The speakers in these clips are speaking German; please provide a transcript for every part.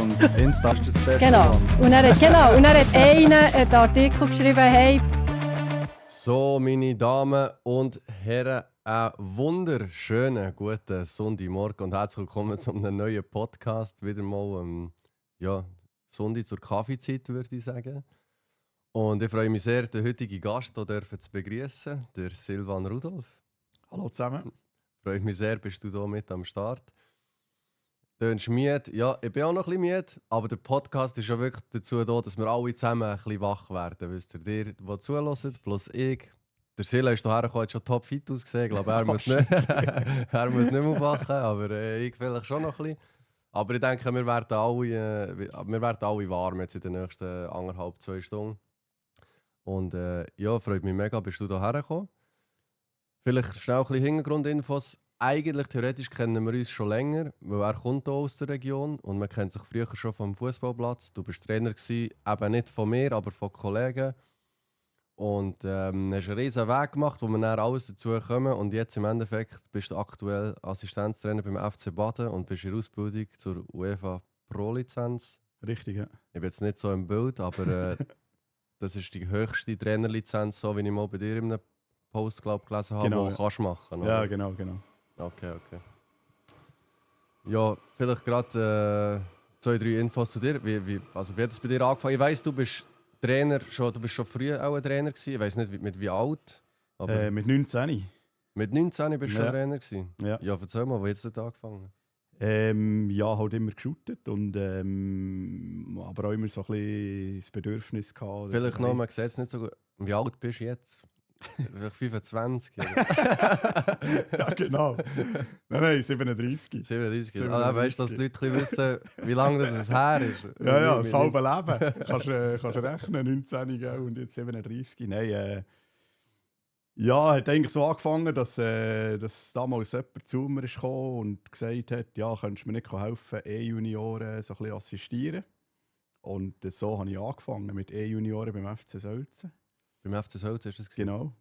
und Insta ist das Beste. Genau. Und er hat einen Artikel geschrieben, hey. So, meine Damen und Herren, einen wunderschönen guten Sonntagmorgen und herzlich willkommen zu einem neuen Podcast. Wieder mal Sonntag zur Kaffeezeit, würde ich sagen. Und ich freue mich sehr, den heutigen Gast hier zu begrüßen, der Silvan Rudolf. Hallo zusammen. Freue mich sehr, bist du hier mit am Start. Tönst müde? Ja, ich bin auch noch ein bisschen müde, aber der Podcast ist ja wirklich dazu da, dass wir alle zusammen ein bisschen wach werden. Wisst ihr, die zuhören, plus ich. Der Silla ist hierher gekommen, hat schon topfit ausgesehen. Ich glaube, er muss nicht, er muss nicht mehr aufwachen, aber ich vielleicht schon noch ein bisschen. Aber ich denke, wir werden alle warm jetzt in den nächsten 1,5-2 Stunden. Und freut mich mega, bist du hierher gekommen. Vielleicht schnell ein bisschen Hintergrundinfos. Eigentlich, theoretisch kennen wir uns schon länger, weil er kommt hier aus der Region und man kennt sich früher schon vom Fußballplatz. Du bist Trainer gewesen, eben nicht von mir, aber von Kollegen. Und hast einen riesen Weg gemacht, wo wir dann alles dazu kommen. Und jetzt im Endeffekt bist du aktuell Assistenztrainer beim FC Baden und bist in Ausbildung zur UEFA Pro-Lizenz. Richtig, ja. Ich bin jetzt nicht so im Bild, aber das ist die höchste Trainerlizenz, so wie ich mal bei dir in einem Post gelesen habe, Genau, die du kannst machen. Oder? Ja, genau. Okay. Ja, vielleicht gerade 2-3 Infos zu dir. Wie hat es bei dir angefangen? Ich weiss, du bist Trainer, du bist schon früh auch ein Trainer gewesen. Ich weiss nicht, mit wie alt. Aber Mit 19. mit 19 bist du schon Ja. Trainer gewesen? Ja. Ja, erzähl mal, wo hast du dort angefangen? Ja, halt immer geshootet und aber auch immer so ein bisschen das Bedürfnis gehabt. Vielleicht noch, man sieht es nicht so gut. Wie alt bist du jetzt? Vielleicht 25? Ja, genau. Nein, 37. 37. Weißt du, dass die Leute ein bisschen wissen, wie lange das her ist? Ja, das halbe Leben. Kannst du rechnen, 19 und jetzt 37. Nein, ja, hat eigentlich so angefangen, dass damals jemand zu mir kam und gesagt hat, ja, könntest du mir nicht helfen, E-Junioren so ein bisschen assistieren. Und so habe ich angefangen mit E-Junioren beim FC Sölzen. Beim FC Sölzen ist das gewesen? Genau.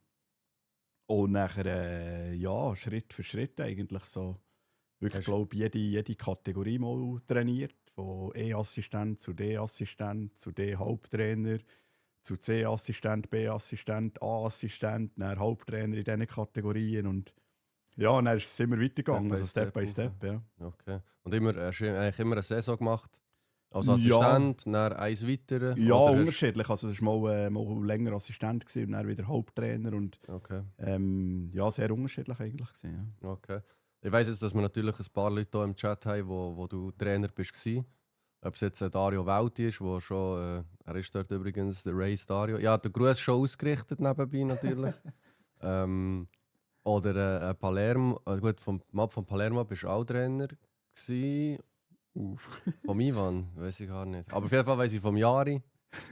Und nachher, Schritt für Schritt eigentlich so. Wirklich, glaube ich, jede Kategorie mal trainiert. Von E-Assistent zu D-Assistent, zu D-Haupttrainer, zu C-Assistent, B-Assistent, A-Assistent, dann Haupttrainer in diesen Kategorien. Und ja, dann ist es immer weitergegangen, also Step by Step. Ja. Okay. Und hast du eigentlich immer eine Saison gemacht? Als Assistent, dann eins weiter? Ja, unterschiedlich. Also es war mal länger Assistent gewesen, und dann wieder Haupttrainer. Und, okay. Sehr unterschiedlich eigentlich gewesen, ja. Okay. Ich weiss jetzt, dass wir natürlich ein paar Leute hier im Chat haben, wo du Trainer bist. Ob es jetzt Dario Welti ist, wo schon, er ist dort übrigens, der Race Dario. Ja, der Gruß schon ausgerichtet nebenbei natürlich. Oder Palermo, gut, vom Palermo bist du auch Trainer gewesen. Vom Ivan, weiß ich gar nicht. Aber auf jeden Fall weiss ich vom Jari,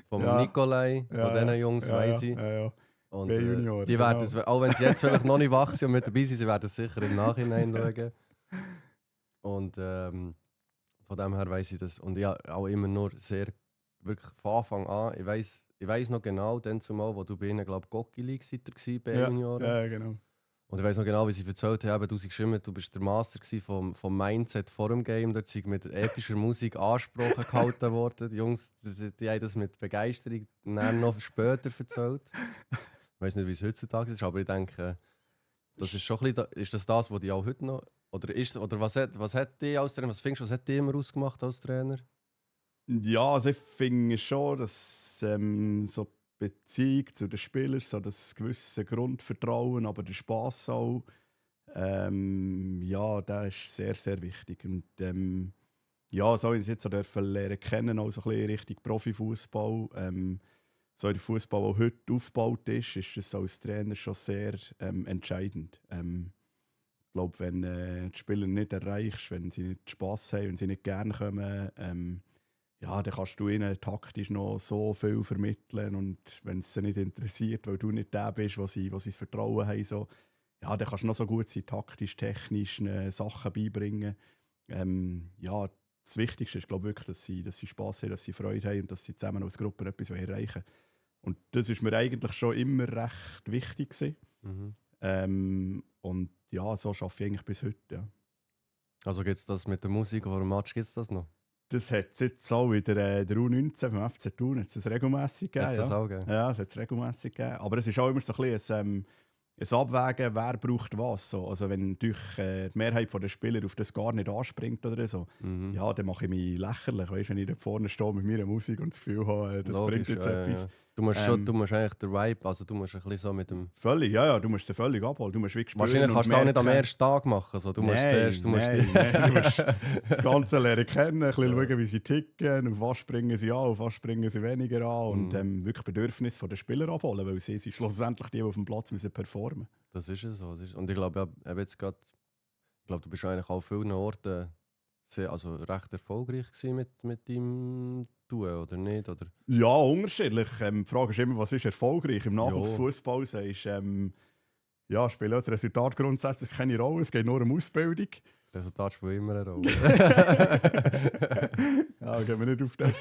vom Nikolai, von diesen Jungs weiss ich. Ja. Und B-Junioren, die werden es, auch wenn sie jetzt vielleicht noch nicht wach sind und mit dabei sind, sie werden es sicher im Nachhinein schauen. Und von dem her weiss ich das. Und ja, auch immer nur sehr, wirklich von Anfang an. Ich weiss noch genau, dann zumal, wo du bei ihnen, glaube ich, Gocki-League bei Junioren. Ja, genau. Und ich weiss noch genau, wie sie erzählt haben, du bist der Master vom Mindset vor dem Game. Dort sind mit epischer Musik Ansprachen gehalten worden. Die Jungs, die haben das mit Begeisterung dann noch später erzählt. Ich weiss nicht, wie es heutzutage ist, aber ich denke, das ist schon ein bisschen, ist das, was die auch heute noch. Oder was hat die als Trainer? Was findest du, was hat die immer ausgemacht als Trainer? Ja, also ich finde schon, dass so die Beziehung zu den Spielern, so das gewisse Grundvertrauen, aber der Spass auch, der ist sehr, sehr wichtig. Und so wie ich es jetzt auch lernen kennen, auch so ein bisschen Richtung Profifußball. So wie der Fußball auch heute aufgebaut ist es als Trainer schon sehr entscheidend. Ich glaube, wenn die Spieler nicht erreichst, wenn sie nicht Spass haben, wenn sie nicht gerne kommen, dann kannst du ihnen taktisch noch so viel vermitteln. Und wenn es sie nicht interessiert, weil du nicht der bist, wo sie das Vertrauen haben, dann kannst du noch so gut sein, taktisch, technisch Sachen beibringen. Das Wichtigste ist, glaube ich, wirklich, dass sie Spass haben, dass sie Freude haben und dass sie zusammen als Gruppe etwas erreichen wollen. Und das ist mir eigentlich schon immer recht wichtig gewesen. Und ja, so arbeite ich eigentlich bis heute. Ja. Also gibt es das mit der Musik vor dem Match, gibt es das noch? Das hat es jetzt auch wieder der U19 beim FC Thun hat es regelmässig gegeben. Hat's das auch gegeben? Ja, es hat es regelmässig gegeben. Aber es ist auch immer so ein bisschen ein Abwägen, wer braucht was. So. Also wenn natürlich die Mehrheit der Spieler auf das gar nicht anspringt oder so, ja, dann mache ich mich lächerlich, weißt, wenn ich da vorne stehe mit meiner Musik und das Gefühl habe, das Logisch, bringt jetzt etwas. Ja. Du musst eigentlich den Vibe, also du musst ein bisschen so mit dem... Völlig, ja, du musst sie völlig abholen. Du musst wirklich spüren Wahrscheinlich und kannst du es auch nicht am merken. ersten Tag machen. So. Du musst Nein, zuerst... Du musst du musst das Ganze lernen kennen, ein bisschen schauen, wie sie ticken, auf was springen sie an, auf was springen sie weniger an und wirklich Bedürfnisse der Spieler abholen, weil sie sind schlussendlich die auf dem Platz müssen performen. Das ist es so. Und ich glaube, du bist eigentlich auch an vielen Orten recht erfolgreich gewesen mit deinem Tun, oder nicht? Oder? Ja, unterschiedlich. Die Frage ist immer, was ist erfolgreich? Im Nachwuchsfußball sagst ja, spielt das Resultat grundsätzlich keine Rolle, es geht nur um Ausbildung. Das Resultat spielt immer eine Rolle. Ja, gehen wir nicht auf den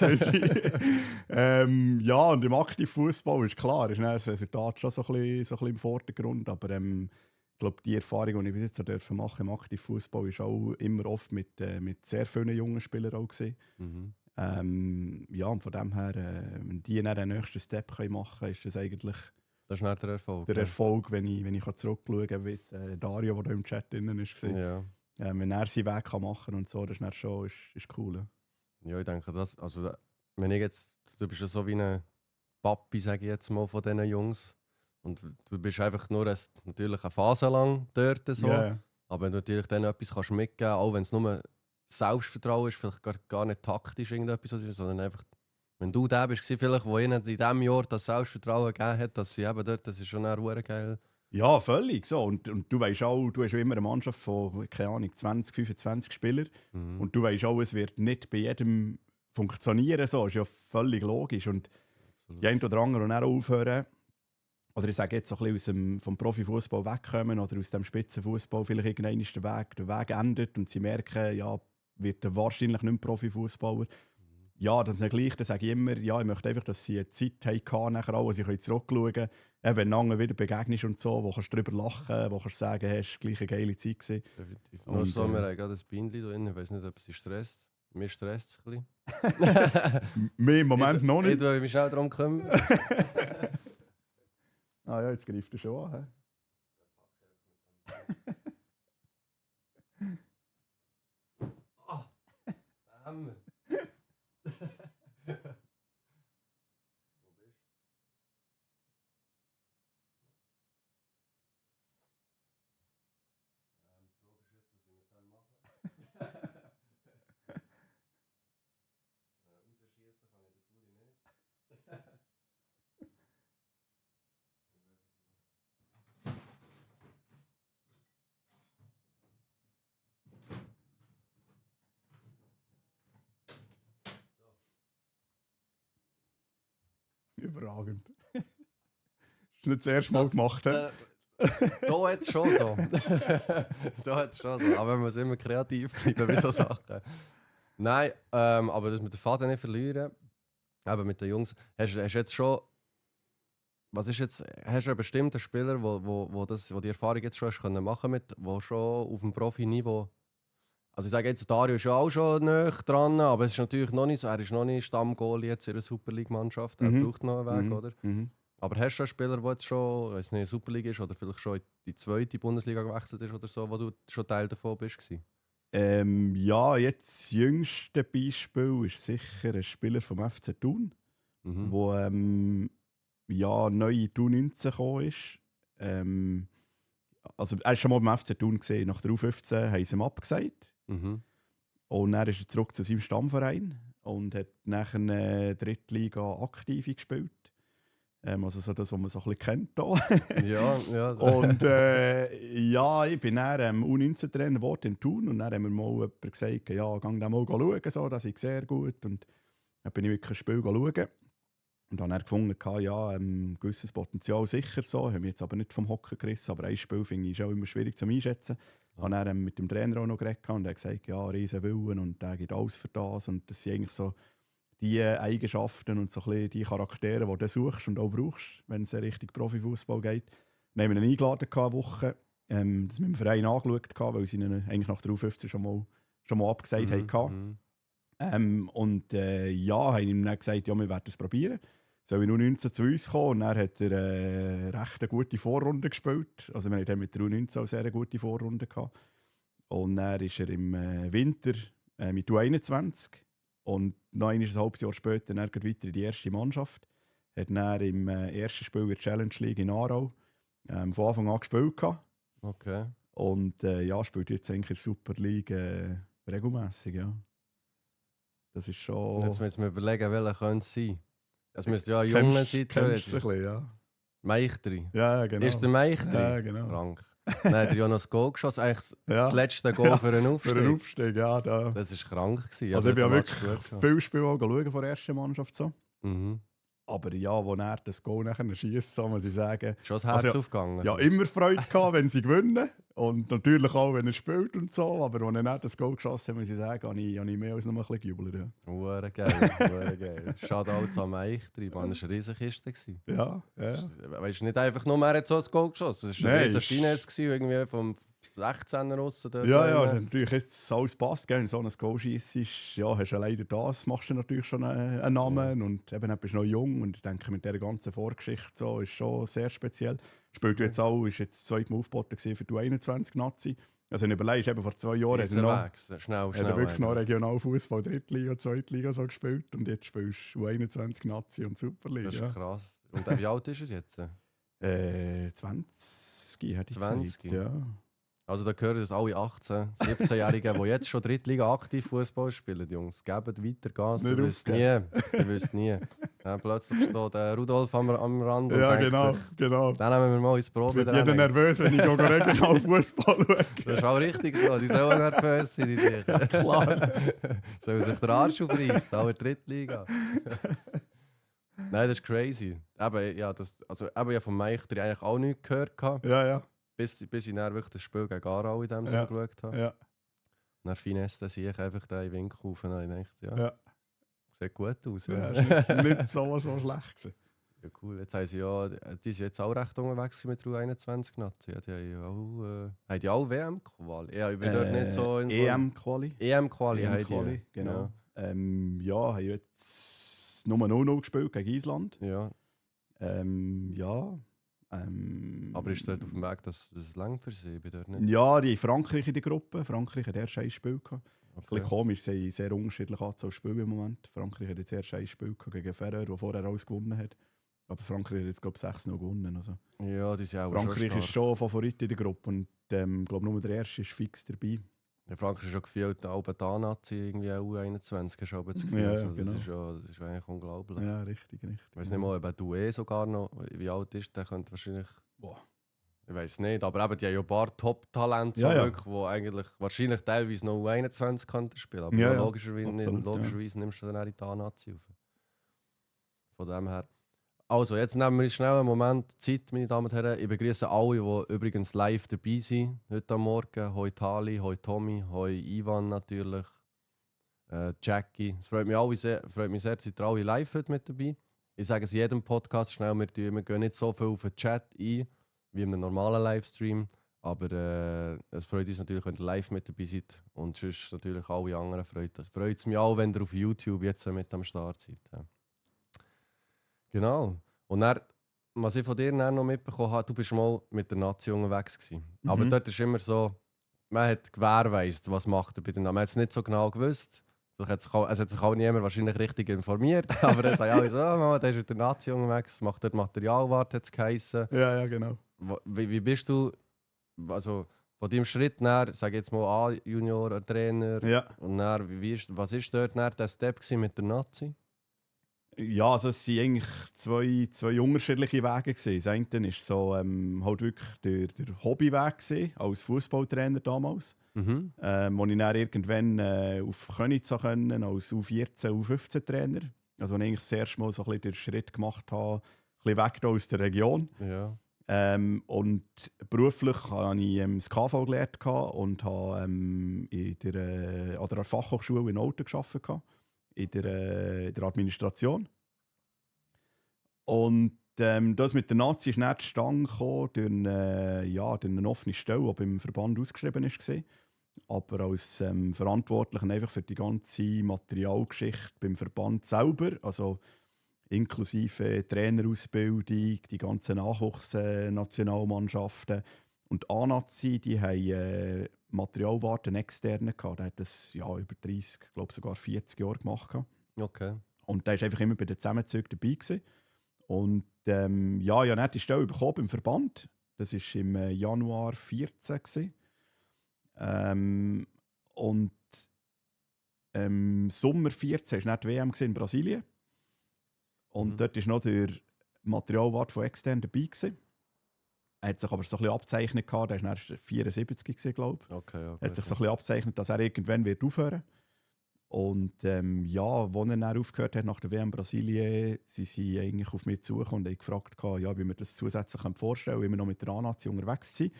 ja, und im Aktivfußball ist klar, ist das Resultat schon so ein bisschen im Vordergrund. Aber ich glaube, die Erfahrung, die ich bis jetzt machen durfte im Aktivfußball, ist auch immer oft mit sehr vielen jungen Spielern auch gewesen. Ja, und von dem her, wenn die dann den nächsten Step machen können, ist das eigentlich Das ist nicht der Erfolg. der Erfolg, wenn ich zurückschauen kann, wie jetzt, Dario, der da im Chat drin war. Ja. Wenn er seinen Weg machen kann und so, das ist dann schon ist cool. Ja. Ja, ich denke, wenn ich jetzt, du bist ja so wie ein Papi, sage ich jetzt mal, von diesen Jungs. Und du bist einfach nur natürlich eine Phase lang dort. So. Yeah. Aber wenn du natürlich denen etwas kannst mitgeben kannst, auch wenn es nur Selbstvertrauen ist, vielleicht gar nicht taktisch irgendetwas, sondern einfach, wenn du der bist, vielleicht, wo ihnen in diesem Jahr das Selbstvertrauen gegeben hat, dass sie eben dort, das ist schon eine geil. Ja, völlig. So. Und du weißt auch, du hast ja immer eine Mannschaft von, keine Ahnung, 20, 25 Spielern. Und du weißt auch, es wird nicht bei jedem funktionieren. So. Das ist ja völlig logisch. Und die einen oder anderen dann auch aufhören. Oder ich sage jetzt so ein bisschen vom Profifußball wegkommen oder aus dem Spitzenfußball vielleicht irgendwann ist der Weg endet und sie merken, ja, wird er wahrscheinlich nicht mehr Profifußballer. Ja, dann sage ich immer, ja, ich möchte einfach, dass sie eine Zeit hatten, nachher auch, wo sie zurückschauen können. Wenn du anderen wieder begegnest und so, wo kannst du darüber lachen, wo kannst du sagen, hey, es war gleich eine geile Zeit gewesen. Definitiv. Nur so, wir haben gerade ein Bindchen drin, ich weiß nicht, ob sie stresst. Mir stresst es ein bisschen. Mir im Moment noch nicht. Ich will mich schnell darum kümmern. Ah ja, jetzt greift er schon an. Hammer. Überragend. Das ist nicht das erste Mal gemacht. Da hat es schon so. Aber man muss immer kreativ bleiben bei solchen Sachen. Nein, aber das mit der Faden nicht verlieren. Aber mit den Jungs. Hast du jetzt schon. Was ist jetzt? Hast du einen bestimmten Spieler, wo die Erfahrung jetzt schon hast machen mit, wo schon auf dem Profiniveau. Also ich sage jetzt, Dario ist ja auch schon näher dran, aber es ist natürlich noch nicht so. Er ist noch nicht Stammgoalie jetzt in der Super League-Mannschaft. Er braucht noch einen Weg, oder? Aber hast du einen Spieler, der jetzt schon in der Super League ist oder vielleicht schon in die zweite Bundesliga gewechselt ist oder so, wo du schon Teil davon bist? Ja, jetzt das jüngste Beispiel ist sicher ein Spieler vom FC Thun, der ja, neu in Thun 19 gekommen ist. Also, er war schon mal beim FC Thun gesehen. Nach der U15 haben sie ihm abgesagt. Und dann ist er zurück zu seinem Stammverein und hat nachher Drittliga aktiv gespielt. Also so das, was man so ein bisschen kennt hier. Ja. Und ja, ich bin dann U19-Trainer geworden in Thun und dann haben wir mal jemand gesagt, ja, geh da mal schauen, so, das ist sehr gut. Und dann bin ich wirklich ein Spiel schauen. Und dann habe ich gefunden, ja, ein gewisses Potenzial sicher so. Haben mich jetzt aber nicht vom Hocken gerissen, aber ein Spiel finde ich auch immer schwierig zu einschätzen. Ich habe dann mit dem Trainer auch noch geredet und er hat gesagt, ja, riesen Willen und der gibt alles für das. Und das sind eigentlich so die Eigenschaften und so ein bisschen die Charaktere, die du suchst und auch brauchst, wenn es Richtung Profifußball geht. Dann haben wir ihn eingeladen eine Woche, das mit dem Verein angeschaut, weil sie ihn eigentlich nach der U15 schon mal abgesagt haben. Ja, haben ihm dann gesagt, ja, wir werden es probieren. Soll ich nur 19 zu uns kommen? Und dann hat er recht eine gute Vorrunde gespielt. Also wir hatten mit der U19 auch sehr eine gute Vorrunde gehabt. Und dann ist er im Winter mit U21 und noch ein halbes Jahr später dann geht weiter in die erste Mannschaft. Hat dann im ersten Spiel in der Challenge League in Aarau von Anfang an gespielt gehabt. Okay. Und ja, spielt jetzt eigentlich in der Super League regelmässig, ja. Das ist schon... Jetzt müssen wir überlegen, welcher könnte es sein. Es müsste ja ein Junge sein, Kennst du ein theoretisch. bisschen, ja. Meichtri. Ja, genau. Ist der Meichtri? Ja, genau. Krank. Dann hat er ja noch das Goal geschossen. Eigentlich Ja. das letzte Goal für einen Aufstieg. Für den Aufstieg, ja. Da. Das war krank gewesen. Also ich bin ja den wirklich Match geschaut. viele Spiele auch schauen von der ersten Mannschaft. So. Mhm. Aber ja, wo er das Goal nachher schießt, so muss ich sagen, Schon das Herz Also, aufgegangen. ja, immer Freude gehabt, wenn sie gewinnen. Und natürlich auch, wenn er spielt und so. Aber als er nicht das Goal geschossen hat, muss ich sagen, habe ich mehr als noch ein bisschen gejubelt. Ja. Hure geil, hure geil. Shoutouts an Meichtri, Mann, das war eine Riesenkiste. Ja, ja. Weißt du, nicht einfach nur, er hat so ein Goal geschossen. Es war Nein, ein riesen ist- Finesse, irgendwie vom 16er raus. Dort Ja, rein. natürlich jetzt alles passt, gell? Wenn so ein Goal schießt, ja, hast du ja leider das, machst du natürlich schon einen Namen und eben bist du noch jung und ich denke, mit dieser ganzen Vorgeschichte so ist schon sehr speziell. Spielt jetzt auch, ist jetzt das zweite Mal aufgeboten für die U21-Nazi. Also wenn du überlegst, eben vor 2 Jahren hat er noch, Schnell, hat er wirklich noch einer. Regionalfußball, Drittliga, Zweitliga so gespielt und jetzt spielst du U21-Nazi und Superliga. Das ist Ja. krass. Und wie alt ist er jetzt? 20 hätte ich 20? gesagt. Ja. Also da gehören das alle 18-, 17-Jährigen, die jetzt schon Drittliga aktiv Fußball spielen, die Jungs. Gebt weiter Gas, Nicht ihr wisst nie. Ihr wisst nie. Dann plötzlich steht Rudolf am Rand und Ja, denkt genau, sich, genau. dann nehmen wir mal ins Brot Wird wieder jeder rein. nervös, wenn ich Regionalfußball schaue. Das ist auch richtig so, die sollen nervös sein, die sicher. Klar. Sollen sich den Arsch aufreißen, auch in der Drittliga. Nein, das ist crazy. Eben, ja, ich vom Meichtri eigentlich auch nichts gehört. Gehabt, Ja, ja, bis ich dann wirklich das Spiel gegen Aarau in dem Sinne Ja. geschaut habe. ja, Dann Finesse sehe ich einfach den in den Winkel auf und ich dachte, ja, ja. sieht gut aus. Ja, Ja. ist nicht so schlecht gewesen. Ja, cool. Jetzt haben sie ja, die sind jetzt auch recht unterwegs mit der U21-Nazi. Ja, die haben ja auch WM-Quali. Ja, ich bin dort nicht so in EM-Quali. EM-Quali haben EM-Quali, die. genau. Ja, haben jetzt nur 0-0 gespielt gegen Island. Ja. Ja. Aber ist dort auf dem Weg, dass das lang für sie? Ich bin dort nicht. Ja, die haben Frankreich in der Gruppe. Frankreich hat erst ein Spiel gehabt. Ein Okay. bisschen komisch, sie haben sehr unterschiedliche Anzahl Spiele im Moment. Frankreich hat jetzt erst ein Spiel gehabt gegen Ferrer, der vorher alles gewonnen hat. Aber Frankreich hat jetzt, glaube ich, 6-0 gewonnen. Also. Ja, die sind auch Frankreich schon ist stark. schon Favorit in der Gruppe und ich glaube, nur der erste ist fix dabei. Ja, Frankreich ist schon gefühlt, der Alba-Nazi irgendwie auch U21 hast du aber das Gefühl. Ja, Also, das, genau. das ist eigentlich unglaublich. Ja, richtig, richtig. Ich weiß nicht mal, ob ein Doué sogar noch, wie alt ist, der könnte wahrscheinlich. Boah. Ich weiß nicht, aber eben, die haben ja ein paar Top-Talente, so Ja, ja. wirklich, die eigentlich wahrscheinlich teilweise noch U21 könnten spielen. Aber Ja, ja, ja. logischerweise, Absolut, logischerweise nimmst du dann auch in die A-Nazi auf. Von dem her. Also, jetzt nehmen wir uns schnell einen Moment Zeit, meine Damen und Herren. Ich begrüße alle, die übrigens live dabei sind heute am Morgen. Hoi Tali, hoi Tommy, hoi Ivan natürlich, Jackie. Es freut mich sehr, seid ihr alle live heute mit dabei. Ich sage es in jedem Podcast schnell, wir gehen nicht so viel auf den Chat ein, wie in einem normalen Livestream. Aber es freut uns natürlich, wenn ihr live mit dabei seid. Und sonst natürlich alle anderen freut es mich auch, wenn ihr auf YouTube jetzt mit am Start seid. Ja. Genau. Und dann, was ich von dir dann noch mitbekommen habe, du bist mal mit der Nazi unterwegs gewesen. Aber dort ist immer so, man hat gewährleistet, was macht er bei den Nazi. Man hat es nicht so genau gewusst. Es hat sich auch niemand wahrscheinlich richtig informiert. Aber es sagen alle so, oh, Mama, der ist mit der Nazi unterwegs, macht dort Materialwart, hat es geheissen. Ja, genau. Wie bist du, also von deinem Schritt nach, sag jetzt mal A-Junior, Trainer, Ja. und dann, was ist dort nach der Step gewesen mit der Nazi? Ja, also es waren eigentlich zwei unterschiedliche Wege gewesen. Das eine war so, halt wirklich der Hobbyweg gewesen, als Fußballtrainer damals. Mhm. Wo ich dann irgendwann auf Königs können als U14, U15-Trainer. Also wo ich eigentlich das erste Mal so ein bisschen den Schritt gemacht habe, ein bisschen weg da aus der Region. Ja. Und beruflich habe ich das KV gelernt und habe an der Fachhochschule in Olten gearbeitet, in der Administration. Und das mit der Nazi ist nicht zustande gekommen durch eine offene Stelle, die beim Verband ausgeschrieben war. aber als Verantwortlicher einfach für die ganze Materialgeschichte beim Verband selber, also inklusive Trainerausbildung, die ganzen Nachwuchsnationalmannschaften. Und die A-Nazi, die haben Materialwarten externe gehabt. Der hat das über 30, glaube sogar 40 Jahre gemacht. Okay. Und der war einfach immer bei den Zusammenzügen dabei gewesen. Und ich habe dann die Stelle bekommen beim Verband. Das war im Januar 2014. Und im Sommer 2014 war dann die WM in Brasilien. Und dort war noch der Materialwart von extern dabei gewesen. Er hat sich aber so ein bisschen abzeichnet, der war erst 74 gewesen, glaube ich. Okay, Er hat sich so ein bisschen abzeichnet, dass er irgendwann wird aufhören. Und als er dann aufgehört hat nach der WM Brasilien, sind sie eigentlich auf mich zugekommen und haben gefragt, wie wir das zusätzlich vorstellen können, wie wir noch mit der A-Nazi unterwegs sind.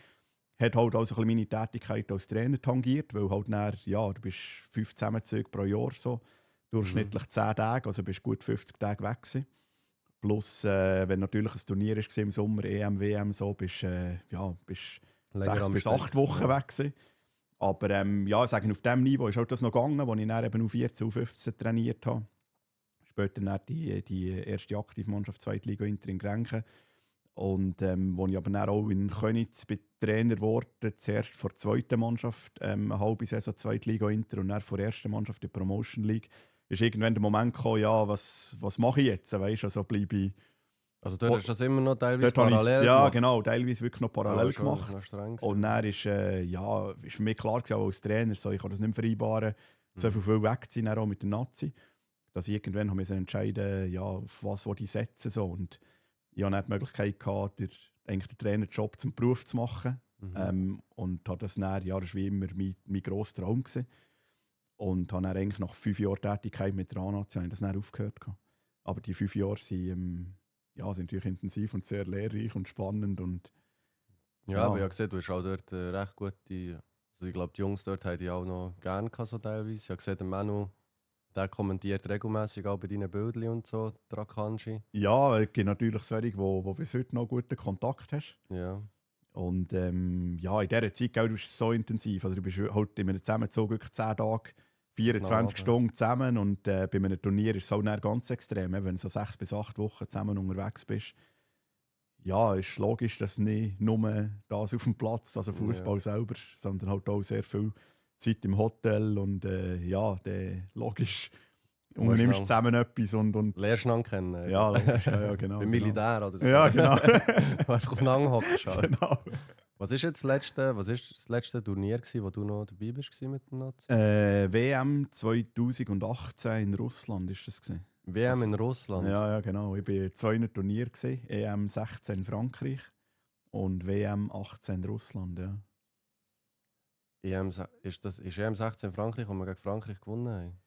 Hat halt also ein bisschen meine Tätigkeit als Trainer tangiert, weil halt dann, du bist 5 Zusammenzüge pro Jahr so, durchschnittlich 10 Tage, also bist gut 50 Tage weg gewesen. Plus, wenn natürlich ein Turnier war im Sommer, EM, WM, so, bist 6 bis 8 Wochen weg gewesen. Aber sagen, auf diesem Niveau ist halt das noch gegangen, wo ich dann eben auf 14 und 15 trainiert habe. Später dann die erste Aktivmannschaft Zweitliga Inter in Grenchen. Und wo ich aber dann auch in Königs Trainer wurde, zuerst vor der zweiten Mannschaft, eine halbe Saison Zweitliga Inter und dann vor der ersten Mannschaft die Promotion League, ist irgendwann der Moment gekommen, was mache ich jetzt? Weißt, also bleibe ich. Also dort hast du das immer noch teilweise parallel gemacht? Genau, teilweise wirklich noch parallel gemacht. Und dann ist für mich klar gewesen, auch als Trainer, so, ich kann das nicht mehr vereinbaren, so viel weg zu sein, auch mit der Nazi, dass ich irgendwann entscheiden auf was ich setzen so. Und ich hatte dann die Möglichkeit gehabt, den Trainerjob zum Beruf zu machen. Und habe das dann, das war wie immer mein grosser Traum gewesen. Und habe dann eigentlich nach 5 Jahren Tätigkeit mit der A-Nazi das dann aufgehört. Aber die 5 Jahre sind natürlich intensiv und sehr lehrreich und spannend. Und, aber ich habe gesehen, du hast auch dort recht gute. Also ich glaube, die Jungs dort haben die auch noch gerne so teilweise. Ich habe gesehen, der Manu, der kommentiert regelmäßig auch bei deinen Bildern und so, Drakanji. Ja, es gibt natürlich solche, wo bis heute noch guten Kontakt hast. Ja. Und in dieser Zeit, du bist so intensiv. Also du bist halt in einem Zusammenzug wirklich 10 Tage, 24 Stunden zusammen. Und bei einem Turnier ist es auch ganz extrem, wenn du so 6 bis 8 Wochen zusammen unterwegs bist. Ja, ist logisch, dass nicht nur das auf dem Platz, also Fußball selber, sondern halt auch sehr viel Zeit im Hotel und logisch. Unternimmst zusammen etwas und lernst du kennen. Ja, logisch, ja, genau. Beim Militär genau. oder so. Ja, genau. Weißt du, aufeinander hockst. Genau. Was ist das letzte Turnier, wo du noch dabei bist mit dem Nazi? WM 2018 in Russland ist das gewesen. WM in Russland? Ja, genau. Ich war in 2 Turnieren. EM 16 in Frankreich und WM 18 in Russland, ja. Ist EM 16 in Frankreich, wo wir gegen Frankreich gewonnen haben?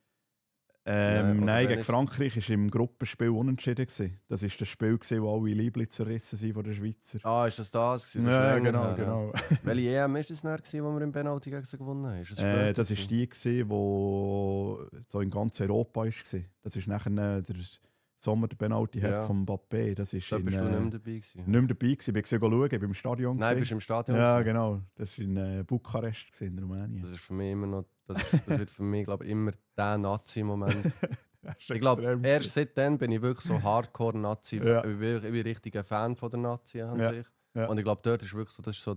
Nein, gegen Frankreich war im Gruppenspiel unentschieden. Das war das Spiel, wo alle Liebling zerrissen sind von den Schweizer. Ah, ist das das? Das ja, genau. Welche EM war das dann, wo wir im Penalty gegen sie gewonnen haben? Das war die, die so in ganz Europa war. Das ist nachher der Sommer der Penalty vom Mbappé. Das ist da bist du nicht mehr dabei gewesen? Nicht mehr dabei gewesen. Ich bin schauen, ich war im Stadion. Nein, bist du im Stadion? Ja, genau. Das war in Bukarest in Rumänien. Das ist für mich immer noch, das wird für mich, glaube ich, immer der Nazi-Moment. Ich glaube, erst seitdem bin ich wirklich so Hardcore-Nazi. Ja. Ich bin richtig ein Fan von der Nazi an sich. Ja. Und ich glaube, dort ist wirklich so,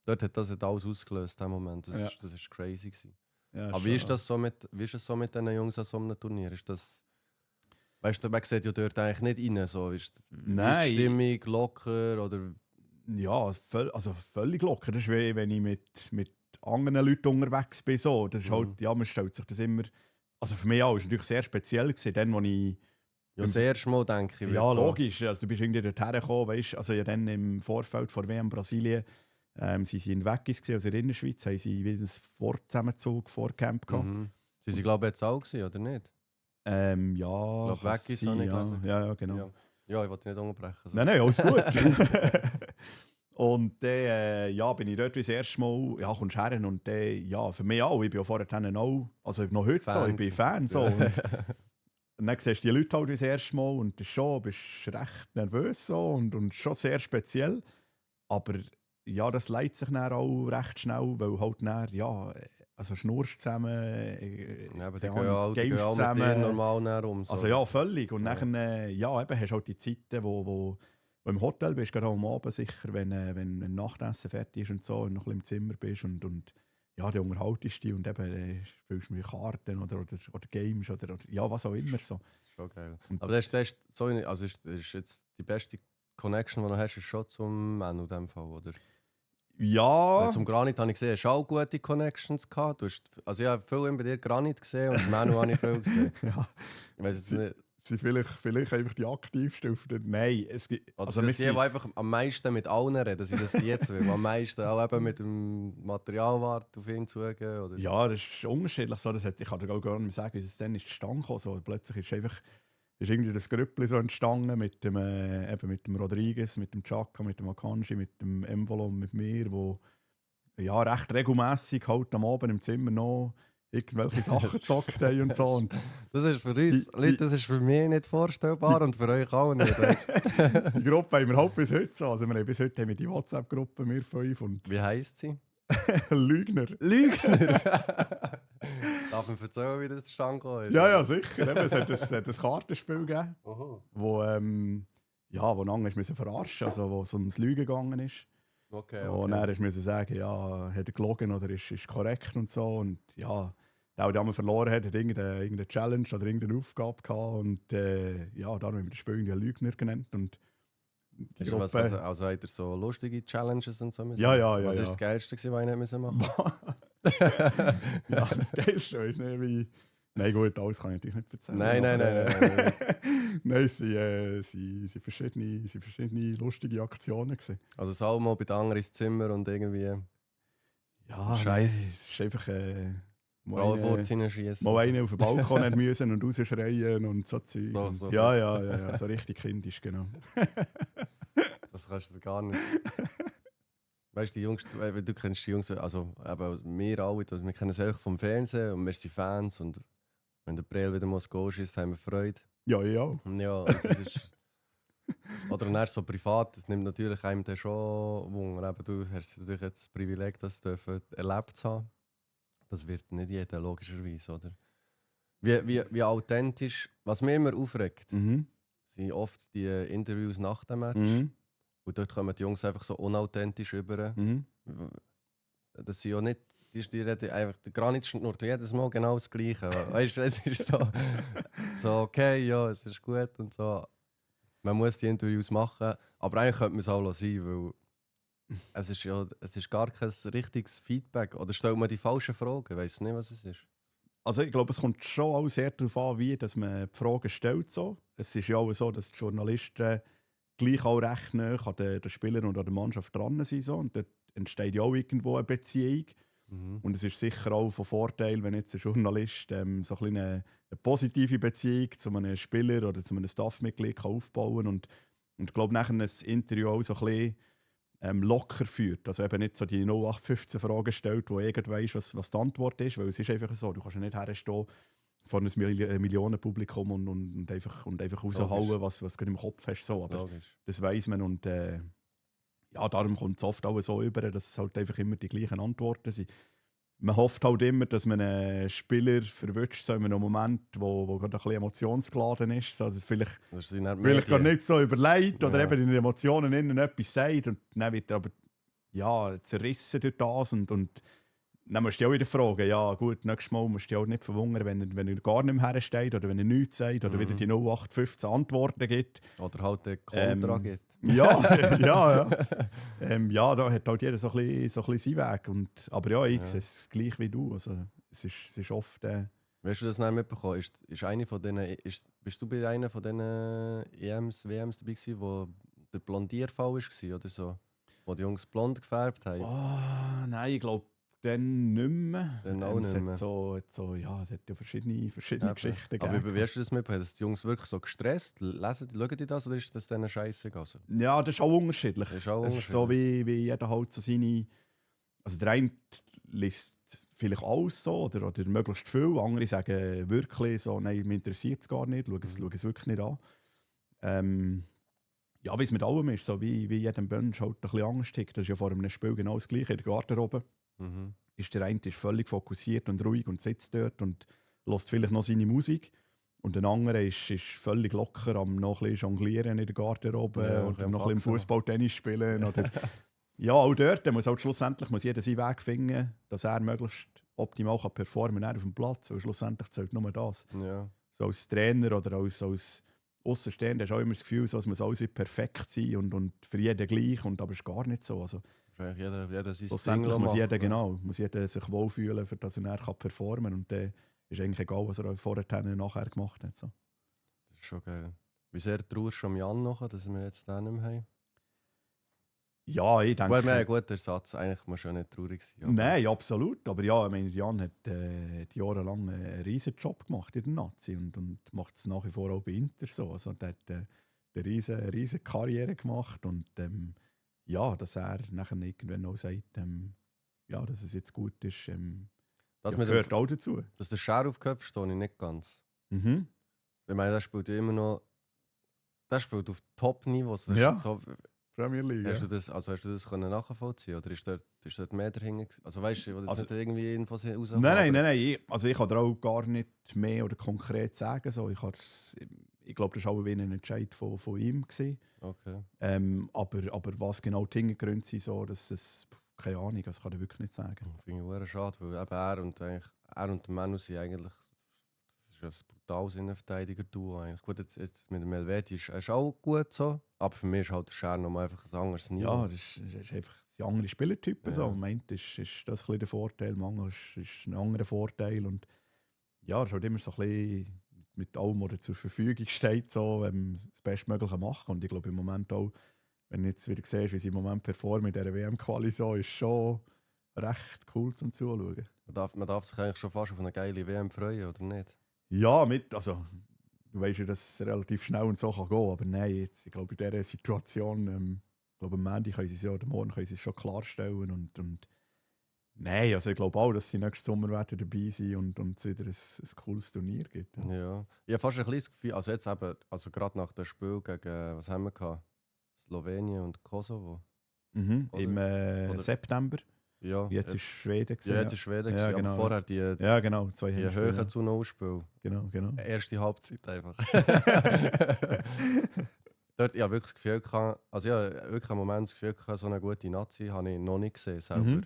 dort hat das alles ausgelöst, der Moment. Das ist crazy gewesen. Ja, aber wie ist das so mit diesen Jungs an so einem Turnier? Ist das... Weißt du, man sieht ja dort eigentlich nicht rein. So. Ist die Stimmung locker? Oder? Ja, völlig locker. Das ist wie wenn ich mit anderen Leuten unterwegs bin. So. Das ist halt, man stellt sich das immer. Also für mich auch, ist natürlich sehr speziell gewesen, dann, wo ich. Ja, das erste Mal denke ich. Ja, logisch. Also, du bist irgendwie dorthin gekommen, weißt also ja, dann im Vorfeld vor WM Brasilien. Sie waren in Weggis, also in der Innerschweiz, haben sie wieder ein Vorzusammenzug, Vorcamp gehabt. Sie waren, glaube ich, jetzt auch gewesen, oder nicht? Ja, ich glaube, weg ist nicht ja, genau. Ja, ich wollte nicht unterbrechen. So. Nein, alles gut. Und dann bin ich dort wie das erste Mal, kommst du her und für mich auch, ich bin ja vorher auch, also noch heute Fan, so, ich bin Fan. So, und dann siehst du die Leute halt wie das erste Mal und du bist recht nervös so, und schon sehr speziell. Aber das leitet sich dann auch recht schnell, weil halt dann, also schnurst zusammen, Ja, aber die keine gehen Ahnung, auch, die gehen auch mit dir normal näher um. So. Also ja, völlig. Und Ja. dann ja, eben, hast du halt die Zeiten, wo im Hotel bist, gerade auch am Abend sicher, wenn Nachtessen fertig ist und so, und noch ein bisschen im Zimmer bist und ja, dann unterhaltest dich und eben spielst du mit Karten oder Games oder ja, was auch immer so. Schon geil. Und- Aber das ist so, also ist jetzt die beste Connection, die du hast, ist schon zum Manu in dem Fall, oder? Ja, Zum Granit habe ich gesehen, hast du auch gute Connections gehabt. Also ich habe viel bei dir Granit gesehen und Manu habe ich viel gesehen. ja, Ich weiß jetzt nicht. sind vielleicht einfach die aktivsten auf der. Nein, es gibt. Oder Also sind wir das die, sind, die einfach am meisten mit allen reden, sind das die jetzt will, die am meisten auch eben mit dem Materialwart auf ihn zugehen? Oder? ja, das ist unterschiedlich. So, ich kann dir auch gar nicht mehr sagen, wie es dann ist zustande gekommen. So, plötzlich ist irgendwie das Grüppli so entstanden mit dem, eben mit dem Rodriguez, mit dem Chaka, mit dem Akanji, mit dem Embolo und mit mir, wo ja recht regelmässig halt am Abend im Zimmer noch irgendwelche Sachen gezockt haben und so. Und Das ist für uns, Leute, das ist für mich nicht vorstellbar und für euch auch nicht. Weißt? die Gruppe haben wir halt bis heute so. Also bis heute haben wir die WhatsApp-Gruppe, wir 5 und Wie heisst sie? Lügner. Lügner! Darf man erzählen, wie das zustande gekommen ist? Ja, sicher. Eben, es hat ein Kartenspiel gegeben, Aha. wo Nang musste verarschen, also wo es ums Lügen gegangen ist. Okay, Und okay. er musste sagen, ja, hat er gelogen oder ist korrekt und so. Und ja, der einmal verloren hat irgendeine Challenge oder irgendeine Aufgabe gehabt. Und ja, darum haben wir das Spiel irgendwie einen Lügner genannt. Und die Ist Gruppe... also hat er so lustige Challenges und so müssen? Ja. Was war ja. das Geilste, was ich nicht müssen machen Ja, das Geilste, weiss nicht, wie... Nein, gut, alles kann ich natürlich nicht erzählen. Nein. Nein, es waren verschiedene lustige Aktionen gewesen. Also Salmo bei den anderen ins Zimmer und irgendwie Ja, Scheiß. nein, es ist einfach... Frauen vorziehen Mal einen auf den Balkon hat müssen und rausschreien und so Zeug. So, Und so. ja, so richtig kindisch, genau. Das kannst du gar nicht. Weißt du, die Jungs, du kennst die Jungs, also eben wir alle, wir kennen es auch vom Fernsehen und wir sind Fans und wenn der Prel wieder mal das Goal schießt, haben wir Freude. Ja, ja. Ja, und das ist... Oder dann so privat, das nimmt natürlich einem dann schon Wunder. Eben, du hast natürlich jetzt das Privileg, das erlebt zu haben. Das wird nicht jeder, logischerweise, oder? Wie authentisch, was mich immer aufregt, Mhm. sind oft die Interviews nach dem Match. Mhm. Und dort kommen die Jungs einfach so unauthentisch rüber. Mhm. Das sind ja nicht, die reden einfach, der Granit schnurrt jedes Mal genau das Gleiche. Weißt du, es ist so okay, ja, es ist gut und so. Man muss die Interviews machen, aber eigentlich könnte man es auch sein, weil es ist gar kein richtiges Feedback. Oder stellt man die falschen Fragen, ich weiss nicht, was es ist. Also ich glaube, es kommt schon auch sehr darauf an, wie dass man die Fragen stellt. So. Es ist ja auch so, dass die Journalisten gleich auch recht nah an den Spielern oder der Mannschaft dran sind. So. Und dort entsteht ja auch irgendwo eine Beziehung. Und es ist sicher auch von Vorteil, wenn jetzt ein Journalist so ein bisschen eine positive Beziehung zu einem Spieler oder zu einem Staffmitglied kann aufbauen und ich glaube, nachher ein Interview auch so ein bisschen locker führt. Also eben nicht so die 0815 Fragen stellt, wo irgend weiss, was die Antwort ist, weil es ist einfach so, du kannst ja nicht herstehen vor einem Millionenpublikum und einfach raushauen, was du gerade im Kopf hast. So. Aber Logisch. das weiss man und ja, darum kommt es oft auch so über, dass es halt einfach immer die gleichen Antworten sind. Man hofft halt immer, dass man einen Spieler verwünscht, so in einem Moment, wo gerade ein bisschen emotionsgeladen ist. Also vielleicht gar nicht so überlegt oder eben in den Emotionen innen etwas sagt und dann wird er aber ja, zerrissen durch das und dann musst du dich auch wieder fragen, ja gut, nächstes Mal musst du dich auch nicht verwundern, wenn er gar nicht mehr hersteht oder wenn er nichts sagt oder wieder die 0815 Antworten gibt. Oder halt den Kontra gibt. Ja. Ja, da hat halt jeder so ein bisschen seinen Weg. Aber ja, ich sehe es gleich wie du. Also, es ist oft... Weißt du das nicht mitbekommen? Bist du bei einer von diesen EMs, WMs dabei gewesen, wo der Blondierfall war oder so? Wo die Jungs blond gefärbt haben? Oh, nein, ich glaube dann nicht mehr. Dann auch nicht mehr. Es hat ja verschiedene Geschichten Aber gegeben. wie hast du das mitbekommen? Dass die Jungs wirklich so gestresst? Schauen die das oder ist das denen scheiße gegangen? Ja, das ist auch unterschiedlich. Das ist auch Es ist so, wie jeder halt so seine... Also der eine liest vielleicht alles so oder möglichst viel. Andere sagen wirklich so, nein, mich interessiert es gar nicht, schau es wirklich nicht an. Ja, wie es mit allem ist, so wie jedem Mensch halt ein bisschen Angst hat. Das ist ja vor einem Spiel genau das Gleiche in der Garderobe. Mhm. ist der eine ist völlig fokussiert und ruhig und sitzt dort und hört vielleicht noch seine Musik. Und der andere ist völlig locker am noch ein bisschen jonglieren in der Garderobe Ja, oder am noch ein bisschen Faxen. Fußball-Tennis spielen. Oder ja, auch dort muss halt schlussendlich jeder seinen Weg finden, dass er möglichst optimal kann performen kann auf dem Platz. Weil schlussendlich zählt nur das. Ja. So als Trainer oder als Aussenstehender hast du auch immer das Gefühl, so, es muss alles wie perfekt sein und für jeden gleich. Und aber es ist gar nicht so. Also, Wahrscheinlich jeder sein schlussendlich Ding muss machen, jeder, ja. genau, muss jeder sich wohlfühlen, für dass er nachher performen kann. Und dann ist eigentlich egal, was er auch vorher und nachher gemacht hat. So. Das ist schon geil. Wie sehr trauerst du am Jan noch, dass wir jetzt den nicht mehr haben? Ja, ich Gut, wir haben einen denke... guten Ersatz. Eigentlich muss schon nicht traurig sein. aber- Nein, absolut. Aber ja, ich meine, Jan hat jahrelang einen riesen Job gemacht in der Nazi und macht es nach wie vor auch bei Inter so. Also, der hat eine riesen Karriere gemacht und ja, dass er nachher irgendwann auch sagt, ja, dass es jetzt gut ist, Das ja, mit gehört dem, auch dazu. dass der Schär aufgehört, verstehe ich nicht ganz. Mhm. Ich meine, der spielt ja immer noch. Der spielt auf Top-Niveau. Also das Ja. ist Top. Premier League. Hast Ja. du das können nachvollziehen oder ist dort mehr dahinter gewesen? Also weißt du, ich will jetzt Also- nicht irgendwie Infos raus. Nein. Ich kann dir auch gar nicht mehr oder konkret sagen. So. Ich glaube, das war auch ein Entscheid von ihm. Gewesen. Okay. Aber was genau die Hintergründe sind, so, das keine Ahnung, das kann ich wirklich nicht sagen. Finde ich sehr schade, weil eben er und der Manu sind eigentlich. Das ist ein brutales Innenverteidiger-Duo eigentlich. Gut, jetzt mit dem Helveti ist auch gut so, aber für mich ist halt der Schär nochmal einfach ein anderes Niveau. Ja, das ist einfach ein anderer Spielertyp. Ja. So. Im Moment ist das ein bisschen der Vorteil, im anderen ist ein anderer Vorteil. Und ja, es ist halt immer so ein bisschen mit allem, was dir zur Verfügung steht, so, das Bestmögliche machen. Und ich glaube im Moment auch, wenn du jetzt wieder siehst, wie sie im Moment performen in dieser WM-Quali, so, ist schon recht cool zum Zuschauen. Man darf sich eigentlich schon fast auf eine geile WM freuen, oder nicht? Ja, also, du weißt ja, dass es relativ schnell und so kann gehen, aber nein, jetzt, ich glaube, in dieser Situation, ich glaube, am Montag können sie es ja, oder morgen können sie es schon klarstellen und nein, also ich glaube auch, dass sie nächsten Sommer werden dabei sein und es wieder ein cooles Turnier gibt. Ja. Ja. Ich habe fast ein kleines Gefühl, also jetzt eben, also gerade nach dem Spiel gegen, was haben wir gehabt? Slowenien und Kosovo. Mhm. Oder- Im oder- September, Ja, jetzt ist Schweden. ja, jetzt ist Schweden, Ja, gewesen, genau, aber vorher die Ja, genau, 2 die Heimspiele, Höhe zu No-Spiel. Genau. Erste Halbzeit einfach. Dort, ich habe wirklich das Gefühl gehabt, also ja, wirklich einen Moment das Gefühl gehabt, so eine gute Nazi habe ich noch nicht gesehen selber. Mhm.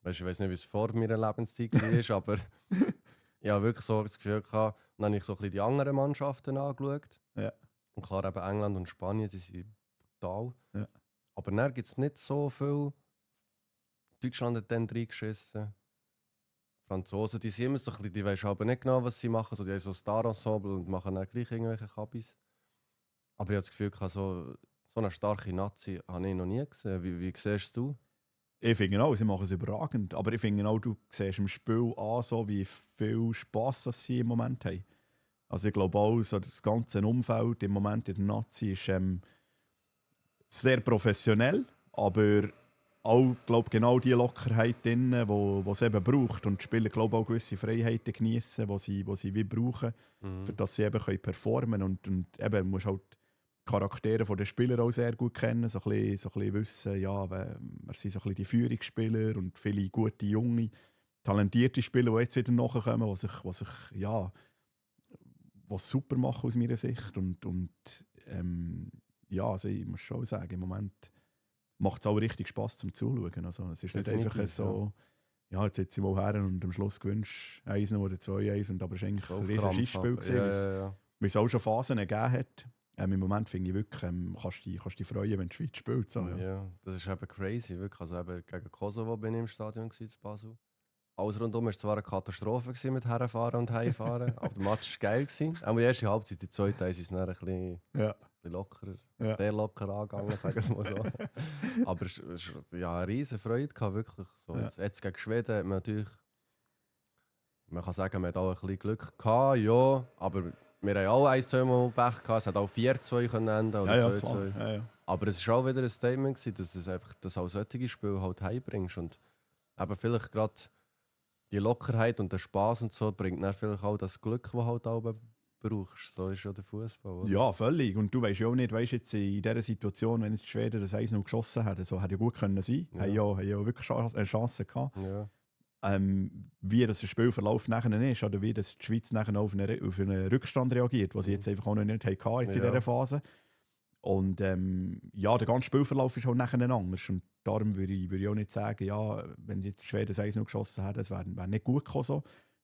Weißt, ich weiß nicht, wie es vor meiner Lebenszeit war, aber ich habe wirklich so das Gefühl gehabt, und dann habe ich so ein bisschen die anderen Mannschaften angeschaut. Ja. Und klar, eben England und Spanien, die sind brutal. Ja. Aber dann gibt es nicht so viel. Deutschland hat dann reingeschissen. Franzosen, die sind immer so ein bisschen, die wissen aber nicht genau, was sie machen. Also die haben so ein Star-Ensemble und machen dann gleich irgendwelche Kabis. Aber ich habe das Gefühl, so eine starke Nazi habe ich noch nie gesehen. Wie siehst du? Ich finde auch, sie machen es überragend. Aber ich finde auch, du siehst im Spiel an, so wie viel Spass das sie im Moment haben. Also ich glaube auch, so das ganze Umfeld im Moment in der Nazi ist sehr professionell, aber auch glaub, genau die Lockerheit drin, die es eben braucht. Und die Spieler glaube auch gewisse Freiheiten genießen, die sie wie brauchen, für dass sie eben können performen können. Und eben musst halt die Charaktere der Spieler auch sehr gut kennen, so ein bisschen wissen, ja, wer sind so ein bisschen die Führungsspieler und viele gute, junge, talentierte Spieler, die jetzt wieder nachkommen, was super machen aus meiner Sicht. Und ja, also ich muss schon sagen, im Moment macht es auch richtig Spass zum Zuschauen. Also, es ist nicht Definitiv, einfach so, ja, jetzt sind sie mal her und am Schluss gewünscht 1 oder 2-1 und aber es war eigentlich ein riesiges Schissspiel, Ja. weil es auch schon Phasen gegeben hat. Im Moment finde ich wirklich, kannst du dich freuen, wenn die Schweiz spielt. So, ja. Ja, das ist eben crazy, wirklich. Also eben gegen Kosovo bin ich im Stadion gewesen, in Basel. Alles rundum war zwar eine Katastrophe gewesen mit Herfahren und Heimfahren, aber der Match war geil gewesen. Auch die erste Halbzeit, die zweite ist es dann ein bisschen Ja. lockerer, Ja. sehr locker angegangen, sagen wir es mal so. Aber es ja, eine riesen Freude gehabt, wirklich. So, Ja. jetzt gegen Schweden hat man natürlich, man kann sagen, man hat auch ein bisschen Glück gehabt, ja, aber wir haben auch 1-2 Mal Pech gehabt, es hat auch 4-2 können enden oder Ja, 2-2. klar. Ja. Aber es war auch wieder ein Statement gewesen, dass es einfach das auch solche Spiele halt heimbringst und eben vielleicht gerade die Lockerheit und der Spaß und so bringt dann vielleicht auch das Glück, das halt auch brauchst. So ist ja der Fußball. Ja, völlig. Und du weißt ja auch nicht, weißt jetzt in dieser Situation, wenn jetzt die Schweden das 1-0 geschossen hätten, so hätte ja gut können sein. Ja. Haben ja wirklich eine Chance gehabt. Ja. wie das der Spielverlauf nachher ist oder wie das die Schweiz nachher auf einen Rückstand reagiert, was sie jetzt einfach auch noch nicht hatten jetzt in dieser Phase. Und ja, der ganze Spielverlauf ist auch nachher anders. Und darum würde ich auch nicht sagen, ja, wenn sie jetzt Schweden 1-0 geschossen hätten, das wäre nicht gut gekommen. So.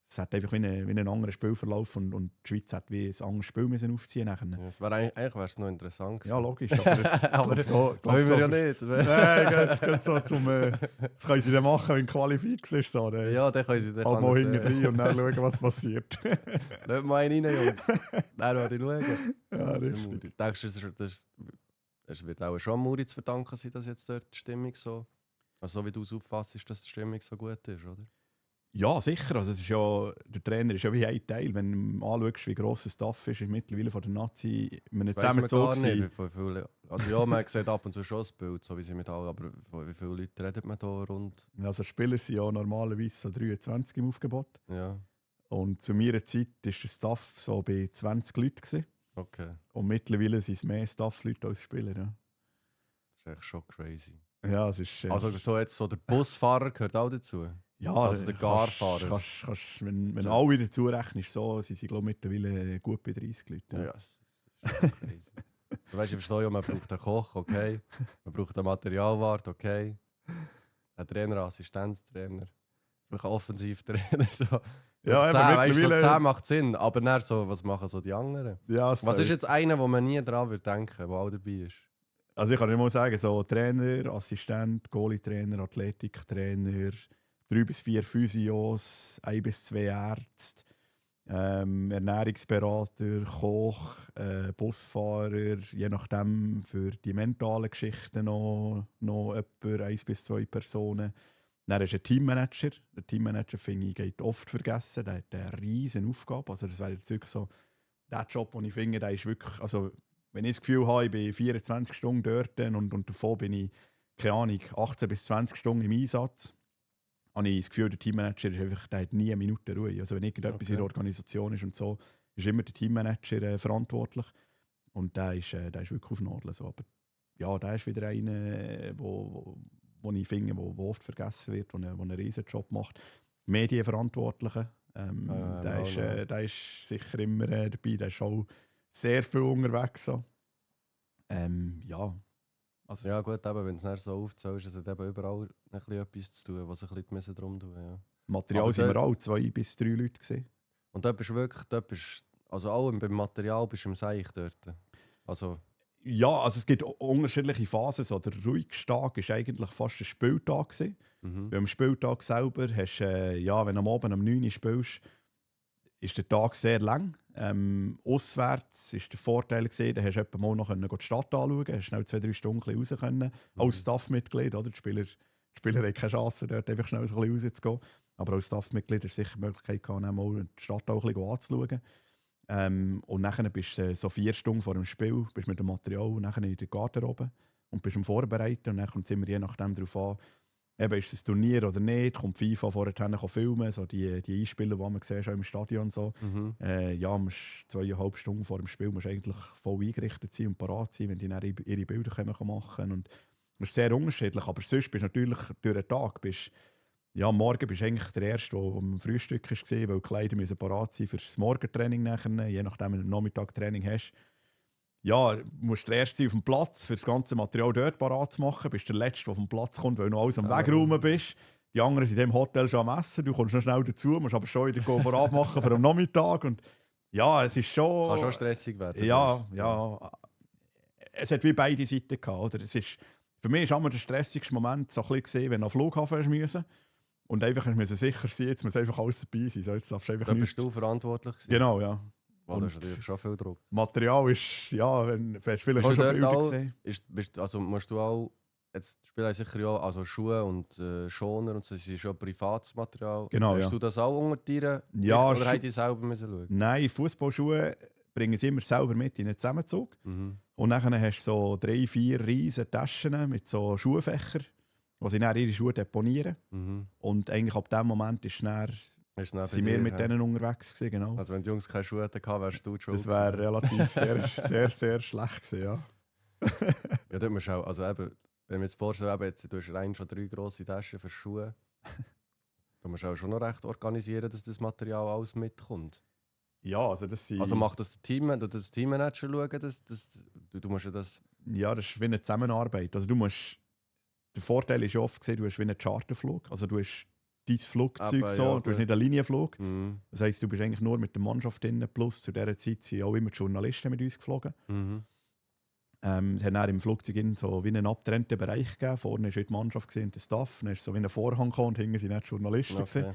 Es hat einfach wie einen anderen Spielverlauf und die Schweiz hat wie ein anderes Spiel müssen aufziehen nachher. Ja, eigentlich wäre es noch interessant gewesen. Ja, logisch. Aber so, wollen wir ja nicht. Nein, geht so zum... das können sie dann machen, wenn Qualifix ist. So, Ja, dann können sie... Halt mal hinten rein und dann schauen, was passiert. Lass mal einen rein, Jungs. Dann wollte ich schauen. Ja, richtig. Denkst du, es wird auch schon Muri zu verdanken sein, dass jetzt dort die Stimmung so... Also so wie du es auffasst, dass die Stimmung so gut ist, oder? Ja, sicher. Also es ist ja, der Trainer ist ja wie ein Teil. Wenn du anschaust, wie gross der Staff ist mittlerweile von der Nazi, wir nicht zusammen so nicht, also ja, man sieht ab und zu schon das Bild, so wie sie mit allen, aber von wie viele Leute redet man da rund? Also Spieler sind ja normalerweise so 23 im Aufgebot. Ja. Und zu meiner Zeit war der Staff so bei 20 Leuten gewesen. Okay. Und mittlerweile sind es mehr Staff-Leute als Spieler. Ja. Das ist echt schon crazy. Ja, es ist... Also so jetzt so der Busfahrer gehört auch dazu? Ja, also der Garfahrer. Wenn so. Alle dazu rechnest, so, sind sie glaube mittlerweile gut bei 30 Leuten. Ja, das ist schon crazy. Du weißt, ich verstehe ja, man braucht einen Koch, okay. Man braucht einen Materialwart, okay. Einen Trainer, einen Assistenztrainer, einen Offensivtrainer. So. Ja, 10, weißt du, so 10 macht Sinn, aber dann so, was machen so die anderen? Ja, was ist jetzt einer, wo man nie dran würde denken, der auch dabei ist? Also ich kann nicht mal sagen, so Trainer, Assistent, Goalie-Trainer, Athletiktrainer, 3 bis 4 Physios, 1 bis 2 Ärzte, Ernährungsberater, Koch, Busfahrer, je nachdem für die mentalen Geschichten noch etwa 1 bis 2 Personen. Dann ist ein Teammanager. Der Teammanager, finde ich, geht oft vergessen. Der hat eine riesen Aufgabe. Also das wäre jetzt wirklich so der Job, den ich finde, der ist wirklich... Also, wenn ich das Gefühl habe, ich bin 24 Stunden dort und davon bin ich, keine Ahnung, 18 bis 20 Stunden im Einsatz, habe ich das Gefühl, der Teammanager ist einfach, der hat nie eine Minute Ruhe. Also wenn irgendetwas in der Organisation ist und so, ist immer der Teammanager verantwortlich. Und der ist wirklich auf Nadeln. So. Aber ja, der ist wieder einer, wo ich finde, wo oft vergessen wird, der einen riesen Job macht. Medienverantwortliche, der ist sicher immer dabei, der ist auch sehr viel unterwegs. So. Ja. Also, ja gut, aber wenn es so aufzählst, ist es eben überall ein bisschen etwas zu tun, was sich Leute müssen drum tun müssen. Ja. Material sind wir auch 2 bis 3 Leute gewesen. Und dort bist du wirklich, also auch beim Material bist du im Seich dort. Also... Ja, also es gibt unterschiedliche Phasen. So, der ruhigste Tag war eigentlich fast ein Spieltag. Mhm. Weil am Spieltag selber hast wenn du am Abend um 9 Uhr spielst, ist der Tag sehr lang. Auswärts war der Vorteil, da hast du etwa mal noch die Stadt anschauen können, hast schnell 2-3 Stunden raus können. Als Staffmitglied, oder? Die Spieler haben keine Chance, dort einfach schnell so ein bisschen rauszugehen. Aber als Staffmitglied hast du sicher die Möglichkeit gehabt, mal die Stadt auch ein bisschen anzuschauen. Und dann bist du so 4 Stunden vor dem Spiel bist mit dem Material und dann in der Garderobe und bist am Vorbereiten. Und dann kommt es immer je nachdem darauf an, eben, ist es ein Turnier oder nicht, kommt FIFA vorher filmen, so die Einspieler, die man sieht, auch im Stadion. So. Ja, musst 2,5 Stunden vor dem Spiel musst eigentlich voll eingerichtet sein und parat sein, wenn die dann ihre Bilder machen können. Und das ist sehr unterschiedlich, aber sonst bist du natürlich durch den Tag, am Morgen bist du eigentlich der Erste, der am Frühstück war, weil die Kleider müssen parat sein für das Morgentraining nachher, je nachdem, wenn du Nachmittagtraining hast. Ja, du musst der Erste sein auf dem Platz, für das ganze Material dort parat zu machen. Du bist der Letzte, der auf den Platz kommt, weil du noch alles am Wegräumen bist. Die anderen sind in dem Hotel schon am Essen, du kommst noch schnell dazu, musst aber schon wieder parat machen für den Nachmittag. Und ja, es ist schon... Kann schon stressig werden. Ja. Es hat wie beide Seiten gehabt. Oder? Für mich war immer der stressigste Moment so ein bisschen gesehen, wenn du auf den Flughafen musst. Und einfach musst sicher sein, jetzt muss einfach alles dabei sein. So, jetzt darfst du einfach da bist du verantwortlich gewesen? Genau, ja. Oh, das ist natürlich schon viel Druck. Material ist, ja, wenn du hast vielleicht schon Bilder gesehen. Also musst du auch, jetzt spielen sicher ja, also Schuhe und Schoner und so, das ist schon privates Material. Genau, hast du das auch unter dir? Ja, oder hast du selber müssen schauen? Nein, Fußballschuhe bringen sie immer selber mit in einen Zusammenzug. Und dann hast du so 3-4 riesige Taschen mit so Schuhfächern, wo sie dann ihre Schuhe deponieren. Und eigentlich ab dem Moment sind wir mit denen unterwegs gewesen, genau. Also wenn die Jungs keine Schuhe hatten, wärst du schon. Das wäre relativ sehr, sehr schlecht gewesen, ja. Ja, dort musst du auch, also eben, wenn wir jetzt vorstellen, du hast rein schon 3 grosse Taschen für Schuhe. Du musst auch schon noch recht organisieren, dass das Material alles mitkommt. Ja, also das sind... Also macht das Team, du das Teammanager schauen, du musst ja das... Ja, das ist wie eine Zusammenarbeit. Also du musst... Der Vorteil ist ja oft gesehen, du hast wie einen Charterflug. Also du hast dein Flugzeug Aber, so, ja, du hast gut. nicht einen Linienflug. Mhm. Das heisst, du bist eigentlich nur mit der Mannschaft drin. Plus zu dieser Zeit sind auch immer die Journalisten mit uns geflogen. Mhm. Es hat dann im Flugzeug so wie einen abgetrennten Bereich gegeben. Vorne war die Mannschaft und der Staff. Dann ist so wie ein Vorhang gekommen und hinten sind dann die Journalisten. Okay.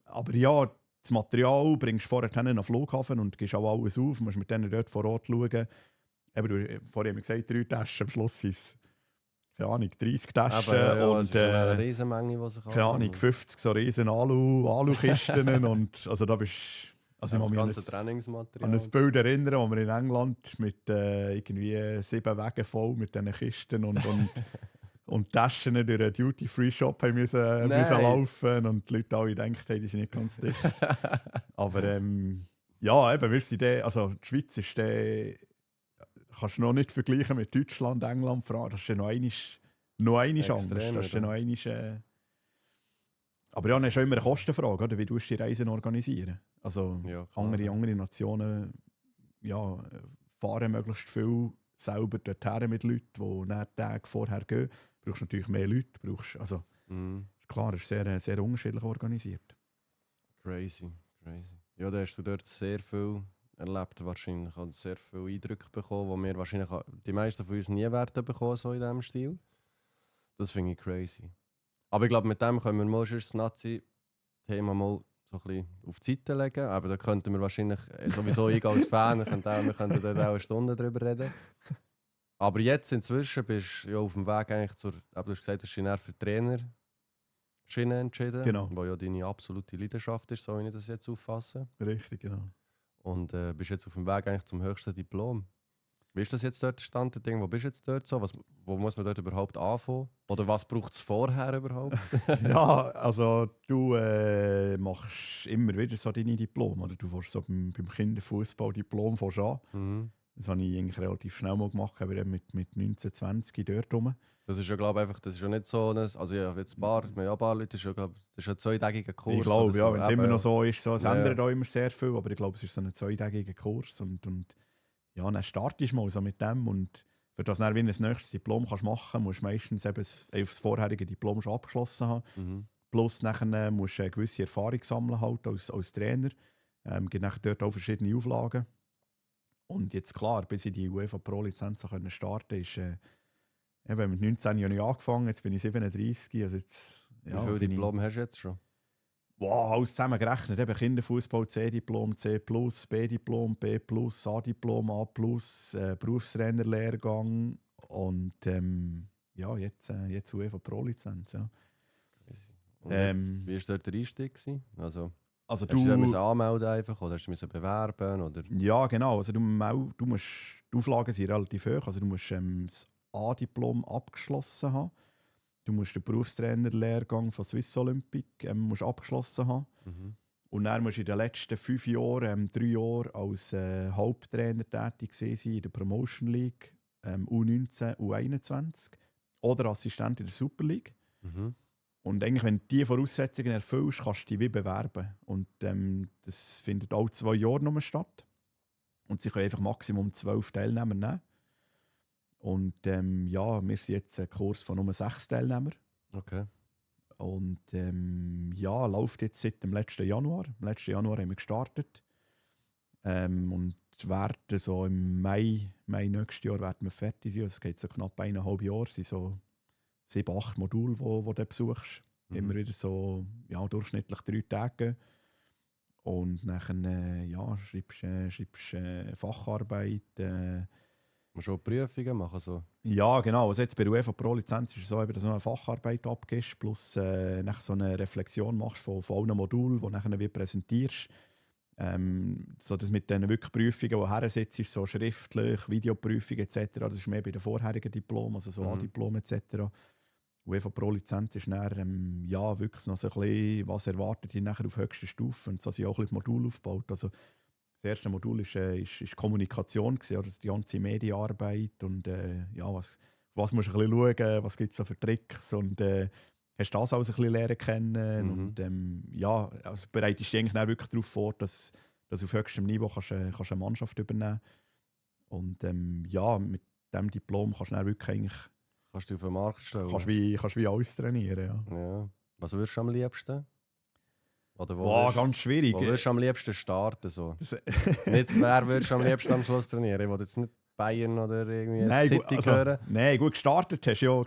Aber ja, das Material bringst du vorher an den Flughafen und gibst auch alles auf. Du musst mit denen dort vor Ort schauen. Eben, vorher haben wir gesagt, 3 Taschen, am Schluss sind es, keine Ahnung, 30 Taschen Ja, und es ist eine Riesenmenge, die sich keine Ahnung, 50 so riesen Alu-Kisten und also da bist also ich das kann mich ganze an Trainingsmaterial. ein Bild erinnern, wo wir in England mit irgendwie 7 Wagen voll mit diesen Kisten und Taschen durch einen Duty-Free-Shop müssen laufen und die Leute alle gedacht haben, die sind nicht ganz dicht. Aber ja, eben, wir sind also die Schweiz ist kannst du noch nicht vergleichen mit Deutschland, England, Frankreich. Das ist ja noch einmal anders. Das ist ja noch einmal, aber ja, dann ist auch immer eine Kostenfrage, oder? Wie du die Reisen organisieren. Also Ja, klar. andere Nationen fahren möglichst viel selber dorthin mit Leuten, die nach Tagen vorher gehen. Du brauchst natürlich mehr Leute. Also, Mhm. klar, es ist sehr, sehr unterschiedlich organisiert. Crazy. Ja, da hast du dort sehr viel erlebt wahrscheinlich und sehr viele Eindrücke bekommen, die wir wahrscheinlich die meisten von uns nie werden bekommen, so in diesem Stil. Das finde ich crazy. Aber ich glaube, mit dem können wir mal schon das Nazi-Thema mal so ein bisschen auf die Seite legen. Aber da könnten wir wahrscheinlich, sowieso ich als Fan, wir könnten dort auch eine Stunde drüber reden. Aber jetzt inzwischen bist du ja auf dem Weg eigentlich du hast gesagt, du hast dich dann für Trainerschiene entschieden, Genau. wo ja deine absolute Leidenschaft ist, so wie ich das jetzt auffasse. Richtig, genau. Und bist jetzt auf dem Weg eigentlich zum höchsten Diplom. Wie ist das jetzt dort Stand der Dinge? Wo bist du jetzt dort so? Wo muss man dort überhaupt anfangen? Oder was braucht es vorher überhaupt? Ja, also du machst immer wieder so deine Diplome. Oder du fährst so beim Kinderfußball-Diplom an. Mhm. Das habe ich eigentlich relativ schnell mal gemacht, aber eben mit 19, 20 dort rum. Das ist ja, glaube ich, einfach, das ist ja nicht so, also ja, jetzt wir haben ja ein paar Leute, das ist ja, das ist ein zweitägiger Kurs. Ich glaube, oder ja, so. wenn es immer noch so ist, es Ja, ändert ja. auch immer sehr viel, aber ich glaube, es ist so ein 2-tägiger Kurs und ja, dann startest du mal so mit dem und für das du dann wie ein nächstes Diplom kannst machen, musst du meistens eben das vorherige Diplom schon abgeschlossen haben. Mhm. Plus nachher musst du eine gewisse Erfahrung sammeln halt als Trainer. Gibt nachher dort auch verschiedene Auflagen. Und jetzt klar, bis ich die UEFA Pro-Lizenz starten konnte, ist eben mit 19 habe ich angefangen, jetzt bin ich 37. Also jetzt, ja, Wie viele bin Diplome hast du jetzt schon? Wow, alles zusammengerechnet. Eben Kinderfußball C-Diplom, C+, B-Diplom, B+, A-Diplom, A+, Berufstrainerlehrgang und ja, jetzt UEFA Pro-Lizenz. Ja. Und jetzt, wie war dort der Einstieg gewesen? Also Also hast du dich anmelden einfach, oder hast du dich bewerben? Oder? Ja, genau. Also du musst, die Auflagen sind relativ hoch. Also du musst das A-Diplom abgeschlossen haben. Du musst den Berufstrainerlehrgang von Swiss Olympic musst abgeschlossen haben. Mhm. Und dann musst du in den letzten 5 Jahren, 3 Jahre als Haupttrainer tätig sein in der Promotion League, U19, U21 oder Assistent in der Super League. Mhm. Und eigentlich, wenn du diese Voraussetzungen erfüllst, kannst du dich wie bewerben. Und das findet alle 2 Jahre nur statt. Und sie können einfach Maximum 12 Teilnehmer nehmen. Und ja, wir sind jetzt ein Kurs von nur 6 Teilnehmern. Okay. Und ja, läuft jetzt seit dem letzten Januar. Im letzten Januar haben wir gestartet. Und werden so im Mai nächstes Jahr werden wir fertig sein. Also es geht so knapp 1,5 Jahre. Es sind so 7, 8 Module, die du besuchst. Mhm. Immer wieder so ja, durchschnittlich 3 Tage. Und dann ja, schreibst Facharbeit. Musst du auch Prüfungen machen? So. Ja, genau. Also jetzt bei der UEFA Pro-Lizenz ist es so, dass du eine Facharbeit abgibst, plus nachher so eine Reflexion machst von allen Modulen, die du nachher wie präsentierst. So dass mit den wirklich Prüfungen, die her sitzt, so schriftlich, Videoprüfungen etc., das ist mehr bei den vorherigen Diplomen, also so A-Diplom etc. UEFA Pro-Lizenz ist dann ja, wirklich noch so ein bisschen, was erwartet ihr nachher auf höchster Stufe. Und so sind auch ein bisschen Module aufgebaut. Also, das erste Modul ist Kommunikation, also die ganze Medienarbeit und ja, was musst du ein bisschen schauen, was gibt es da für Tricks und hat hast das alles ein bisschen lernen kennen. Mhm. Und ja, also bereitest dich eigentlich dann wirklich darauf vor, dass du auf höchstem Niveau kannst eine Mannschaft übernehmen. Und ja, mit diesem Diplom kannst du dann wirklich eigentlich Kannst du auf den Markt stellen? kannst wie alles trainieren. Ja. Ja. Was würdest du am liebsten? Oder wo Boah, würdest, ganz schwierig. wo würdest du am liebsten starten? So? Das- Nicht, wer würdest du am liebsten am Schluss trainieren? Ich will jetzt nicht Bayern oder irgendwie Nein, City gut, hören. nein, gut, gestartet hast du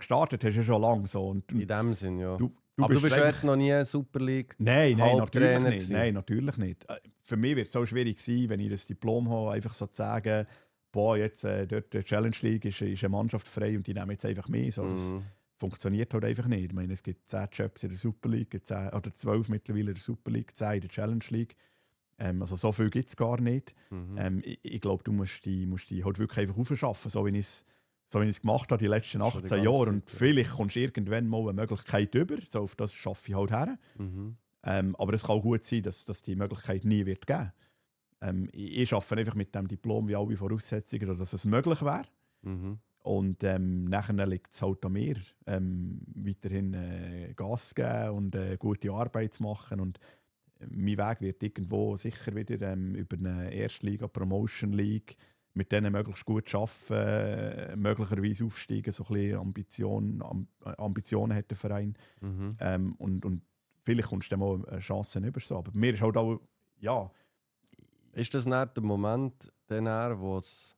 ja schon lange so. Und In dem Sinn, ja. Aber du bist bist ja eigentlich- jetzt noch nie Super League. Nein, Haupttrainer natürlich nicht. gewesen. Nein, natürlich nicht. Für mich wird es auch schwierig sein, wenn ich das Diplom habe, einfach so zu sagen, boah, jetzt dort der Challenge League ist eine Mannschaft frei und die nehmen jetzt einfach mehr. So, das funktioniert halt einfach nicht. Ich meine, es gibt 10 Jobs in der Super League, 10, oder 12 mittlerweile in der Super League, 10 in der Challenge League. Also so viel gibt es gar nicht. Ich glaube, du musst die halt wirklich einfach aufschaffen, so wie ich es gemacht habe die letzten Schon die 18 ganze Jahre. Und Zeit, ja. vielleicht kommst du irgendwann mal eine Möglichkeit über. So, auf das schaffe ich halt her. Mhm. Aber es kann auch gut sein, dass die Möglichkeit nie wird geben. Ich arbeite einfach mit dem Diplom wie alle Voraussetzungen, dass es möglich wäre. Mhm. Und nachher liegt es halt an mir, weiterhin Gas zu geben und gute Arbeit zu machen. Und mein Weg wird irgendwo sicher wieder über eine Erstliga, Promotion League, mit denen möglichst gut arbeiten, möglicherweise aufsteigen, so ein bisschen Ambitionen hat der Verein. Mhm. Und vielleicht kommst du dann mal eine Chance über so. Aber mir ist halt auch, ja, Ist das nicht der Moment, wo es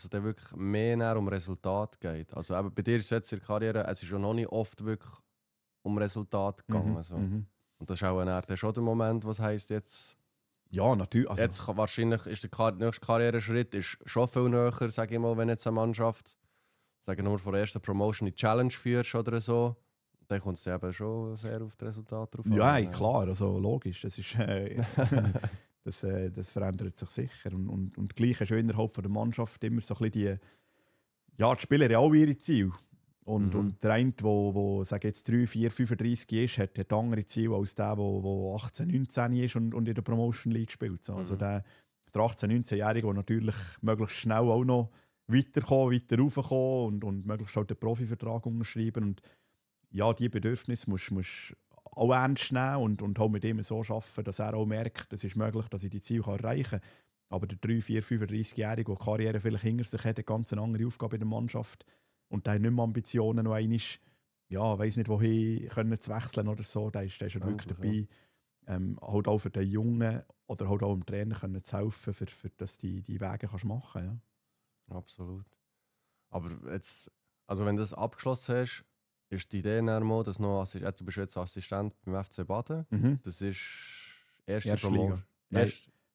dann wirklich mehr um Resultat geht? Also eben bei dir ist es jetzt in der Karriere, es ist ja noch nicht oft wirklich um Resultat gegangen. So. Und das ist auch dann schon der Moment, was heisst jetzt, Ja, natürlich. Also, jetzt wahrscheinlich ist der nächste Karriereschritt ist schon viel näher, sage ich mal, wenn jetzt eine Mannschaft, sagen wir nur von der ersten Promotion in die Challenge führst oder so, dann kommt es eben schon sehr auf das Resultat drauf ja, an. klar, also logisch. Das ist, das verändert sich sicher. Und gleich hast du innerhalb von der Mannschaft immer so ein bisschen die Spieler haben alle ihre Ziele. Und der eine, der sag jetzt 3, 4, 35 ist, hat andere Ziele als der 18, 19 ist und in der Promotion League spielt. So. Also der 18-, 19-Jährige, der natürlich möglichst schnell auch noch weiter raufkommen und möglichst halt den Profivertrag unterschreiben. Und ja, diese Bedürfnisse musst du auch ernst nehmen und auch mit ihm so arbeiten, dass er auch merkt, es ist möglich, dass ich die Ziele erreichen kann. Aber der 3, 4, 35-Jährige, der die Karriere vielleicht hinter sich hat, eine ganz andere Aufgabe in der Mannschaft und der hat nicht mehr Ambitionen, noch einmal, ja, weiss nicht, wohin können zu wechseln oder so, der ist schon wirklich dabei. Halt auch für den Jungen oder halt auch dem Trainer können zu helfen, für dass du die Wege kannst machen. Ja. Absolut. Aber jetzt, also wenn du das abgeschlossen hast, ist die Idee dann mal, dass du bist jetzt Assistent beim FC Baden. Das ist erste Erste Promotion. Liga. Nein,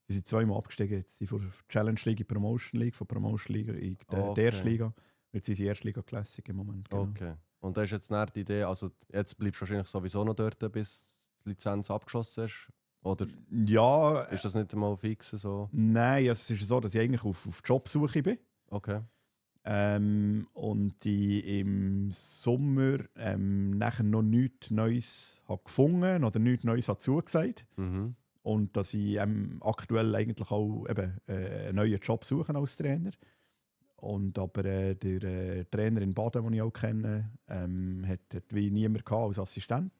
sie sind zweimal abgestiegen. Jetzt. Sie von Challenge League in Promotion League, von Promotion League in der Erste Liga. Jetzt sind sie Erstliga Classic im Moment. Genau. Okay. Und da ist jetzt nicht die Idee, also jetzt bleibst du wahrscheinlich sowieso noch dort, bis die Lizenz abgeschlossen ist? Oder Ja, ist das nicht einmal fix so? nein, es ist so, dass ich eigentlich auf Jobsuche bin. Okay. Und ich im Sommer nachher noch nichts Neues habe gefunden oder nichts Neues habe zugesagt. Mhm. Und dass ich aktuell eigentlich auch eben, einen neuen Job suche als Trainer. Und aber der Trainer in Baden, den ich auch kenne, hat wie niemand gehabt als Assistent.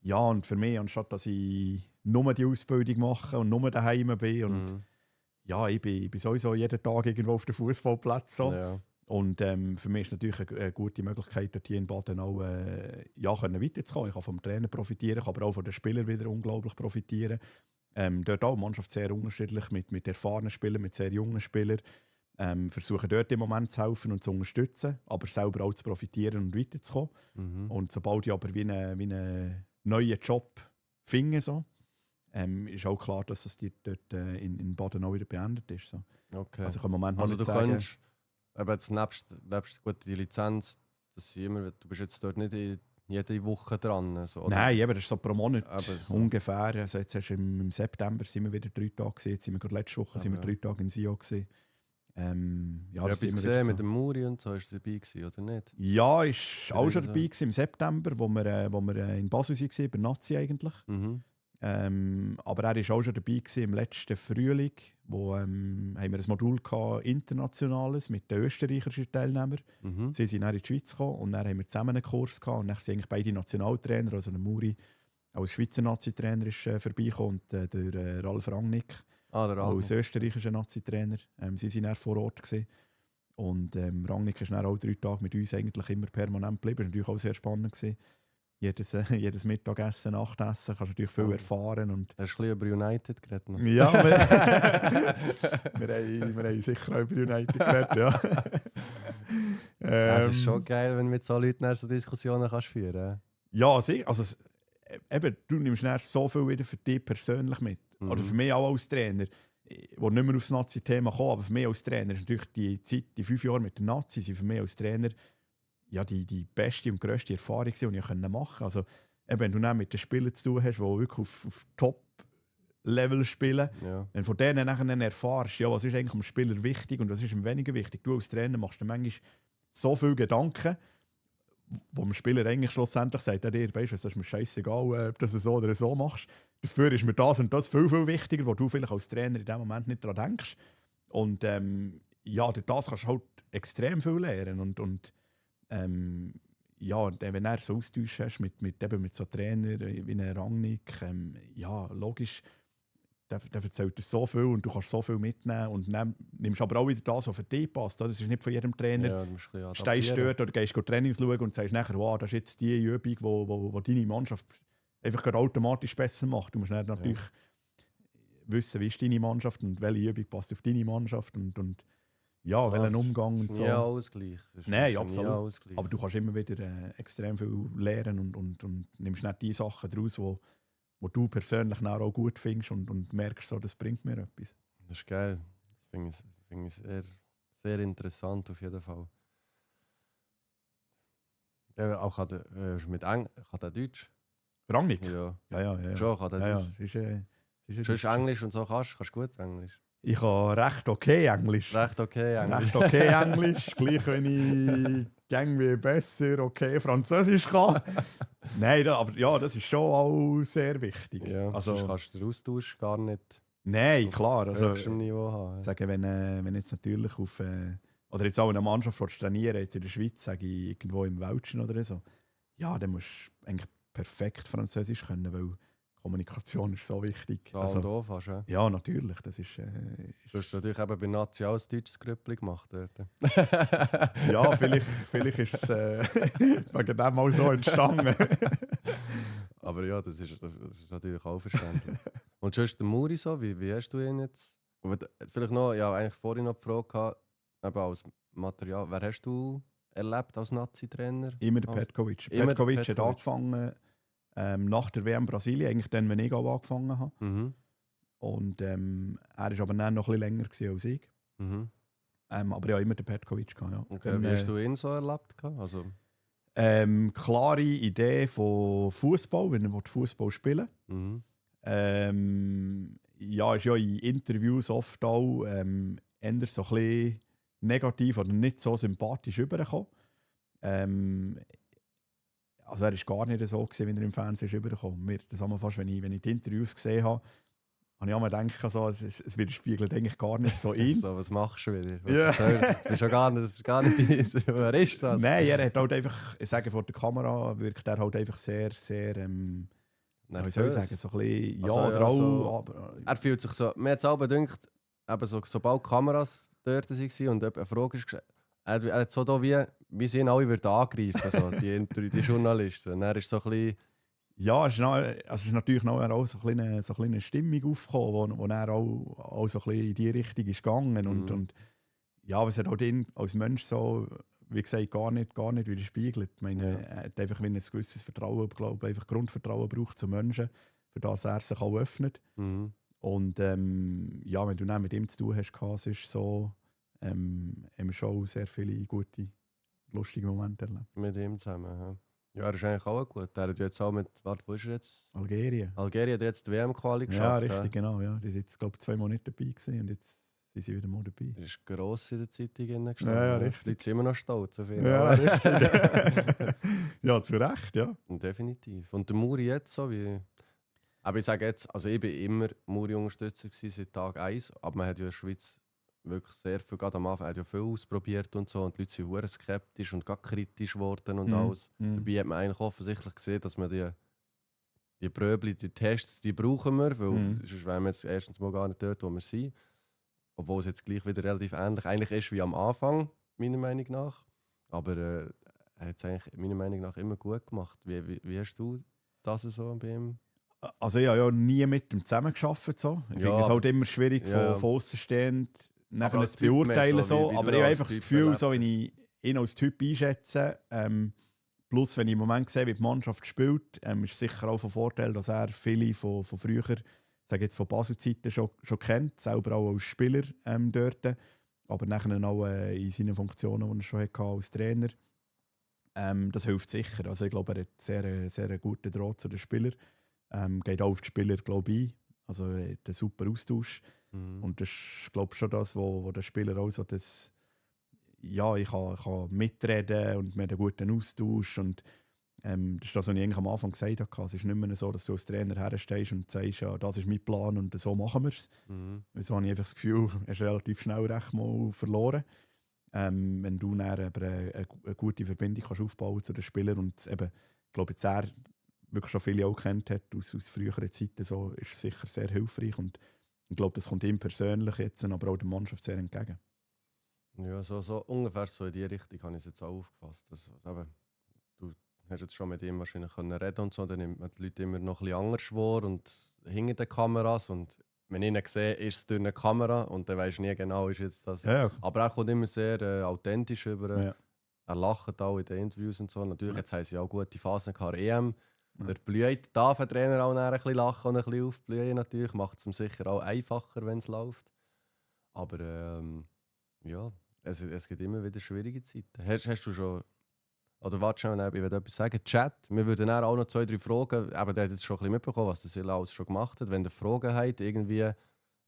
Ja, und für mich, anstatt dass ich nur die Ausbildung mache und nur daheim bin und ja, ich bin sowieso jeden Tag irgendwo auf dem Fußballplatz. So. Ja. Und für mich ist es natürlich eine gute Möglichkeit, dort hier in Baden auch weiterzukommen. Ich kann vom Trainer profitieren, ich kann aber auch von den Spielern wieder unglaublich profitieren. Dort auch die Mannschaft sehr unterschiedlich, mit erfahrenen Spielern, mit sehr jungen Spielern. Versuchen dort im Moment zu helfen und zu unterstützen, aber selber auch zu profitieren und weiterzukommen. Und sobald ich aber wie einen neuen Job finde, so, ist auch klar, dass es dort in Baden auch wieder beendet ist. So. Okay. Also ich kann im Moment noch Also nicht du sagen, könntest, aber jetzt nebst gut, die Lizenz, du bist jetzt dort nicht jede Woche dran. So, oder? nein, eben, das ist so pro Monat Aber so. ungefähr. Also jetzt hast du im September sind wir wieder 3 Tage gewesen. Jetzt sind wir gerade letzte Woche sind wir 3 Tage in Sion gewesen. Ja, das etwas sind wir gesehen wieder mit dem Muri und so, ist dabei gewesen, oder nicht? Ja, ist auch schon so. dabei gewesen, im September, wo wir in Basel waren, bei Nazi eigentlich. Aber er war auch schon dabei gewesen im letzten Frühling, wo haben wir ein Modul gehabt, internationales mit den österreichischen Teilnehmern. Mhm. Sie sind dann in die Schweiz gekommen und dann haben wir zusammen einen Kurs gehabt. Und dann sind eigentlich beide Nationaltrainer, also der Muri als Schweizer Nazi-Trainer ist vorbeigekommen und der Ralf Rangnick Der als österreichischer Nazi-Trainer. Sie waren dann vor Ort gewesen. Und Rangnick ist dann auch 3 Tage mit uns eigentlich immer permanent geblieben. Das war natürlich auch sehr spannend gewesen. Jedes Mittagessen, Nachtessen kannst du natürlich viel erfahren. Und Hast du ein bisschen über United geredet? Noch? ja, wir haben sicher auch über United geredet, ja. Es ist schon geil, wenn du mit so Leuten so Diskussionen kannst führen Ja, also eben, du nimmst dann so viel wieder für dich persönlich mit. Mhm. Oder für mich auch als Trainer. Ich will nicht mehr aufs Nazi-Thema kommen, aber für mich als Trainer ist natürlich die Zeit, die 5 Jahre mit den Nazis, sind für mich als Trainer ja, die beste und grösste Erfahrung, die ich machen konnte. Also, eben, wenn du dann mit den Spielern zu tun hast, die wirklich auf Top-Level spielen, Ja. wenn du von denen nachher erfährst, ja, was ist eigentlich dem Spieler wichtig und was ist ihm weniger wichtig. Du als Trainer machst dir manchmal so viele Gedanken, wo dem Spieler eigentlich schlussendlich sagt, ja, dir, weißt du, es ist mir scheißegal, ob du das so oder so machst. Dafür ist mir das und das viel, viel wichtiger, wo du vielleicht als Trainer in dem Moment nicht daran denkst. Und ja, durch das kannst du halt extrem viel lernen. Und ja, und wenn du so Austausch hast mit so Trainern wie einem Rangnick, ja, logisch, der erzählt dir so viel und du kannst so viel mitnehmen und nimmst aber auch wieder das, was für dich passt. Das ist nicht von jedem Trainer. Ja, du musst ein bisschen Stehst adaptieren. dort oder gehst Trainings schauen und sagst nachher, wow, das ist jetzt die Übung, wo deine Mannschaft einfach gerade automatisch besser macht. Du musst dann natürlich wissen, wie ist deine Mannschaft und welche Übung passt auf deine Mannschaft und ja, welchen Umgang und so. Ja, Ausgleich. Nein, absolut. Aber du kannst immer wieder extrem viel lernen und nimmst nicht die Sachen daraus, wo du persönlich auch gut findest und merkst, so, das bringt mir etwas. Das ist geil. Das finde ich sehr, sehr interessant auf jeden Fall. Ja, auch kann der Deutsch? Rangnick? Ja. Ja. Schon kann der Ja, Deutsch. es ist Sonst Englisch und so kannst du gut Englisch. Ich kann recht okay Englisch. Recht okay Englisch. Recht okay Englisch, gleich wenn ich irgendwie besser okay Französisch kann. Nein, aber ja, das ist schon auch sehr wichtig. Ja, also, sonst kannst du den Austausch gar nicht nein, klar. auf Also, höchstem Niveau haben. sagen, wenn jetzt natürlich auf oder jetzt auch in einer Mannschaft willst trainieren, jetzt in der Schweiz, sage ich irgendwo im Welschen oder so, ja, dann musst du eigentlich perfekt Französisch können, weil Kommunikation ist so wichtig. Ja, und auch fast, ja. Ja, natürlich. Das ist, Du hast natürlich eben bei Nazi auch ein deutsches Grüppli gemacht dort. ja, vielleicht ist es wegen dem mal so entstanden. Aber ja, das ist natürlich auch verständlich. Und schon ist der Muri so, wie hast du ihn jetzt? Und vielleicht noch, ja, eigentlich vorhin noch die Frage gehabt, eben als Material, wer hast du erlebt als Nazi-Trainer? Immer der Petkovic. Immer der Petkovic hat Petkovic. angefangen nach der WM Brasilien, eigentlich dann, wenn ich auch angefangen habe. Mhm. Und er war aber dann noch ein bisschen länger gewesen als ich. Mhm. Aber ja, immer der Petkovic. Ja. Okay, Dann, wie hast du ihn so erlebt? Also, klare Idee von Fußball, wenn er Fußball spielen mhm. ja, ist ja in Interviews oft auch eher so ein bisschen negativ oder nicht so sympathisch rübergekommen. Also er war gar nicht so gewesen, wie er im Fernsehen ist rübergekommen. Das haben wir fast, wenn ich die Interviews gesehen habe, habe ich auch mal gedacht, also, es widerspiegelt eigentlich gar nicht so ihn. So, was machst du wieder? Ja. Das ist ja gar nicht dies. Wer ist das? Nein, er hat halt einfach, ich sage, vor der Kamera wirkt er halt einfach sehr, sehr, wie soll ich sagen, so ein bisschen, ja, Also, oder ja, auch, so- aber, Er fühlt sich so, mir hat es auch gedacht, eben so, sobald die Kameras dort waren und eine Frage ist gestellt, er hat so da wie sie ihn alle würden angreifen, so, die Journalisten. Und er ist so ein bisschen, ja, es ist natürlich noch auch so eine kleine Stimmung aufgekommen, wo er auch so ein bisschen in die Richtung ist gegangen. Und ja, aber es hat halt ihn als Mensch so, wie gesagt, gar nicht widerspiegelt. Ich meine, er hat einfach ein gewisses Vertrauen, glaube einfach Grundvertrauen braucht zu Menschen, für das er sich auch öffnet. Und ja, wenn du dann mit ihm zu tun hast, es ist so, haben wir schon sehr viele gute, lustige Momente erlebt. mit ihm zusammen. Ja. Ja, er ist eigentlich auch gut. Er hat jetzt auch mit, warte, wo ist er jetzt? Algerien. Algerien hat jetzt die WM-Quali Ja, geschafft. richtig, genau. Ja. Die sind jetzt, glaube ich, 2 Mal nicht dabei gewesen und jetzt sind sie wieder mal dabei. Er ist gross in der Zeitung gestanden. Ja, Die richtig. Leute sind immer noch stolz auf ihn. Ja, richtig. Ja, zu Recht, ja. Definitiv. Und der Muri jetzt so, wie... Aber ich sage jetzt, also ich bin immer Muri-Unterstützer seit Tag 1, aber man hat ja in der Schweiz wirklich sehr viel, gerade am Anfang hat ja viel ausprobiert und so und die Leute sind sehr skeptisch und gar kritisch geworden und alles. Dabei hat man eigentlich offensichtlich gesehen, dass man die Pröbli, die Tests, die brauchen wir, weil sonst wären wir jetzt erstens mal gar nicht dort, wo wir sind. Obwohl es jetzt gleich wieder relativ ähnlich eigentlich ist wie am Anfang, meiner Meinung nach. Aber er hat es eigentlich meiner Meinung nach immer gut gemacht. Wie hast du das so bei ihm? Also ich habe ja nie mit ihm zusammengearbeitet. So. Ich finde es halt immer schwierig, von außen stehend nachher zu beurteilen. So. Aber ich habe einfach das Gefühl, so, wenn ich ihn als Typ einschätze, plus wenn ich im Moment sehe, wie die Mannschaft spielt, ist es sicher auch von Vorteil, dass er viele von früher, sage jetzt von Basel-Zeiten schon kennt, selber auch als Spieler dort, aber nachher auch in seinen Funktionen, die er schon hatte als Trainer. Das hilft sicher. Also ich glaube, er hat sehr guten Draht zu den Spielern. Geht auch auf die Spieler, glaube ich, ein. Also hat einen super Austausch. Und das ist, glaube ich, schon das, wo der Spieler auch so das, ja, ich kann mitreden und wir haben einen guten Austausch. Und das ist das, was ich eigentlich am Anfang gesagt habe. Es ist nicht mehr so, dass du als Trainer herstehst und sagst, ja, das ist mein Plan und so machen wir es. So habe ich einfach das Gefühl, er ist relativ schnell recht mal verloren. Wenn du dann aber eine gute Verbindung kannst aufbauen zu den Spielern und eben, ich glaube, jetzt er wirklich schon viele auch kennt hat aus früheren Zeiten, so, ist es sicher sehr hilfreich und ich glaube, das kommt ihm persönlich jetzt, aber auch der Mannschaft sehr entgegen. Ja, so ungefähr so in die Richtung habe ich es jetzt auch aufgefasst. Also, eben, du hast jetzt schon mit ihm wahrscheinlich reden und so, dann nimmt man die Leute immer noch ein bisschen anders vor und hinter den Kameras und wenn ich ihn sehe, ist es durch eine Kamera und dann weisst du nie genau, ist jetzt das. Ja. Aber er kommt immer sehr authentisch über. Ja. Er lacht auch in den Interviews und so. Natürlich, jetzt haben sie auch gute Phasen gehabt. EM, der blüht, darf der Trainer auch ein bisschen lachen und ein bisschen aufblühen natürlich. Macht es ihm sicher auch einfacher, wenn es läuft. Aber ja, es gibt immer wieder schwierige Zeiten. Hast du schon, oder warte schon, ich will etwas sagen, Chat, wir würden dann auch noch 2, 3 Fragen, aber der hat jetzt schon ein bisschen mitbekommen, was der Silla alles schon gemacht hat. Wenn ihr Fragen habt, irgendwie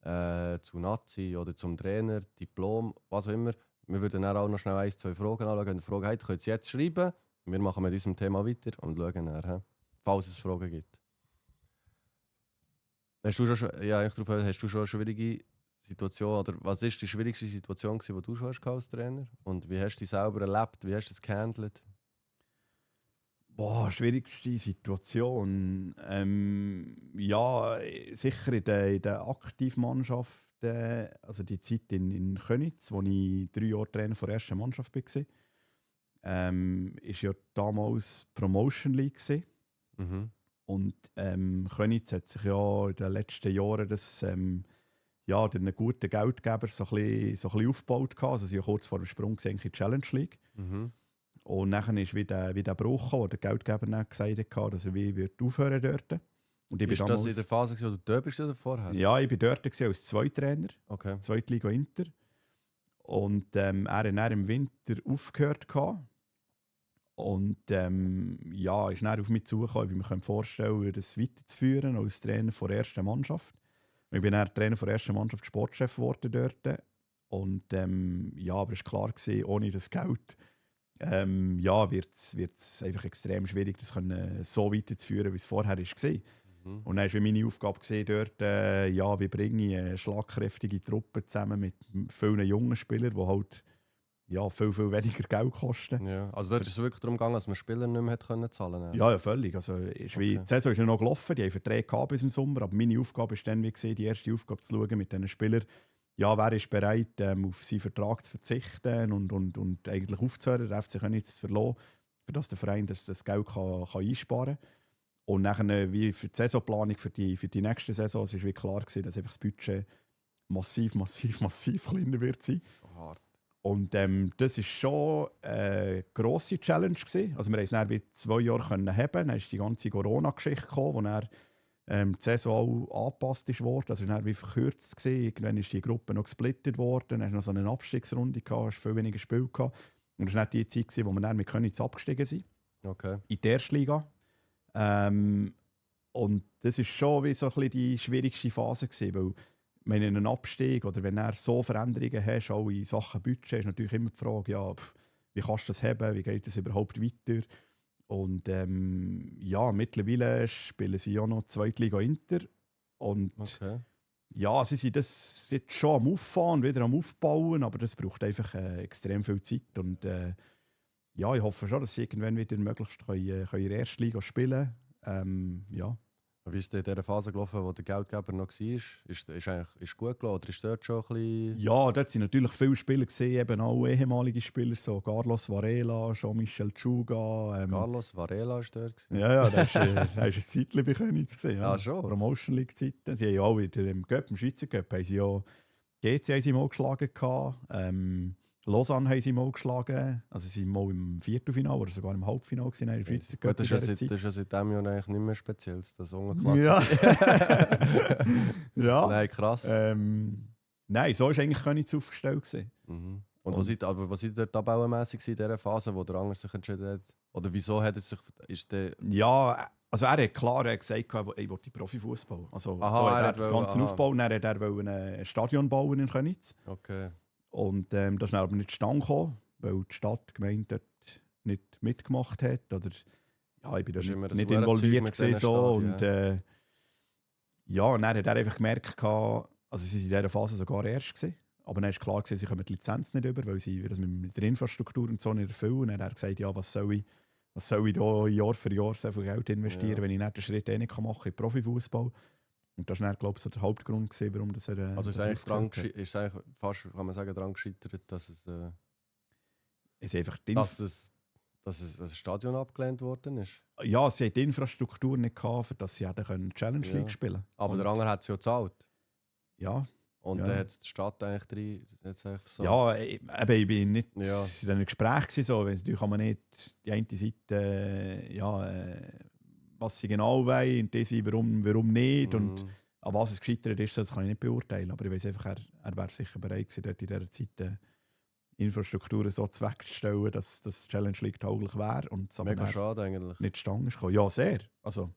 zu Nazi oder zum Trainer, Diplom, was auch immer, wir würden dann auch noch schnell 1, 2 Fragen anschauen. Wenn ihr Fragen habt, könnt ihr jetzt schreiben. Wir machen mit unserem Thema weiter und schauen nachher, falls es Fragen gibt. Hast du schon eine schwierige Situation, oder was ist die schwierigste Situation, die du schon hast als Trainer? Und wie hast du dich selber erlebt? Wie hast du das gehandelt? Schwierigste Situation. Ja, sicher in der Aktivmannschaft, also die Zeit in Köniz, wo ich 3 Jahre Trainer der ersten Mannschaft war, ist ja damals Promotion League gewesen. Und Köniz hat sich ja in den letzten Jahren das durch einen guten Geldgeber so ein bisschen aufgebaut. Also sie waren kurz vor dem Sprung in die Challenge League. Und dann ist wieder Bruch gekommen, wo der Geldgeber dann gesagt hat, dass er aufhören dort. Und ich ist das in der Phase, wo du dort bist oder vorher? Ja, ich war dort als Zweittrainer, okay. Zweitliga Inter. Und er hat dann im Winter aufgehört. Und ist dann auf mich zugekommen, wie man sich vorstellen das weiterzuführen als Trainer der ersten Mannschaft. Ich bin dann Trainer der ersten Mannschaft, Sportchef geworden dort. Und aber es war klar, ohne das Geld wird es einfach extrem schwierig, das so weiterzuführen, wie es vorher war. Und dann war meine Aufgabe dort, wie bringe ich eine schlagkräftige Truppe zusammen mit vielen jungen Spielern, die halt viel weniger Geld kosten. Ja, also dort ist es wirklich darum gegangen, dass man Spieler nicht mehr zahlen konnte? Ja, völlig. Also, die Saison ist ja noch gelaufen, die haben Verträge bis im Sommer, aber meine Aufgabe war dann, die erste Aufgabe zu schauen mit diesen Spielern, wer ist bereit, auf seinen Vertrag zu verzichten und eigentlich aufzuhören, der FC Köniz zu verlassen, für das der Verein das Geld kann einsparen kann. Und nachher, wie für die Saisonplanung für die nächste Saison, es war wie klar gewesen, dass einfach das Budget massiv kleiner wird sein. Und das war schon eine grosse Challenge gewesen. Also wir konnten es dann wie 2 Jahre haben. Dann ist die ganze Corona-Geschichte gekommen, wo dann die Saison auch angepasst wurde. Also es war dann wie verkürzt gewesen. Irgendwann ist die Gruppe noch gesplittet worden. Dann hast du noch so eine Abstiegsrunde gehabt, hast viel weniger Spiele gehabt. Und das war dann die Zeit gewesen, wo wir dann mit Köniz abgestiegen sind. Okay. In die erste Liga. Und das war schon wie so ein bisschen die schwierigste Phase gewesen, weil wenn du einen Abstieg oder wenn du so Veränderungen hast, auch in Sachen Budget, ist natürlich immer die Frage, wie kannst du das haben, wie geht das überhaupt weiter? Und ja, mittlerweile spielen sie ja noch Zweitliga Inter. Und Okay. ja, sie sind das jetzt schon am Auffahren und wieder am Aufbauen, aber das braucht einfach extrem viel Zeit. Und ja, ich hoffe schon, dass sie irgendwann wieder möglichst können in der Erstliga spielen können. Ja. Wie ist in dieser Phase gelaufen, wo der Geldgeber noch war? Ist gut gelaufen oder ist dort schon ein bisschen... Ja, dort sind natürlich viele Spieler gesehen, eben auch ehemalige Spieler, so Carlos Varela, Jean-Michel Chuga. Carlos Varela war dort. Ja, der ist ein Zeitchen bei Königs gesehen. Ja. Ah, schon? Promotion League-Zeiten. Sie haben ja auch wieder im Cup, im Schweizer Cup, haben sie ja GC haben sie mal geschlagen. Lausanne haben sie mal geschlagen. Also sie waren mal im Viertelfinale oder sogar im Halbfinale in der Schweizer Cup. Gut, das ist ja seitdem Jahr eigentlich nicht mehr speziell, das Unterklasse. Ja. Ja. Nein, krass. Nein, so war eigentlich Königs aufgestellt gewesen. Mhm. Und wo seid ihr dort tabellenmässig in dieser Phase, wo der andere sich entschieden hat? Oder wieso hat er sich... Ist der... Ja, also er hat klar gesagt, er wollte Profifußball. Also Aha, so hat er er hat das wollen, Ganze aha. aufbauen. Er wollte ein Stadion bauen in Königs. Okay. Und das ist dann aber nicht zustande gekommen, weil die Stadt, die Gemeinde dort nicht mitgemacht hat. Oder, ja, ich bin Das ist da immer nicht das involviert Hurenzeug mit gewesen, diesen so. Stadien. Und ja, und dann hat er einfach gemerkt, also sie waren in dieser Phase sogar erst gewesen. Aber dann war klar, sie kommen die Lizenz nicht über, weil sie das mit der Infrastruktur und so nicht erfüllen. Und dann hat er gesagt, ja, was soll ich da Jahr für Jahr so viel Geld investieren, Ja. wenn ich nicht den Schritt nicht machen kann in Profifußball. Und das war dann, glaube ich, so der Hauptgrund gewesen, warum das er. Also ist das eigentlich aufgehört hat. ist eigentlich fast, kann man sagen, daran gescheitert, dass es Es ist einfach die dass es ein Stadion abgelehnt worden ist. Ja, sie hatten die Infrastruktur nicht gehabt, für dass sie hätten Challenge Ja. League spielen. Aber Und, der andere hat es ja gezahlt. Ja, Und Ja. dann hat die Stadt eigentlich drin. So. ja, ich bin nicht Ja. in einem Gespräch gewesen, so, weil natürlich kann man nicht die eine Seite, was sie genau wollen und diese warum nicht und Mhm. an was es gescheitert ist, das kann ich nicht beurteilen. Aber ich weiß einfach, er wäre sicher bereit gewesen, dort in dieser Zeit Infrastrukturen so zweckzustellen, dass das Challenge League tauglich wäre und es aber Mega dann schade eigentlich. nicht zustande ist gekommen. Ja, sehr. Also,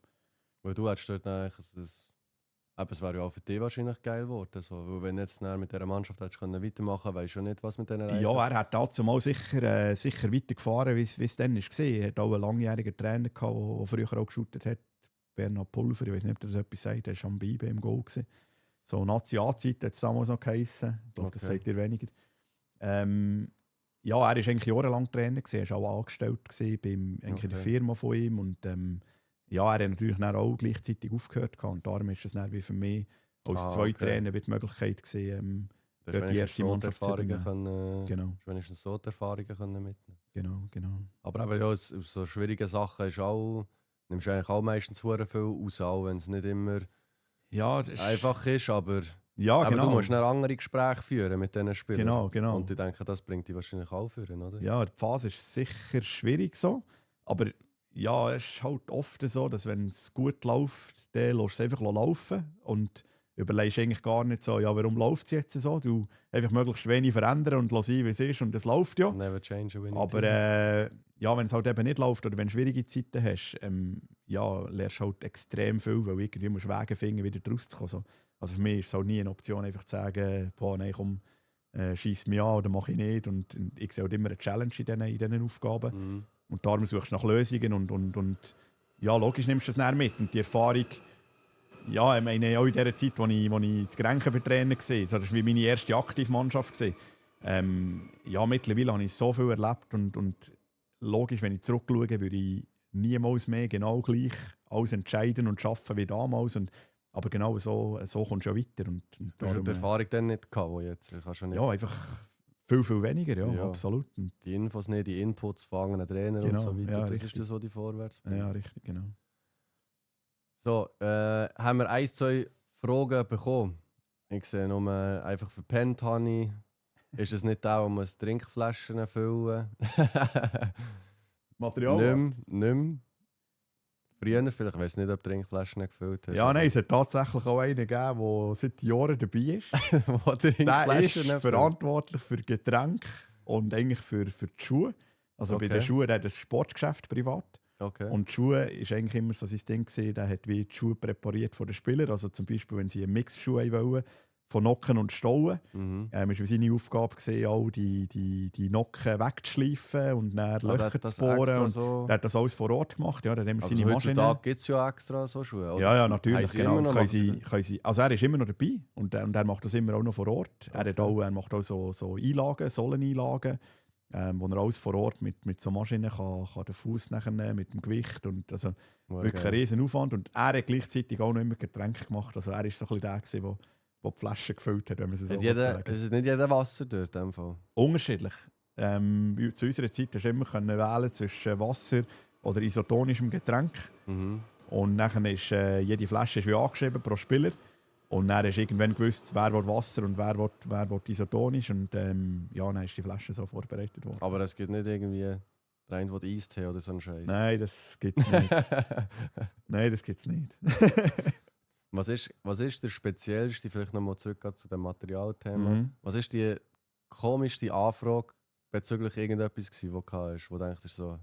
Weil du hättest dort eigentlich es wäre ja auch für dich wahrscheinlich geil geworden. So. Weil wenn du jetzt dann mit dieser Mannschaft hättest weitermachen können, weißt du schon nicht, was mit denen ja, er hat dazu mal sicher weitergefahren, wie es dann war. Er hat auch einen langjährigen Trainer gehabt, der früher auch geshootet hat. Bernhard Pulver, ich weiß nicht, ob er das etwas sagt, er war am Bibe im Goal gewesen. So Nazi-A-Zeit hat es damals noch geheissen. Ich glaube, das Okay. sagt ihr weniger. Ja, er war eigentlich jahrelang Trainer gewesen, er war auch angestellt gewesen in der Firma von ihm und ja, er hat natürlich dann auch gleichzeitig aufgehört gehabt. Und darum ist es dann wie für mich als Zweittrainer wie die Möglichkeit gewesen, Du dort die erste Mannschaft zu können, genau, wenigstens so die Erfahrungen können mitnehmen. genau. Aber eben, ja, aus so schwierigen Sachen ist auch, nimmst du eigentlich auch meistens sehr viel raus, auch wenn es nicht immer Ja, das ist, einfach ist, aber ja, du genau. musst dann andere Gespräche führen mit diesen Spielern. Genau. Und ich denke, das bringt dich wahrscheinlich auch führen, oder? Ja, die Phase ist sicher schwierig so. Aber ja, es ist halt oft so, dass wenn es gut läuft, dann lässt es einfach laufen. Und überlegst eigentlich gar nicht so, ja, warum läuft es jetzt so? Du einfach möglichst wenig verändern und lass sein, wie es ist. Und es läuft ja. Never change a winning Aber team. ja, wenn es halt eben nicht läuft oder wenn du schwierige Zeiten hast, ja, lernst du halt extrem viel, weil irgendwie musst du Wege finden, wieder rauszukommen. So. Also für mich ist es halt nie eine Option, einfach zu sagen, boah, nein, komm, schieß mich an oder mache ich nicht. Und ich sehe halt immer eine Challenge in diesen Aufgaben. Mhm. Und darum suchst du nach Lösungen und ja, logisch nimmst du das näher mit. Und die Erfahrung, ja, ich meine, auch in der Zeit, als ich das Grenken bei Trainer war, das war wie meine erste Aktivmannschaft. Ja, mittlerweile habe ich so viel erlebt und logisch, wenn ich zurückschaue, würde ich niemals mehr genau gleich alles entscheiden und schaffen wie damals. Aber genau so kommst du ja weiter. Und Du hast darum, die Erfahrung dann nicht gehabt, wo jetzt kannst du nicht ja, einfach viel weniger, ja, Ja. absolut. Und, die Infos nicht, die Inputs fangen, einen Trainer und Genau, so weiter. ja, Das richtig. ist das, was die vorwärts bringt. ja, richtig, genau. So, haben wir 1, 2 Fragen bekommen? Ich sehe nur einfach verpennt habe ich. Ist es nicht auch, um Trinkflaschen füllen? Material? Nicht mehr. Früher vielleicht, ich weiß nicht, ob du Trinkflaschen gefüllt hast. Ja, nein, es hat tatsächlich auch einen gegeben, der seit Jahren dabei ist. Wo Der ist Trinkflaschen füllt. verantwortlich für Getränke und eigentlich für die Schuhe. Also bei Okay. den Schuhen, der hat ein Sportgeschäft privat. Okay. Und die Schuhe ist eigentlich immer so sein Ding gewesen, der hat wie die Schuhe präpariert von den Spielern. Also zum Beispiel, wenn sie einen Mix-Schuh wollen, Nocken und Stauen. Mhm. Es war seine Aufgabe, gewesen, auch die Nocken wegzuschleifen und dann Löcher zu bohren. Und So. der hat das alles vor Ort gemacht. Ja, der hat immer Also seine Maschine. heutzutage gibt es ja extra so Schuhe. Oder? Ja, natürlich. Haben sie Genau. immer Das noch, können sie, also er ist immer noch dabei und er macht das immer auch noch vor Ort. Er macht auch so Einlagen, Sohleneinlagen, wo er alles vor Ort mit so Maschinen kann den Fuß nehmen mit dem Gewicht. Und also wirklich ein riesen Aufwand. Und er hat gleichzeitig auch noch immer Getränke gemacht. Also er ist so ein bisschen der die Flaschen gefüllt hat, wenn man es so sagen. Es ist nicht jeder Wasser dort in dem Fall. Unterschiedlich. Zu unserer Zeit hast du immer wählen zwischen Wasser oder isotonischem Getränk. Mhm. Und dann ist jede Flasche ist wie angeschrieben pro Spieler. Und dann hast du irgendwann gewusst, wer will Wasser und wer will isotonisch. Und ja, dann ist die Flasche so vorbereitet worden. Aber es gibt nicht irgendwie rein, wo Eistee oder so ein Scheiß. Nein, das gibt es nicht. Nein, das gibt es nicht. Was ist der speziellste, vielleicht nochmal zurück zu dem Materialthema, was ist die komischste Anfrage bezüglich irgendetwas gewesen, wo du hast, wo du denkst so,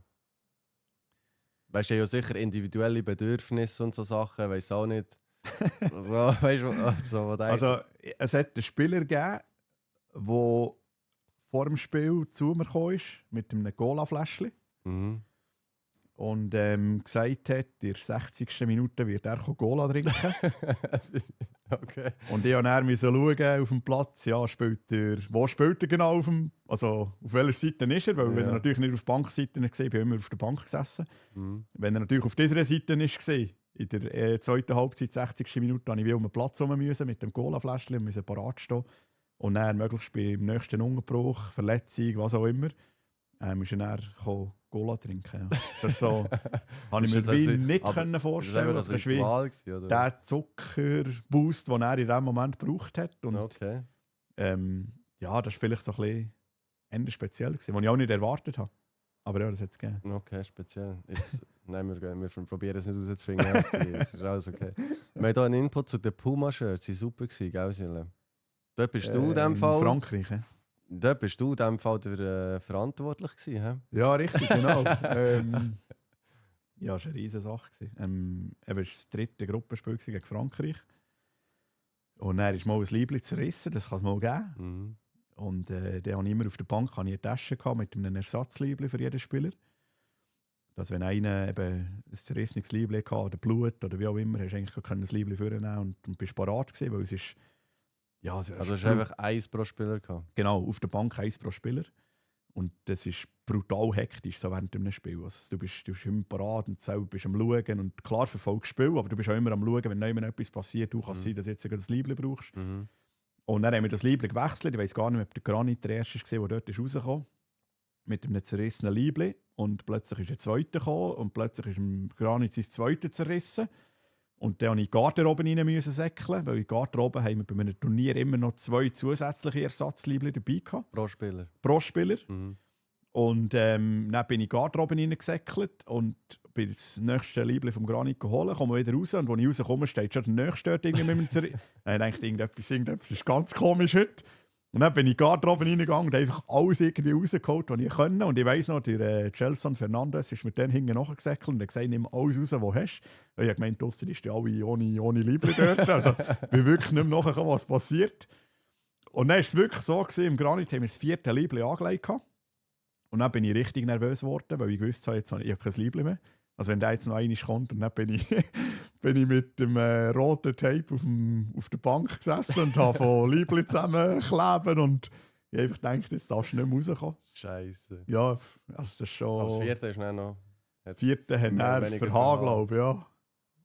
weißt du, ja sicher individuelle Bedürfnisse und so Sachen, weiss auch nicht. So, weißt du, so, wo Also es hat einen Spieler gegeben, der vor dem Spiel zu mir gekommen ist, mit einem Cola-Fläschchen. Mhm. Und gesagt hat, in der 60. Minute wird er Cola trinken. Okay. Und ich musste dann schauen auf dem Platz, ja, wo spielt er genau also auf welcher Seite ist er? Weil wenn er natürlich nicht auf der Bankseite war, bin ich immer auf der Bank gesessen. Mhm. Wenn er natürlich auf dieser Seite war, in der zweiten Halbzeit, 60. Minute, musste ich wie um den Platz herum mit dem Cola-Fläschchen und musste parat stehen. Und dann möglichst beim nächsten Unterbruch, Verletzung, was auch immer, musste er dann Cola trinken. Ja. Das ist so, habe ich mir wie nicht vorstellen. Das ist wie der Zuckerboost, den er in diesem Moment gebraucht hat. Und, okay. ja, das war vielleicht so ein bisschen speziell, was ich auch nicht erwartet habe. Aber ja, das hat es gegeben. Okay, speziell. Nein, wir probieren es nicht rauszufinden. Das ist alles okay. Wir haben hier einen Input zu den Puma-Shirts. Die waren super, gell, Sille? Dort bist du in dem Fall. In Frankreich, he? Dort bist du in dem Fall der verantwortlich gewesen, he? Ja, richtig, genau. Ja, es war eine riesige Sache. Eben das 3. Gruppenspiel gegen Frankreich. Und dann ist mal ein Liebling zerrissen, das kann es mal geben. Mhm. Und dann habe ich immer auf der Bank eine Tasche mit einem Ersatzliebling für jeden Spieler. Dass wenn einer eben ein zerrissenes Liebling hatte oder Blut oder wie auch immer, hast du eigentlich das Liebling vornehmen und bist parat gewesen, weil es ist... Ja, also es ist einfach 1 pro Spieler gehabt. Genau, auf der Bank 1 pro Spieler. Und das ist brutal hektisch so während einem Spiel. Also, du bist immer parat und selber bist am Schauen. Und klar verfolgst du das Spiel, aber du bist auch immer am Schauen, wenn jemand etwas passiert. Du kannst sein, dass du jetzt das Liebling brauchst. Mhm. Und dann haben wir das Liebling gewechselt. Ich weiss gar nicht, ob der Granit der Erste war, der dort rausgekommen ist. Mit einem zerrissenen Liebling. Und plötzlich ist der Zweite gekommen. Und plötzlich ist dem Granit sein Zweite zerrissen. Und dann musste ich in die Garderobe rein säckeln, weil in der Garderobe haben wir bei einem Turnier immer noch 2 zusätzliche Ersatzliebling dabei gehabt. Pro Spieler. Pro Spieler. Mhm. Und dann bin ich in die Garderobe reingesäckelt und bin das nächste Liebling vom Granit geholt, komme wieder raus und als ich rauskomme, steht schon der Nächste dort irgendwie mit mir. Dann dachte ich, irgendetwas ist ganz komisch heute. Und dann bin ich in die Garderobe reingegangen und einfach alles irgendwie rausgeholt, was ich konnte. Und ich weiss noch, der Gelson Fernandes ist mit denen hinten nachgesäckelt und hat gesagt, nimm alles raus, was du hast. Ich habe gemeint, draussen ist ja alle ohne Liebling dort. Also ich bin wirklich nicht mehr nachgekommen, was passiert. Und dann war es wirklich so, im Granit haben wir das 4. Liebling angelegt. Und dann bin ich richtig nervös geworden, weil ich gewusst habe, jetzt habe ich kein Liebling mehr. Also wenn der jetzt noch einmal kommt, und dann bin ich mit dem roten Tape auf der Bank gesessen und habe von Liebling zusammenkleben und ich habe einfach gedacht, jetzt darfst du nicht mehr rauskommen. Scheiße. Ja, also das ist schon... Aber das 4. ist dann noch... Das 4. haben wir verhauen, glaube ich, ja.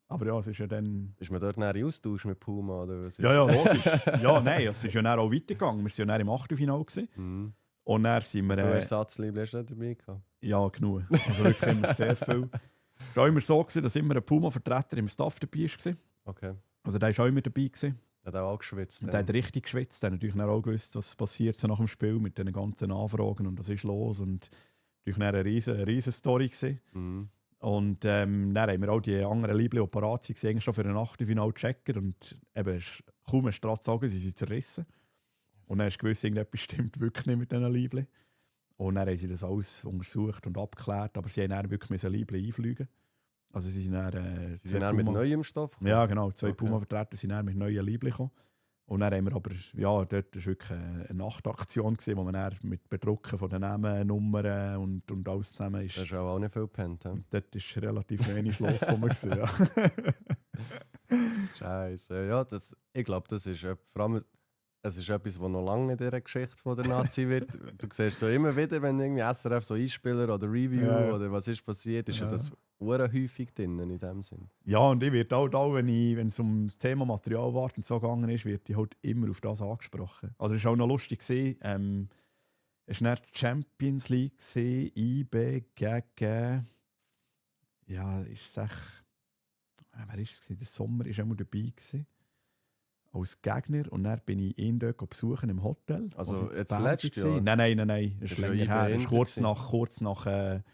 Aber ja, es ist ja dann... Ist man dort näher Austausch mit Puma? Oder was ja, logisch. Ja, nein, es ist ja dann auch weitergegangen. Wir waren ja dann im Achtelfinale. Mhm. Und dann sind wir... Wie viele Ersatzliebling hast du dabei gehabt? Ja, genug. Also wirklich immer sehr viel. Es war auch immer so, dass immer ein Puma-Vertreter im Staff dabei war. Okay. Also der war auch immer dabei. Der hat auch geschwitzt. Und der hat richtig geschwitzt. Der hat natürlich auch gewusst, was passiert so nach dem Spiel mit den ganzen Anfragen und was ist los. Und natürlich eine riesen Story. Mhm. Und dann haben wir auch die anderen Liebling, die parat waren, schon für ein Achtelfinale gecheckt. Und eben, kaum hast du dran sagen, sie sind zerrissen. Und dann hast du gewusst, irgendetwas stimmt wirklich nicht mit diesen Liebling. Und dann haben sie das alles untersucht und abgeklärt, aber sie haben dann wirklich ein Liebling einfliegen. Also sie sind dann, Sie sind dann mit neuem Stoff gekommen? Ja, genau. 2 Okay. Puma-Vertreter sind dann mit neuen Liebling gekommen. Und dann haben wir aber, ja, dort war wirklich eine Nachtaktion, wo man dann mit Bedrucken von den Namen, Nummern und alles zusammen ist. Das ist auch nicht viel gepennt. He? Dort war relativ wenig Schlaf von mir. Ja. Scheiße. Ja, ich glaube, das ist vor allem, es ist etwas, was noch lange in dieser Geschichte von der Nazi wird. Du siehst so immer wieder, wenn irgendwie SRF so Einspieler oder Review Ja. oder was ist passiert, ist ja das häufig drin in dem Sinn. Ja, und ich werde auch da, wenn es um das Thema Materialwart und so gegangen ist, wird ich halt immer auf das angesprochen. Also es war auch noch lustig. Es war dann die Champions League, IB gegen... Ja, ist es echt... Wer war es? Der Sommer war immer dabei. Als Gegner. Und dann bin ich ihn dort besuchen im Hotel. Also in jetzt Bern letztes war. Jahr? Nein. Das ist ja länger IB her. Das Inter war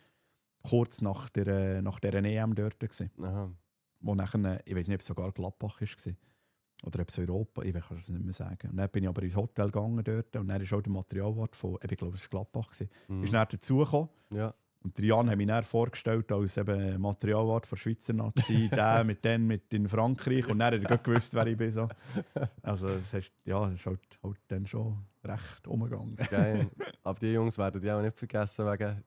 kurz nach der EM dort. Aha. Wo nachher, ich weiß nicht, ob es sogar Gladbach war. Oder ob es Europa, ich kann es nicht mehr sagen. Und dann bin ich aber ins Hotel gegangen dort und dann ist auch der Materialwart von, ich glaube, es war Gladbach, ist dann dazugekommen. Ja. Und der Jan hat mich dann vorgestellt als eben Materialwart von Schweizer Nazi, der mit in Frankreich. Und dann hat er gewusst, wer ich bin. So. Also es ist halt dann schon recht umgegangen. Geil. Aber die Jungs werden die auch nicht vergessen wegen...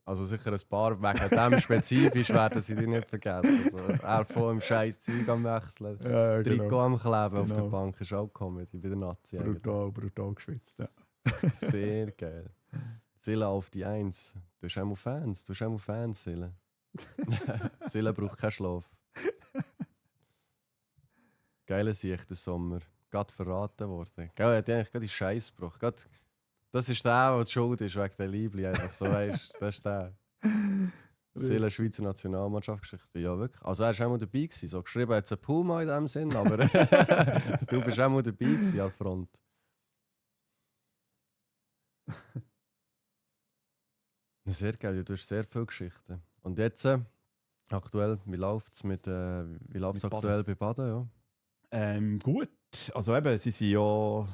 Also sicher ein paar wegen dem spezifisch werden sie die nicht vergessen. Also, er von dem scheiß Zeug am Wechseln, Ja, Trikot am Kleben auf der Genau. Bank ist auch Comedy bei der Nazi. eigentlich. Brutal geschwitzt. Ja. Sehr geil. Silla auf die Eins. Du hast auch Fans, Silla. Silla braucht keinen Schlaf. Geile Sicht der Sommer. Gerade verraten worden. Gell, er hat eigentlich gerade die Scheiße gebracht. Das ist der die schuld ist wegen der Liebli. Einfach so, weißt, das ist der. Silla Schweizer Nationalmannschaftsgeschichte. Ja, wirklich. Also er war auch mal dabei gewesen. So geschrieben hat es ein Puma in dem Sinn, aber du bist auch mal dabei gewesen an der Front. Sehr geil, du hast sehr viele Geschichten. Und jetzt, aktuell, wie läuft es mit aktuell bei Baden? Ja? Gut, also eben, sie sind ja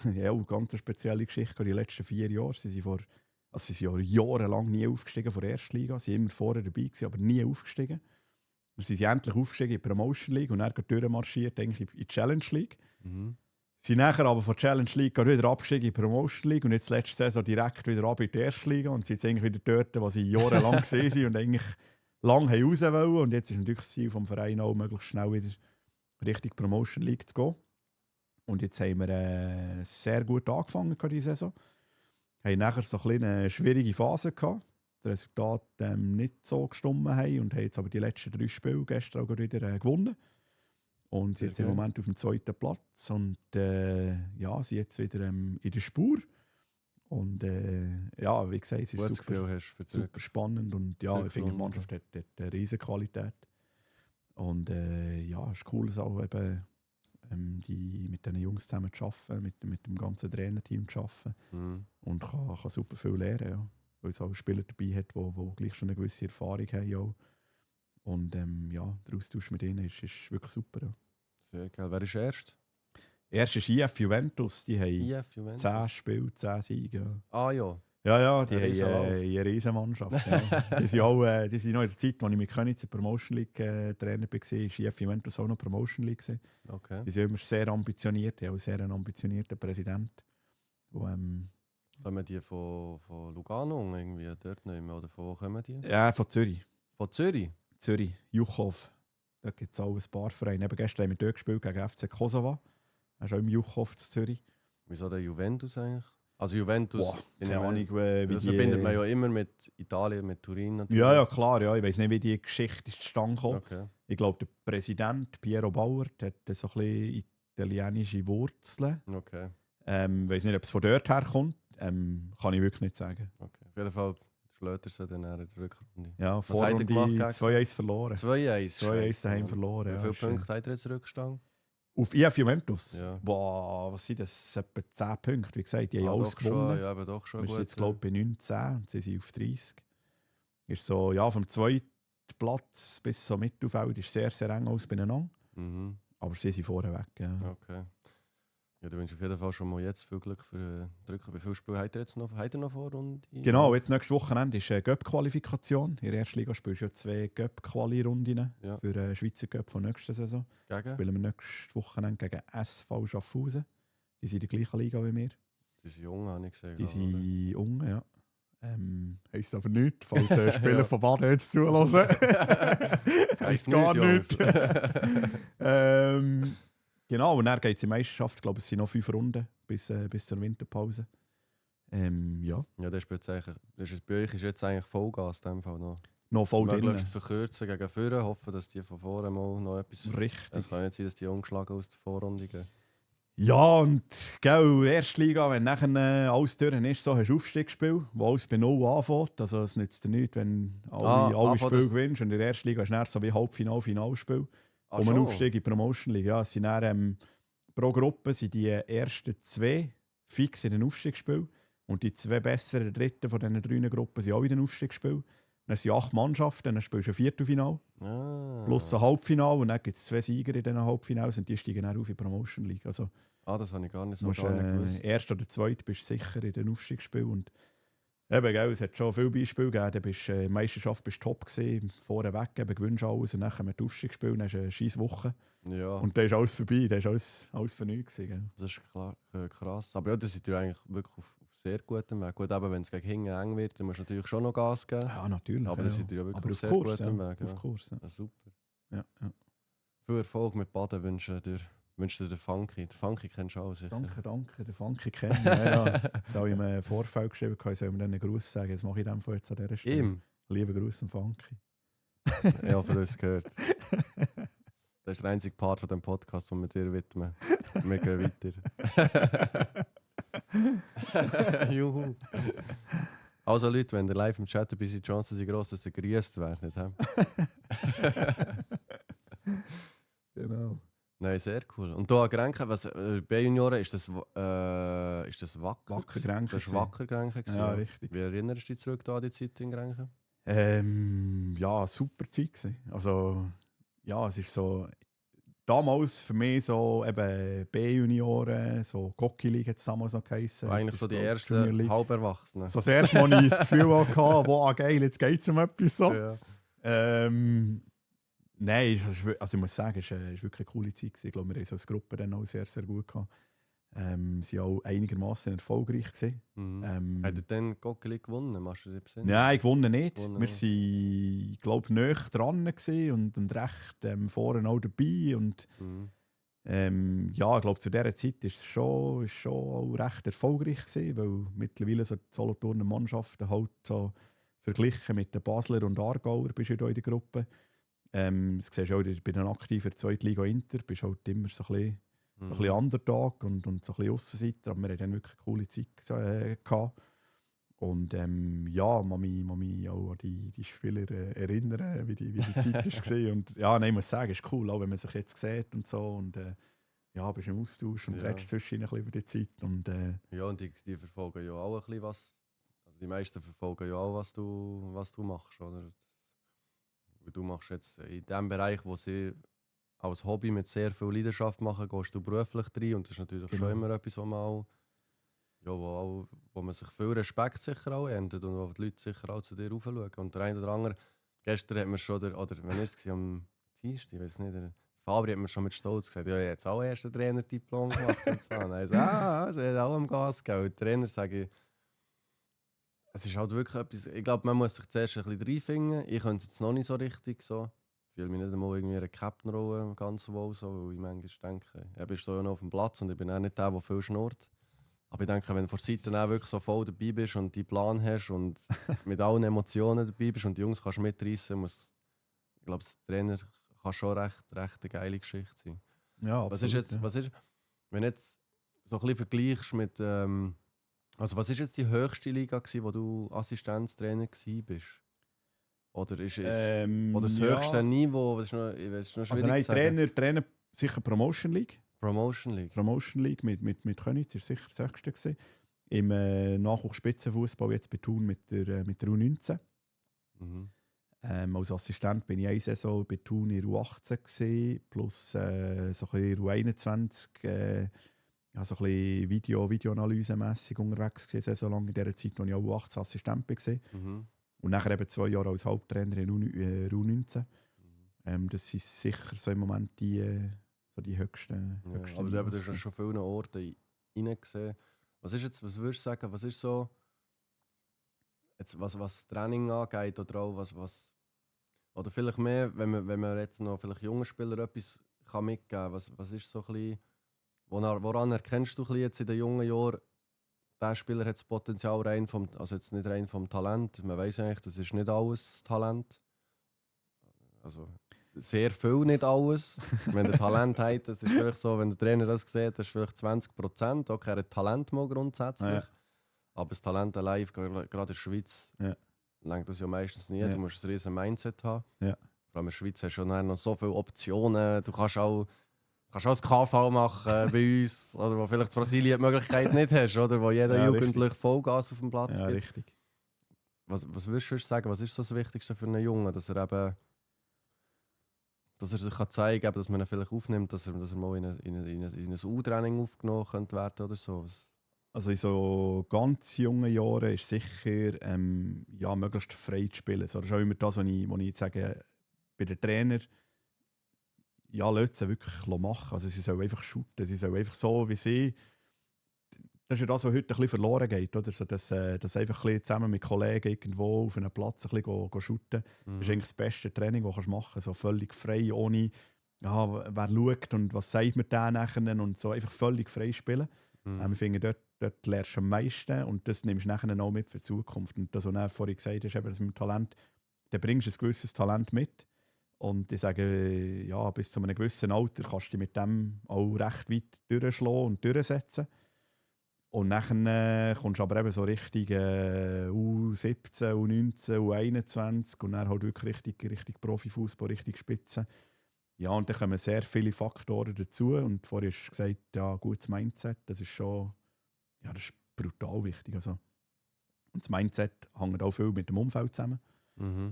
eine ganz spezielle Geschichte. Die letzten 4 Jahre sie sind ja jahrelang nie aufgestiegen von der Erstliga. Sie waren immer vorher dabei, gewesen, aber nie aufgestiegen. Dann sind sie endlich aufgestiegen in die Promotion League und dann durchmarschiert in die Challenge League. Mhm. Sie sind nachher aber von der Challenge League wieder abgestiegen in die Promotion League und jetzt letzte Saison direkt wieder ab in die erste Liga und sind jetzt eigentlich wieder dort, wo sie jahrelang gesehen sind und eigentlich lange raus wollen. Und jetzt ist natürlich das Ziel vom Verein auch, möglichst schnell wieder Richtung Promotion League zu gehen. Und jetzt haben wir sehr gut angefangen diese Saison. Wir haben nachher so eine schwierige Phase gehabt. Das Resultat nicht so gestimmt haben und haben jetzt aber die letzten 3 Spiele gestern auch wieder gewonnen. Und sind jetzt im Moment auf dem 2. Platz und sind jetzt wieder in der Spur. Und wie gesagt, es ist super spannend und ja, ich finde, die Mannschaft hat eine riesige Qualität. Und es ist cool, auch eben, mit diesen Jungs zusammen zu arbeiten, mit dem ganzen Trainerteam zu arbeiten. Mhm. Und kann super viel lernen, ja. Weil es auch Spieler dabei hat, die gleich schon eine gewisse Erfahrung haben. Auch. Und der Austausch mit ihnen ist wirklich super. Ja. Sehr geil. Wer ist erst? Erst ist IF Juventus, die haben IF Juventus. 10 Spiele, 10 Siege. Ja. Ah ja. Ja, die haben eine Riesenmannschaft. Ja. Die sind noch in der Zeit, als ich mit Königs in der Promotion League Trainer war, war IF Juventus auch noch Promotion League. Okay. Die sind immer sehr ambitioniert, die haben auch sehr einen ambitionierten Präsident. Kommen die von Lugano irgendwie dort nicht mehr? Oder von wo kommen die? Ja, von Zürich. Von Zürich? Zürich, Juchhof. Da gibt es auch ein paar Vereine. Eben gestern haben wir dort gespielt gegen FC Kosova. Das ist auch im Juchhof zu Zürich. Wieso der Juventus eigentlich? Also Juventus, keine Ahnung, wie das verbindet man ja immer mit Italien, mit Turin natürlich. Ja, klar. Ja. Ich weiß nicht, wie die Geschichte zustande kam. Okay. Ich glaube, der Präsident Piero Bauer hat so ein bisschen italienische Wurzeln. Okay. Ich weiß nicht, ob es von dort herkommt. Kann ich wirklich nicht sagen. Okay. Auf jeden Fall schlägt er sie dann in der Rückrunde. Ja, Vorrunde 2-1 verloren. 2-1. 2-1 daheim verloren. Wie ja, viele Punkte hat er jetzt Rückstand? Auf IF Juventus? Ja. Boah, was sind das? Etwa 10 Punkte. Wie gesagt, die haben alles doch schon, gewonnen. ja, aber doch schon Wir gut. sind jetzt, glaube ich, bei 19 und sie sind auf 30. Ist so, ja, vom 2. Platz bis zum Mittelfeld ist sehr, sehr eng aus beieinander. Mhm. Aber sie sind vorne weg. Ja. Okay. Ja, du wünschst auf jeden Fall schon mal jetzt viel Glück für Drücker. Wie viele Spiele habt ihr noch vor? Genau, jetzt nächstes Wochenende ist eine Göpp-Qualifikation. In der ersten Liga spielst du ja 2 Göpp-Quali-Runden Ja. für den Schweizer Göpp von nächster Saison. Gegen? Spielen wir nächstes Wochenende gegen SV Schaffhausen. Die sind in der gleichen Liga wie wir. Die sind jung, habe ich gesehen. Die glaube ich, oder? sind unten, ja. Heisst aber nichts, falls Spieler Ja. von Baden jetzt zulassen. Heisst gar nichts, nicht. Jungs. Genau, und dann geht es in die Meisterschaft. Ich glaube, es sind noch 5 Runden bis zur Winterpause. Ja, Ja, das ist bei euch ist jetzt eigentlich Vollgas in dem Fall noch. noch voll drin. Möglichst verkürzen gegen vorne, hoffen, dass die von vorne mal noch etwas... Richtig. Es kann nicht sein, dass die ungeschlagen aus der Vorrunde gehen. Ja, und gell, Erstliga, wenn nachher alles durch ist, so hast du Aufstiegsspiel, wo alles bei 0 anfängt. Also es nützt dir nichts, wenn alle anfangen, Spiele das- gewinnst. Und in der Erstliga ist dann so wie Halbfinale, Finalspiel. Ah, Wo man schon? Aufstieg in die Promotion League. Ja, es sind dann, pro Gruppe sind die ersten 2 fix in ein Aufstiegsspiel. Und die 2 besseren Dritten von diesen 3 Gruppen sind auch in ein Aufstiegsspiel. Dann sind 8 Mannschaften, dann spielst du ein Viertelfinale. Ah. Plus ein Halbfinale. Und dann gibt es 2 Sieger in diesen Halbfinals und die steigen dann auf in die Promotion League. Also Das habe ich gar nicht du musst, gar nicht gewusst. erst oder zweit bist du sicher in den Aufstiegsspiel. Und eben, gell, es hat schon viele Beispiele gegeben. Du bist, in der Meisterschaft bist du top gewesen, vorweg, gewinnst alles und dann kommen die Aufstiegsspiele, dann hast du eine scheisse Woche. Ja, Und dann ist alles vorbei, dann ist alles für nichts gewesen, das ist klar, krass. Aber ja, das seid ihr eigentlich wirklich auf sehr gutem Weg. Gut, eben, wenn es gegen hinten eng wird, dann musst du natürlich schon noch Gas geben. gell. Ja, natürlich. Aber das seid ihr ja wirklich Aber auf auf sehr Kurs, gutem ja. Weg. Ja. Auf Kurs, ja. Ja, super. Ja, ja. Viel Erfolg mit Baden wünsche dir den Funky. Den Funky kennst du auch sicher. Danke, den Funky kennen. Ja, ja. Da habe ich mir im Vorfeld geschrieben, ich soll ihm dann einen Gruß sagen. Das mache ich dann jetzt an dieser Stelle. Ihm? Liebe Grüße an Funky. Ja, für uns gehört. Das ist der einzige Part von dem Podcast, den wir dir widmen. Wir gehen weiter. Juhu. Also Leute, wenn ihr live im Chat dabei seid, die Chancen sind gross, dass ihr gegrüßt werdet. Genau. Nein, sehr cool. Und hier an Grenken, bei Junioren ist das Wacker? Wacker gewesen? Grenken Das gewesen. war Wacker Grenken. gewesen, Ja, richtig. Wie erinnerst du dich zurück da an die Zeit in Grenken? Ja, super Zeit gewesen. Also, ja, es ist so... Damals für mich so eben B-Junioren, so Gocki-League hat es damals noch geheißen. Eigentlich so die Junior ersten League. Halberwachsenen. So das erste Mal, als ich das Gefühl hatte, wow, geil, jetzt geht es um etwas so. Ja. Nein, also ich muss sagen, es war wirklich eine coole Zeit gewesen. Ich glaube, wir haben so als Gruppe dann auch sehr, sehr gut gehabt. Sie waren auch einigermaßen erfolgreich gewesen. Mhm. Hat er dann Gockeli gewonnen? Machst du dir Sinn? Nein, gewonnen nicht. Gewonnen Wir nicht. waren, glaube ich, näher dran gewesen und recht vorne auch dabei. Und ja, ich glaube, zu dieser Zeit war es schon auch recht erfolgreich gewesen, weil mittlerweile so die Solothurner Mannschaften halt so verglichen mit den Basler und Aargauer bist du da in der Gruppe. Das siehst du auch bei den aktiven Zweitliga Inter, bist halt immer so ein bisschen Underdog und so ein bisschen Aussenseiter, aber wir hatten dann wirklich eine coole Zeit gehabt. Und ja, man mich auch an die Spieler erinnern, wie die Zeit war. Und ja, nein, ich muss sagen, es ist cool, auch wenn man sich jetzt sieht und so. Und ja, bist im Austausch und Ja. redest zwischen ein bisschen über die Zeit. Und, Ja, und die verfolgen ja auch ein bisschen was. Also die meisten verfolgen ja auch, was du machst, oder? Du machst jetzt in dem Bereich, wo sie als Hobby mit sehr viel Leidenschaft machen, gehst du beruflich rein. Und das ist natürlich Genau. schon immer etwas, wo man auch, ja, wo man sich viel Respekt sicher auch erntet und wo die Leute sicher auch zu dir raufschauen. Und der eine oder andere, gestern hat mir schon, oder wenn es am Dienstag, ich weiß nicht, der Fabri hat mir schon mit Stolz gesagt, ja, jetzt auch erst ein Trainerdiplom gemacht. Und so. Und er so, also er hat auch am Gas gegeben. Und die Trainer sagen, es ist halt wirklich etwas, ich glaube, man muss sich zuerst ein bisschen reinfinden. Ich könnte es jetzt noch nicht so richtig so. Ich fühle mich nicht einmal irgendwie in einer Captain-Rolle ganz wohl, so, weil ich manchmal denke, ich bin so ja noch auf dem Platz und ich bin auch nicht der viel schnurrt. Aber ich denke, wenn du von der Seite auch wirklich so voll dabei bist und die Plan hast und mit allen Emotionen dabei bist und die Jungs kannst mitreißen, ich glaube, der Trainer kann schon recht eine geile Geschichte sein. ja, absolut, Was ist jetzt, ja. wenn du jetzt so ein bisschen vergleichst mit, also was ist jetzt die höchste Liga gewesen, wo du Assistenztrainer gewesen bist? Oder ist es oder das höchste Niveau? Das ist noch, ich weiß, ist noch schwierig Also nein, zu sagen. Trainer sicher Promotion League. Promotion League. Promotion League mit Königs war sicher das höchste gewesen. Im Nachwuchsspitzenfußball jetzt bei Thun mit der U19. Mhm. Als Assistent bin ich eine Saison bei Thun in U18 gewesen, plus so ein bisschen U21 ja, so ein bisschen Videoanalyse-mässig unterwegs gewesen, so lange in der Zeit, als ich auch U18-Assistent war. Mhm. Und nachher eben 2 Jahre als Haupttrainer in U19. Das sind sicher so im Moment so die höchsten Ja, aber du Niveaus hast ja gewesen. schon viele Orte reingesehen. Was würdest du sagen, was ist so, jetzt, was Training angeht oder auch oder vielleicht mehr, wenn man jetzt noch vielleicht jungen Spieler etwas kann mitgeben kann, was ist so ein bisschen, woran erkennst du ein bisschen jetzt in den jungen Jahren, der Spieler hat das Potenzial also jetzt nicht rein vom Talent, man weiß eigentlich, das ist nicht alles Talent. Also sehr viel nicht alles. Wenn der Talent hat, das ist vielleicht so, wenn der Trainer das sieht, das ist vielleicht 20%. Okay, er hat Talent mal grundsätzlich. Ja. Aber das Talent allein, gerade in der Schweiz, Ja. lenkt das ja meistens nie. Ja. Du musst ein riesen Mindset haben. Ja. Vor allem in der Schweiz hast du ja noch so viele Optionen. Du kannst auch das KV machen bei uns. Oder wo vielleicht in Brasilien die Möglichkeit nicht hast. Oder wo jeder Ja, Jugendlich Vollgas auf dem Platz Ja, gibt. richtig. Was würdest du sagen, was ist so das Wichtigste für einen Jungen? Dass er sich kann zeigen kann, dass man ihn vielleicht aufnimmt, dass er mal in ein U-Training aufgenommen könnte werden oder so. Also in so ganz jungen Jahren ist sicher ja, möglichst frei zu spielen. So, das ist auch immer das, was ich sage, bei den Trainern, ja, lassen sie wirklich machen. Also sie sollen einfach shooten, sie sollen einfach so wie sie. Das ist ja das, was heute ein bisschen verloren geht. Oder? So, dass einfach ein bisschen zusammen mit Kollegen irgendwo auf einem Platz ein bisschen shooten. Das ist eigentlich das beste Training, das du machen kannst. So völlig frei, ohne ja, wer schaut und was sagt mir der nachher und so. Einfach völlig frei spielen. Ich finde, dort lernst du am meisten und das nimmst du nachher auch mit für die Zukunft. Und das, was du vorhin gesagt hast, eben, das mit dem Talent, dann bringst du ein gewisses Talent mit. Und ich sage, ja, bis zu einem gewissen Alter kannst du dich mit dem auch recht weit durchschlagen und durchsetzen. Und dann kommst du aber eben so richtig U17, U19, U21 und dann halt wirklich richtig Profifußball, richtig Spitze. Ja, und dann kommen sehr viele Faktoren dazu. Und vorhin hast du gesagt, ja, gutes Mindset, das ist schon ja, das ist brutal wichtig. Also, und das Mindset hängt auch viel mit dem Umfeld zusammen.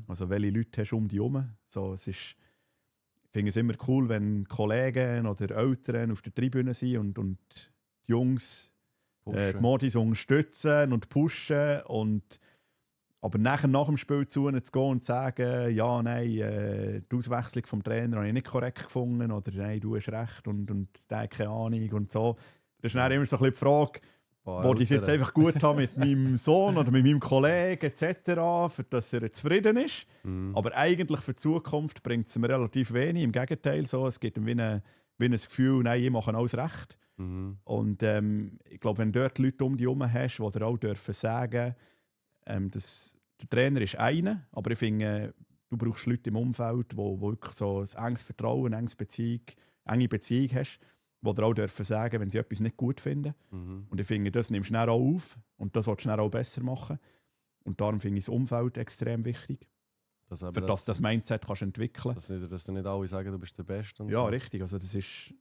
Also welche Leute hast du um dich herum? So, ich finde es immer cool, wenn Kollegen oder Eltern auf der Tribüne sind und die Jungs die Modis unterstützen und pushen. Aber nach dem Spiel zu ihnen zu gehen und zu sagen, ja, nein, die Auswechslung vom Trainer habe ich nicht korrekt gefunden oder nein, du hast recht und der hat keine Ahnung und so. Das ist dann immer so ein bisschen die Frage, wo ich es jetzt einfach gut habe mit meinem Sohn oder mit meinem Kollegen etc., für dass er zufrieden ist. Aber eigentlich für die Zukunft bringt es mir relativ wenig. Im Gegenteil, so, es gibt ihm wie ein Gefühl, nein, ich mache alles recht. Und ich glaube, wenn du dort Leute um dich herum hast, die dir auch dürfen sagen, dass der Trainer ist einer, aber ich finde, du brauchst Leute im Umfeld, die wirklich so ein enges Vertrauen, eine enge Beziehung hast, die dir auch dürfen sagen, wenn sie etwas nicht gut finden. Und ich finde, das nimmst du dann auch auf und das solltest du dann auch besser machen. Und darum finde ich das Umfeld extrem wichtig. Für das Mindset kannst du entwickeln. Dass du nicht alle sagen, du bist der Beste. Und ja, so. Richtig. Also das ist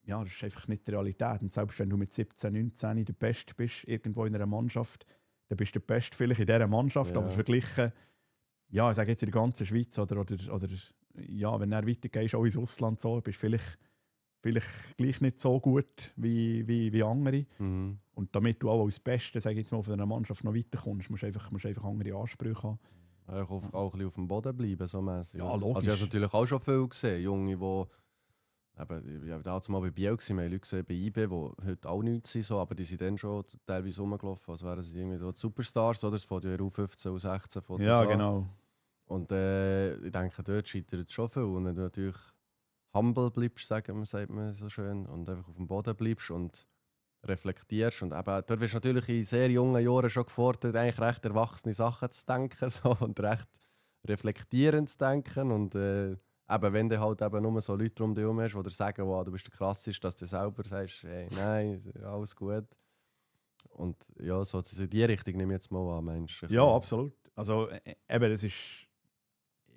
einfach nicht die Realität. Und selbst wenn du mit 17, 19 der Beste bist, irgendwo in einer Mannschaft, dann bist du der Beste vielleicht in dieser Mannschaft, aber verglichen, ja, ich sage jetzt in der ganzen Schweiz oder ja, wenn du weitergehst, auch ins Ausland, so, bist du vielleicht gleich nicht so gut wie andere. Und damit du auch als Beste, sage ich jetzt mal, von einer Mannschaft noch weiterkommst, musst du einfach andere Ansprüche haben. Ja, auch ein bisschen auf dem Boden bleiben, so mäßig. Ja, logisch. Also ich habe natürlich auch schon viel gesehen, Junge, die ich war damals mal bei Biel, wir haben Leute gesehen bei IB, die heute auch nichts sind, so, aber die sind dann schon teilweise rumgelaufen, als wären sie irgendwie die Superstars, oder? Das von der U15, U16 von Ja, an. genau. Und ich denke, dort scheitert es schon viel. Und wenn du natürlich humble bleibst, sagt man so schön, und einfach auf dem Boden bleibst und reflektierst. Und eben, dort wirst du natürlich in sehr jungen Jahren schon gefordert, eigentlich recht erwachsene Sachen zu denken so, und recht reflektierend zu denken. Und eben, wenn du halt eben nur so Leute um dich herum hast, die dir sagen, wow, du bist der Krasseste, dass du selber sagst, hey, nein, alles gut. Und ja, so in die Richtung nehme ich jetzt mal an, Mensch. Ja, absolut. Also eben, das ist,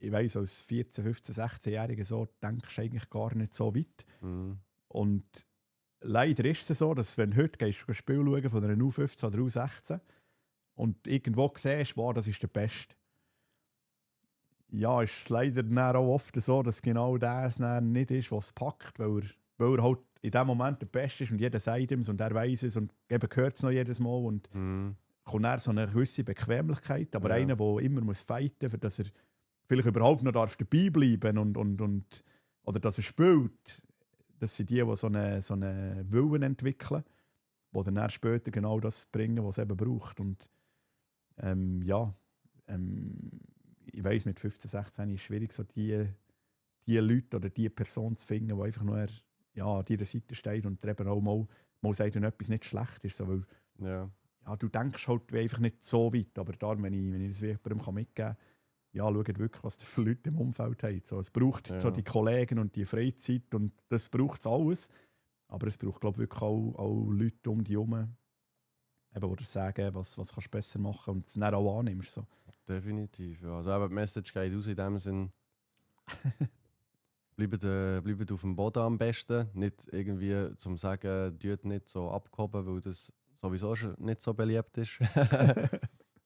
ich weiss, als 14, 15, 16-Jähriger so denkst du eigentlich gar nicht so weit. Und leider ist es so, dass wenn du heute gehst, ein Spiel schauen von einer U15 oder U16 und irgendwo siehst, wow, das ist der Beste. Ja, ist es leider dann auch oft so, dass genau das nicht ist, was es packt, weil er halt in dem Moment der Beste ist und jeder sagt ihm und er weiß es und eben hört es noch jedes Mal und kommt dann so eine gewisse Bequemlichkeit, aber einer, der immer muss fighten, für dass er vielleicht überhaupt noch dabei bleiben und oder dass er spielt, das sind die so eine Willen entwickeln, die dann später genau das bringen, was es eben braucht. Und ich weiss, mit 15, 16 ist es schwierig, so die Leute oder die Person zu finden, die einfach nur an deiner Seite steht und eben auch mal sagt, wenn etwas nicht schlecht ist. So, weil, du denkst halt einfach nicht so weit, aber darum, wenn ich das jemandem mitgeben kann, schaut wirklich, was die für Leute im Umfeld haben. So, es braucht so die Kollegen und die Freizeit und das braucht es alles. Aber es braucht, glaube ich, wirklich auch Leute um dich herum, die dir sagen, was kannst du besser machen und es dann auch annimmst. So. Definitiv, ja. Also eben die Message geht aus in dem Sinn, bleibt auf dem Boden am besten. Nicht irgendwie zum sagen, tut nicht so abgehoben, weil das sowieso schon nicht so beliebt ist.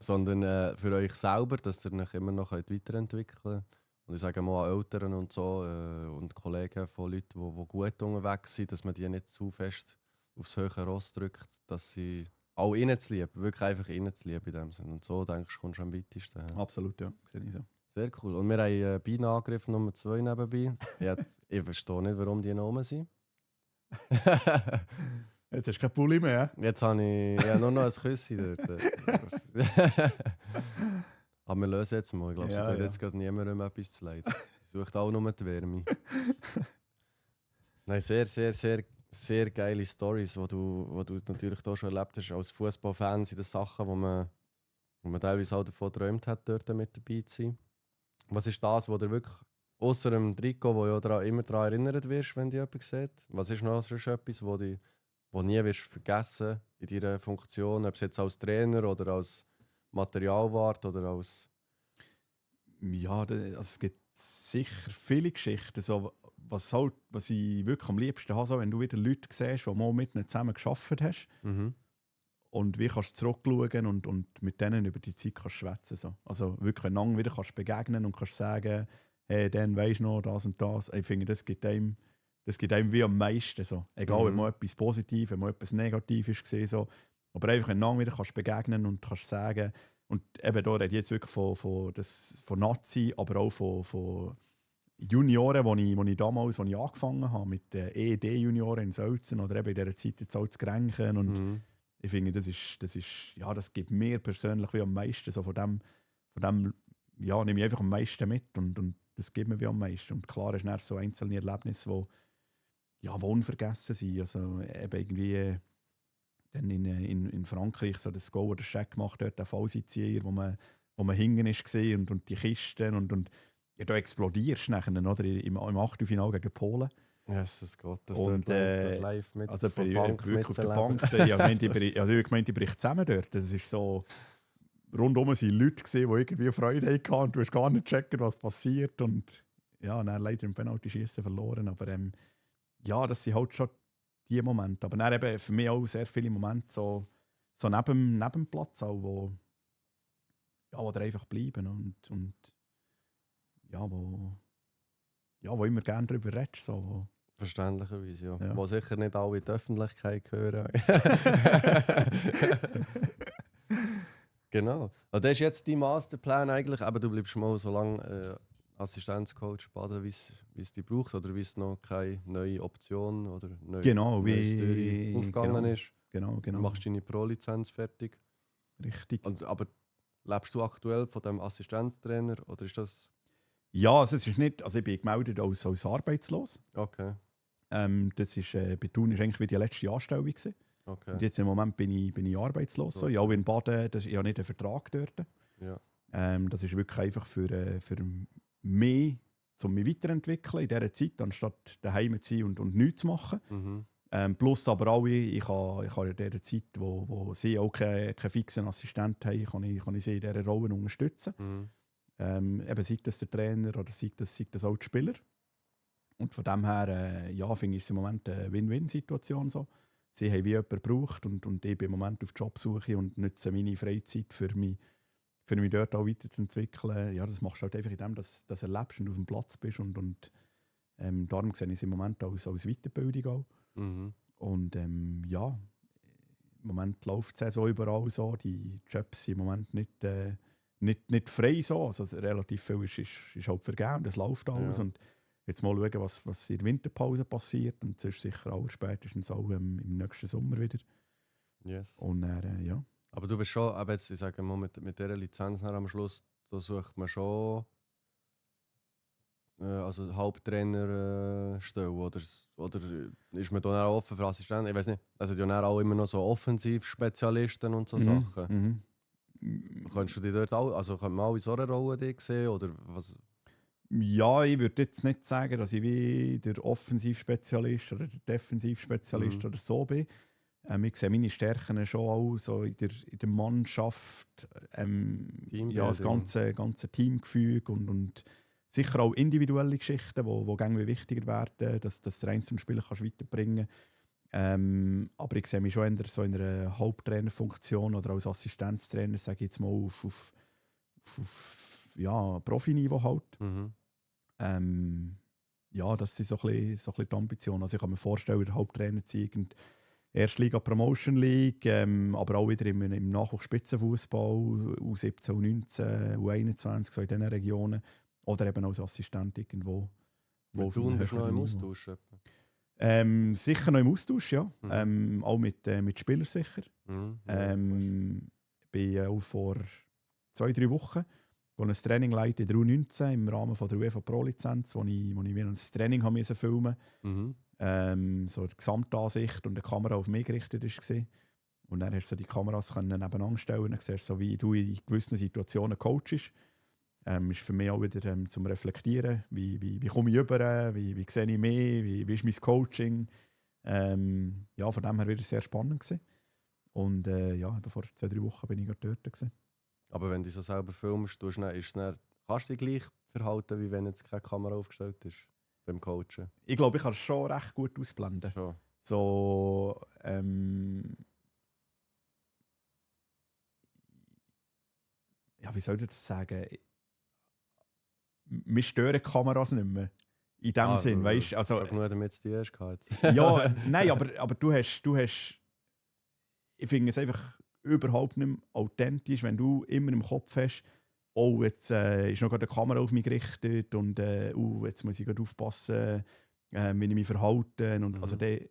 Sondern für euch selber, dass ihr euch immer noch weiterentwickeln könnt. Und ich sage mal an Eltern und so und Kollegen von Leuten, die gut unterwegs sind, dass man die nicht zu fest aufs höhere Ross drückt, dass sie auch ihnen zu lieben, wirklich einfach ihnen zu lieben in dem Sinne. Und so, denkst du, kommst du am weitesten. Absolut, ja. Sehe ich so. Sehr cool. Und wir haben Bienenangriff Nummer 2 nebenbei. Ich verstehe nicht, warum die Nomen sind. Jetzt hast du keinen Pulli mehr. Jetzt habe ich nur noch ein Küsschen dort. Aber wir lösen jetzt mal. Ich glaube, es tut jetzt gerade niemandem etwas zu leid. Ich suche auch nur die Wärme. Nein, sehr, sehr, sehr, sehr geile Storys, die du natürlich hier schon erlebt hast. Als Fußballfan sind das Sachen, wo man teilweise auch davon geträumt hat, dort mit dabei zu sein. Was ist das, was dir wirklich, außer dem Trikot, wo ja immer daran erinnert wirst, wenn dich jemand sieht? Was ist noch sonst etwas, wo nie wirst vergessen in deiner Funktion, ob es jetzt als Trainer oder als Materialwart oder als... Ja, es gibt sicher viele Geschichten. So, was ich wirklich am liebsten habe, so, wenn du wieder Leute siehst, die mal mit ihnen zusammen gearbeitet hast und wie kannst du zurückschauen und mit denen über die Zeit kannst schwätzen. So. Also wirklich, wenn du wieder kannst begegnen und kannst sagen, hey, dann weisst du noch das und das. Ich finde, das gibt einem wie am meisten. So. Egal, wenn mal etwas Positives, wenn mal etwas Negatives war. So. Aber einfach, wenn du wieder kannst begegnen und kannst sagen, und eben da rede ich jetzt wirklich von Nazi, aber auch von Junioren, die ich damals angefangen habe, mit den EED-Junioren in Sölzen oder eben in dieser Zeit jetzt auch zu Grenchen. Und ich finde, das gibt mir persönlich wie am meisten. So von dem nehme ich einfach am meisten mit und das gibt mir wie am meisten. Und klar ist dann so einzelne Erlebnisse, die unvergessen sind. Also eben irgendwie dann in Frankreich so das Goal oder Check gemacht, dort der Fallseizieher, wo man hingen war und die Kisten und ja, da explodierst du nachher, oder? Im Achtelfinale gegen Polen. Jesus Gott, das und das live mit also der Bank wirklich auf der Bank. Ich habe gemeint, ich bricht zusammen dort. Das ist so, rundum waren Leute, die irgendwie Freude hatten und du hast gar nicht checken, was passiert. Und ja, dann leider im Penalty-Schießen verloren. Aber das sind halt schon die Momente. Aber dann eben für mich auch sehr viele Momente so neben dem Platz, auch, wo da einfach bleiben und wo immer gerne darüber redest. So, verständlicherweise, ja. Wo sicher nicht alle in die Öffentlichkeit gehören. Genau. Also das ist jetzt dein Masterplan eigentlich, aber du bleibst mal so lange Assistenzcoach baden, wie es dich braucht oder wie es noch keine neue Option oder neue aufgegangen ist. Genau. Du machst deine Pro-Lizenz fertig. Richtig. Aber lebst du aktuell von dem Assistenztrainer oder ist das... Ja, also es ist nicht, also ich bin gemeldet als arbeitslos. Okay. Das ist, bei Thun war eigentlich wie die letzte Anstellung gewesen. Okay. Und jetzt im Moment bin ich arbeitslos. So. Ja, auch in Baden, ich habe nicht einen Vertrag dort. Ja. Das ist wirklich einfach für mich, um mich weiterzuentwickeln in dieser Zeit, anstatt daheim zu sein und nichts zu machen. Plus aber auch, ich kann in dieser Zeit, wo sie auch keinen fixen Assistent haben, kann ich sie in dieser Rolle unterstützen. Eben sei das der Trainer oder sei das auch der Spieler. Und von dem her finde ich es im Moment eine Win-Win-Situation. So. Sie haben wie jemanden gebraucht und ich bin im Moment auf Jobsuche und nutze meine Freizeit für mich dort auch weiterzuentwickeln. Ja, das machst du halt einfach in dem, dass du erlebst und auf dem Platz bist. Und darum sehe ich es im Moment als Weiterbildung auch. Mhm. Und ja, im Moment läuft es so überall so. Die Jobs sind im Moment nicht frei so. Also relativ viel ist halt vergeben, das läuft alles. Ja. Und jetzt mal schauen, was in der Winterpause passiert. Und sonst sicher allerspätestens auch im nächsten Sommer wieder. Yes. Und dann, ja. Aber du bist schon, aber jetzt, ich sage mal, mit dieser Lizenz am Schluss, da sucht man schon also Haupttrainer stellen oder ist man da dann auch offen für Assistenten? Ich weiß nicht, also die haben ja auch immer noch so Offensivspezialisten und so Sachen. Könntest du dich dort auch, also könnte man auch in so einer Rolle dich sehen oder was? Ja, ich würde jetzt nicht sagen, dass ich wie der Offensivspezialist oder der Defensivspezialist oder so bin. Ich sehe meine Stärken schon auch so in der Mannschaft, ja, das ganze Teamgefüge und sicher auch individuelle Geschichten, die irgendwie wichtiger werden, dass der einzelne Spieler weiterbringen kann. Aber ich sehe mich schon eher so in einer Haupttrainerfunktion oder als Assistenztrainer, sage ich jetzt mal, auf ja, Profiniveau halt. Mhm. Ja, das sind so ein bisschen die Ambitionen. Also ich kann mir vorstellen, der Haupttrainer zu sein, Erstliga Promotion League, aber auch wieder im Nachwuchsspitzenfußball, U17, U19, U21, so in diesen Regionen. Oder eben als Assistent irgendwo. Mit Thun bist du noch im Austausch? Sicher noch im Austausch, ja. Auch mit Spielern sicher. Bin auch vor 2-3 Wochen ein Training leiten in der U19 im Rahmen von der UEFA Pro-Lizenz, wo ich mir ein Training haben musste filmen. So die Gesamtansicht und die Kamera auf mich gerichtet war. Und dann hast du so die Kameras nebeneinander stellen und dann siehst du, so, wie du in gewissen Situationen coachst. Ist für mich auch wieder zum Reflektieren. Wie komme ich rüber? Wie sehe ich mich? Wie ist mein Coaching? Ja, von dem her wieder sehr spannend gewesen. Und ja, vor 2-3 Wochen bin ich gerade dort gewesen. Aber wenn du so selber filmst, kannst du dich gleich verhalten, wie wenn jetzt keine Kamera aufgestellt ist beim Coachen? Ich glaube, ich kann es schon recht gut ausblenden. Schon. So, ja, wie soll ich das sagen? Wir stören Kameras nicht mehr. In dem Sinn, weißt du? Also, nur damit es die erst gehabt. Ja, nein, aber du hast. Ich finde es einfach überhaupt nicht mehr authentisch, wenn du immer im Kopf hast, oh, jetzt ist noch gerade eine Kamera auf mich gerichtet und jetzt muss ich gerade aufpassen, wie ich mich verhalte. Und, also, der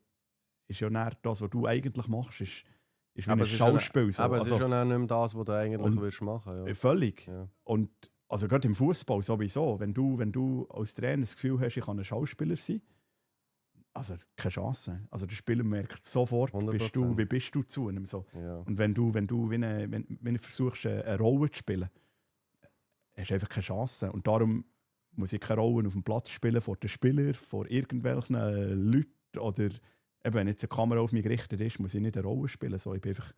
ist ja nicht das, was du eigentlich machst, ist wie ein Schauspiel. So. Aber es also, ist schon nicht mehr das, was du eigentlich willst machen. Ja. Völlig. Ja. Und also gerade im Fußball sowieso, wenn du als Trainer das Gefühl hast, ich kann ein Schauspieler sein, also keine Chance. Also der Spieler merkt sofort, wie bist du zu ihm. So. Ja. Und wenn du versuchst, eine Rolle zu spielen, hast du einfach keine Chance. Und darum muss ich keine Rolle auf dem Platz spielen vor den Spielern, vor irgendwelchen Leuten oder eben, wenn jetzt eine Kamera auf mich gerichtet ist, muss ich nicht eine Rolle spielen. So, ich bin einfach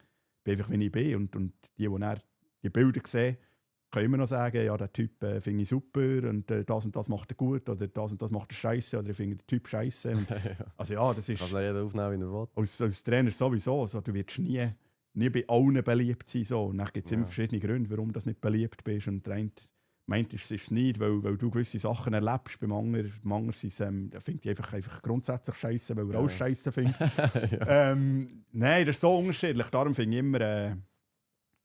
wie ich bin. Und die die Bilder sehen, kann immer noch sagen, ja, der Typ finde ich super und das und das macht er gut oder das und das macht er scheiße oder ich finde den Typ scheiße. Also ja, das ist... Kann jeder aufnehmen, wie er will. Als Trainer sowieso. Also, du wirst nie bei allen beliebt sein. So. Und dann gibt es immer verschiedene Gründe, warum du nicht beliebt bist. Und der eine meint, es ist nicht, weil du gewisse Sachen erlebst. Beim anderen findet ich einfach grundsätzlich scheiße, weil er auch scheiße findet. Nein, das ist so unterschiedlich. Darum finde ich immer...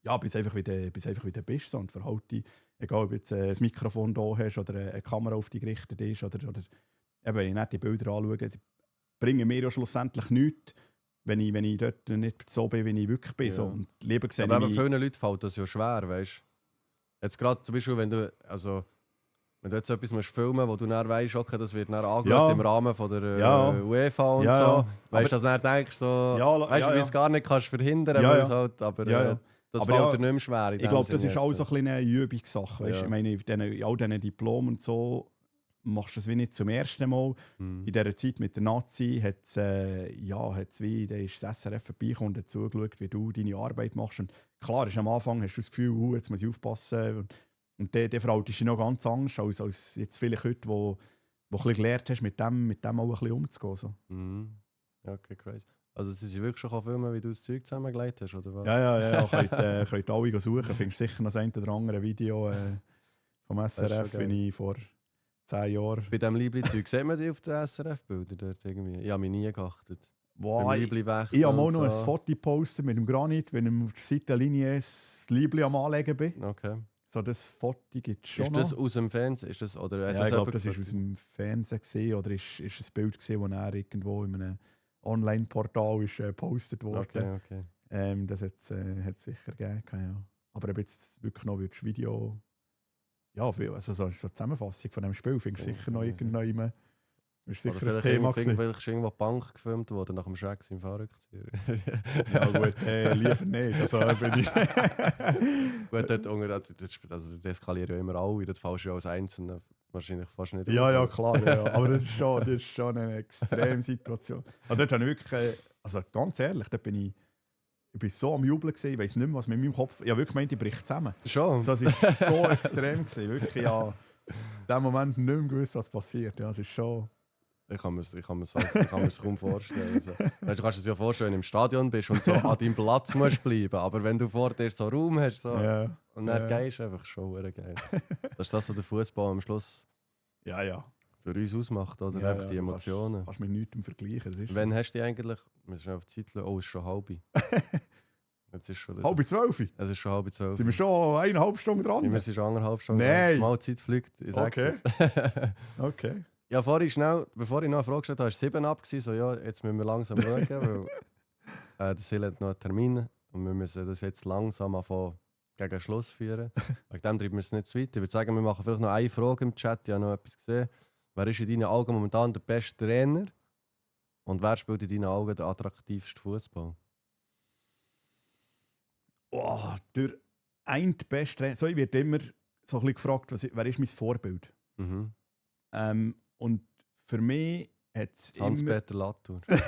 ja, bis einfach wie du bist so, und verhalte dich, egal ob du jetzt ein Mikrofon da hast oder eine Kamera auf dich gerichtet ist oder eben, wenn ich nicht die Bilder anschaue, die bringen mir ja schlussendlich nichts, wenn ich dort nicht so bin, wie ich wirklich bin. Ja. So. Und lieber gesehen, aber vielen Leuten fällt das ja schwer, weißt du? Jetzt gerade zum Beispiel, wenn du jetzt etwas musst filmen, wo du dann weißt, okay, das wird dann angeschaut im Rahmen von der UEFA und so. Weißt du, dass du dann denkst, so, weißt du, wie es gar nicht kannst verhindern, weil es halt, aber... Das fällt dir nicht mehr schwer. Ich glaube, das ist auch so eine Übungssache. Weißt? Ich meine, in all diesen Diplomen und so machst du das wie nicht zum ersten Mal. In dieser Zeit mit der Nazi hat es da ist das SRF vorbeigekommen und hat zugeschaut, wie du deine Arbeit machst. Und klar, am Anfang hast du das Gefühl, jetzt muss ich aufpassen. Und der verhaltest dich noch ganz anders als jetzt vielleicht heute, wo du ein bisschen gelernt hast, mit dem auch ein bisschen umzugehen. So. Okay, crazy. Also sie sind wirklich schon filmen, wie du das Zeug zusammengelegt hast, oder was? Ja. Könnt alle suchen. Findest sicher noch das eine oder andere Video vom SRF, wenn ich vor 10 Jahren. Bei diesem Liebli-Zeug sieht man die auf den SRF-Bildern dort irgendwie. Ich habe mich nie geachtet. Wow, Beim ich Liebli-Wechsel habe mal und noch ein so. Foto gepostet mit dem Granit, wenn ich auf der Seitenlinie das Liebli am Anlegen bin. Okay. So, das Foto gibt es schon Ist das noch. aus dem Fernsehen? Ist das, oder hat Ja, das ich glaube, jemand das war gesagt? aus dem Fernsehen gewesen, oder ist ein Bild gewesen, das er irgendwo in einem Online-Portal ist gepostet wurde. Okay. Das hat es sicher gegeben. Ja. Aber ob jetzt wirklich noch das Video, ja, also so eine Zusammenfassung von dem Spiel finde ich Ja, sicher noch kann man irgendwann. Ist sicher Oder ein Thema gewesen. vielleicht ist irgendwo die Bank gefilmt worden nach dem Schreck im Fahrrückzieher. Ja gut, lieber nicht. Also bin ich. Gut, dort unten, also das eskalieren ja immer alle, dort fällst du ja als Einzelner wahrscheinlich fast nicht Ja, auf. klar. Ja. Aber das ist schon eine Extremsituation. Also dort habe ich wirklich, also ganz ehrlich, dort bin ich so am Jubeln gewesen, ich weiß nicht mehr, was mit meinem Kopf. Ich habe wirklich gemeint, ich bricht zusammen. Schon? Also, es war so extrem gewesen, wirklich. Ja, in dem Moment nicht mehr gewusst, was passiert. Ja, es ist schon. Ich kann mir es kaum vorstellen. Also, weißt, du kannst es dir ja vorstellen, wenn du im Stadion bist und so an deinem Platz musst bleiben. Aber wenn du vor dir so Raum hast so, Ja, und dann ja. gehst du einfach schon verdammt geil. Das ist das, was der Fußball am Schluss Ja. für uns ausmacht, oder? Ja, einfach die du Emotionen. Kannst mit nichts vergleichen. Das ist Wann hast du die eigentlich? Wir müssen auf die Zeit schauen. Oh, es ist schon halb. Jetzt ist schon, so. 11:30. es ist schon 11:30. Sind wir schon 1,5 Stunden dran? Wir sind schon 1,5 Stunden. Nein. Mal die Zeit fliegt. Ich sag Okay. das. Okay. Ja, vorhin schnell, bevor ich noch eine Frage gestellt habe, war es 7 ab. So, ja, jetzt müssen wir langsam schauen, weil der Sil hat noch einen Termin und wir müssen das jetzt langsam anfangen gegen Schluss führen. Wegen dem treiben wir es nicht zu weit. Ich würde sagen, wir machen vielleicht noch eine Frage im Chat. Ich habe noch etwas gesehen. Wer ist in deinen Augen momentan der beste Trainer? Und wer spielt in deinen Augen den attraktivsten Fußball? Oh, der beste Trainer. So, ich werde immer so ein bisschen gefragt, wer ist mein Vorbild? Mhm. Und für mich hat es immer... Hans-Peter Latour. Der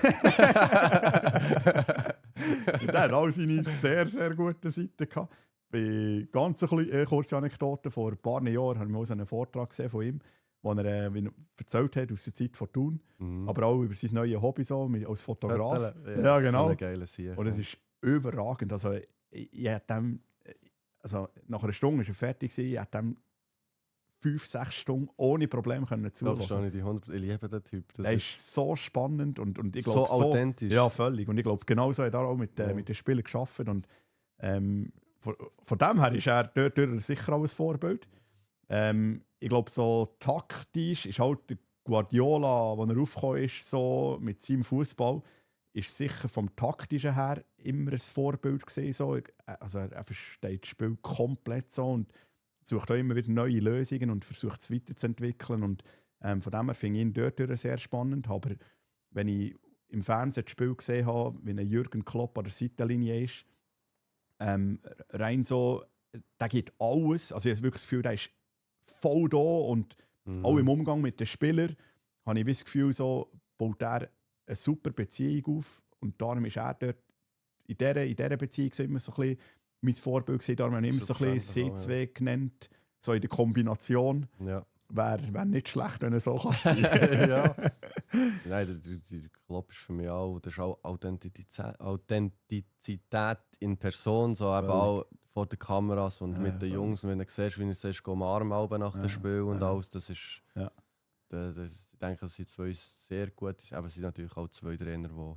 hat auch seine sehr, sehr guten Seiten gehabt. Ganz eine kurze Anekdote. Vor ein paar Jahren habe ich mal so einen Vortrag gesehen von ihm, wo er erzählt hat aus der Zeit von Thun, Mhm. aber auch über sein neues Hobby so, als Fotograf. Ja, Ja, genau. So eine geile Sieg. Und es ist überragend. Also, ich hätte dem, also nach einer Stunde war er fertig gewesen, ich hätte dem 5-6 Stunden ohne Probleme zuhören. Ich liebe den Typ. Das Der ist so spannend und ich so glaube authentisch. Ja, völlig. Und ich glaube, genauso hat er auch mit den Spielern gearbeitet. Und von dem her ist er dort sicher auch ein Vorbild. Ich glaube, so taktisch ist halt der Guardiola, als er aufgekommen ist, so mit seinem Fußball, ist sicher vom taktischen her immer ein Vorbild gewesen. So. Also er versteht das Spiel komplett so und sucht auch immer wieder neue Lösungen und versucht es weiterzuentwickeln. Und von dem her finde ich ihn dort sehr spannend. Aber wenn ich im Fernsehen das Spiel gesehen habe, wie ein Jürgen Klopp an der Seitenlinie ist, rein so, der gibt alles. Also ich habe wirklich das Gefühl, der ist voll da und auch im Umgang mit den Spielern habe ich das Gefühl, so baut er eine super Beziehung auf und darum ist er dort in dieser Beziehung immer so ein bisschen mein Vorbild gewesen. Darum habe ich immer so ein bisschen C2 genannt, so in der Kombination. Ja. Wäre nicht schlecht, wenn er so kann sein. Ja. Nein, der Klopp ist für mich auch, das ist auch Authentizität in Person, so eben auch vor den Kameras und mit den Jungs. Und wenn du siehst, wie er sich umarmen nach dem Spiel und alles, das ist... Ja. Ich denke, das sind zwei sehr gute, aber es sind natürlich auch zwei Trainer, die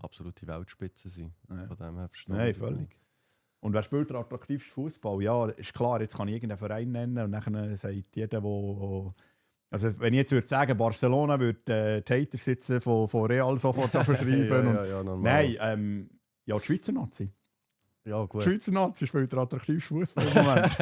absolute Weltspitzen sind. Ja. Von dem her verstehe Nein, ich völlig. Und wer spielt der attraktivste Fußball? Ja, ist klar, jetzt kann ich irgendeinen Verein nennen und dann sagt jeder, wo also wenn ich jetzt würde sagen, Barcelona würde die Hater sitzen von Real sofort verschreiben. ja, normal. Nein, ja, die Schweizer Nazi. Ja, gut. Die Schweizer Nazi spielt der attraktivste Fußball im Moment.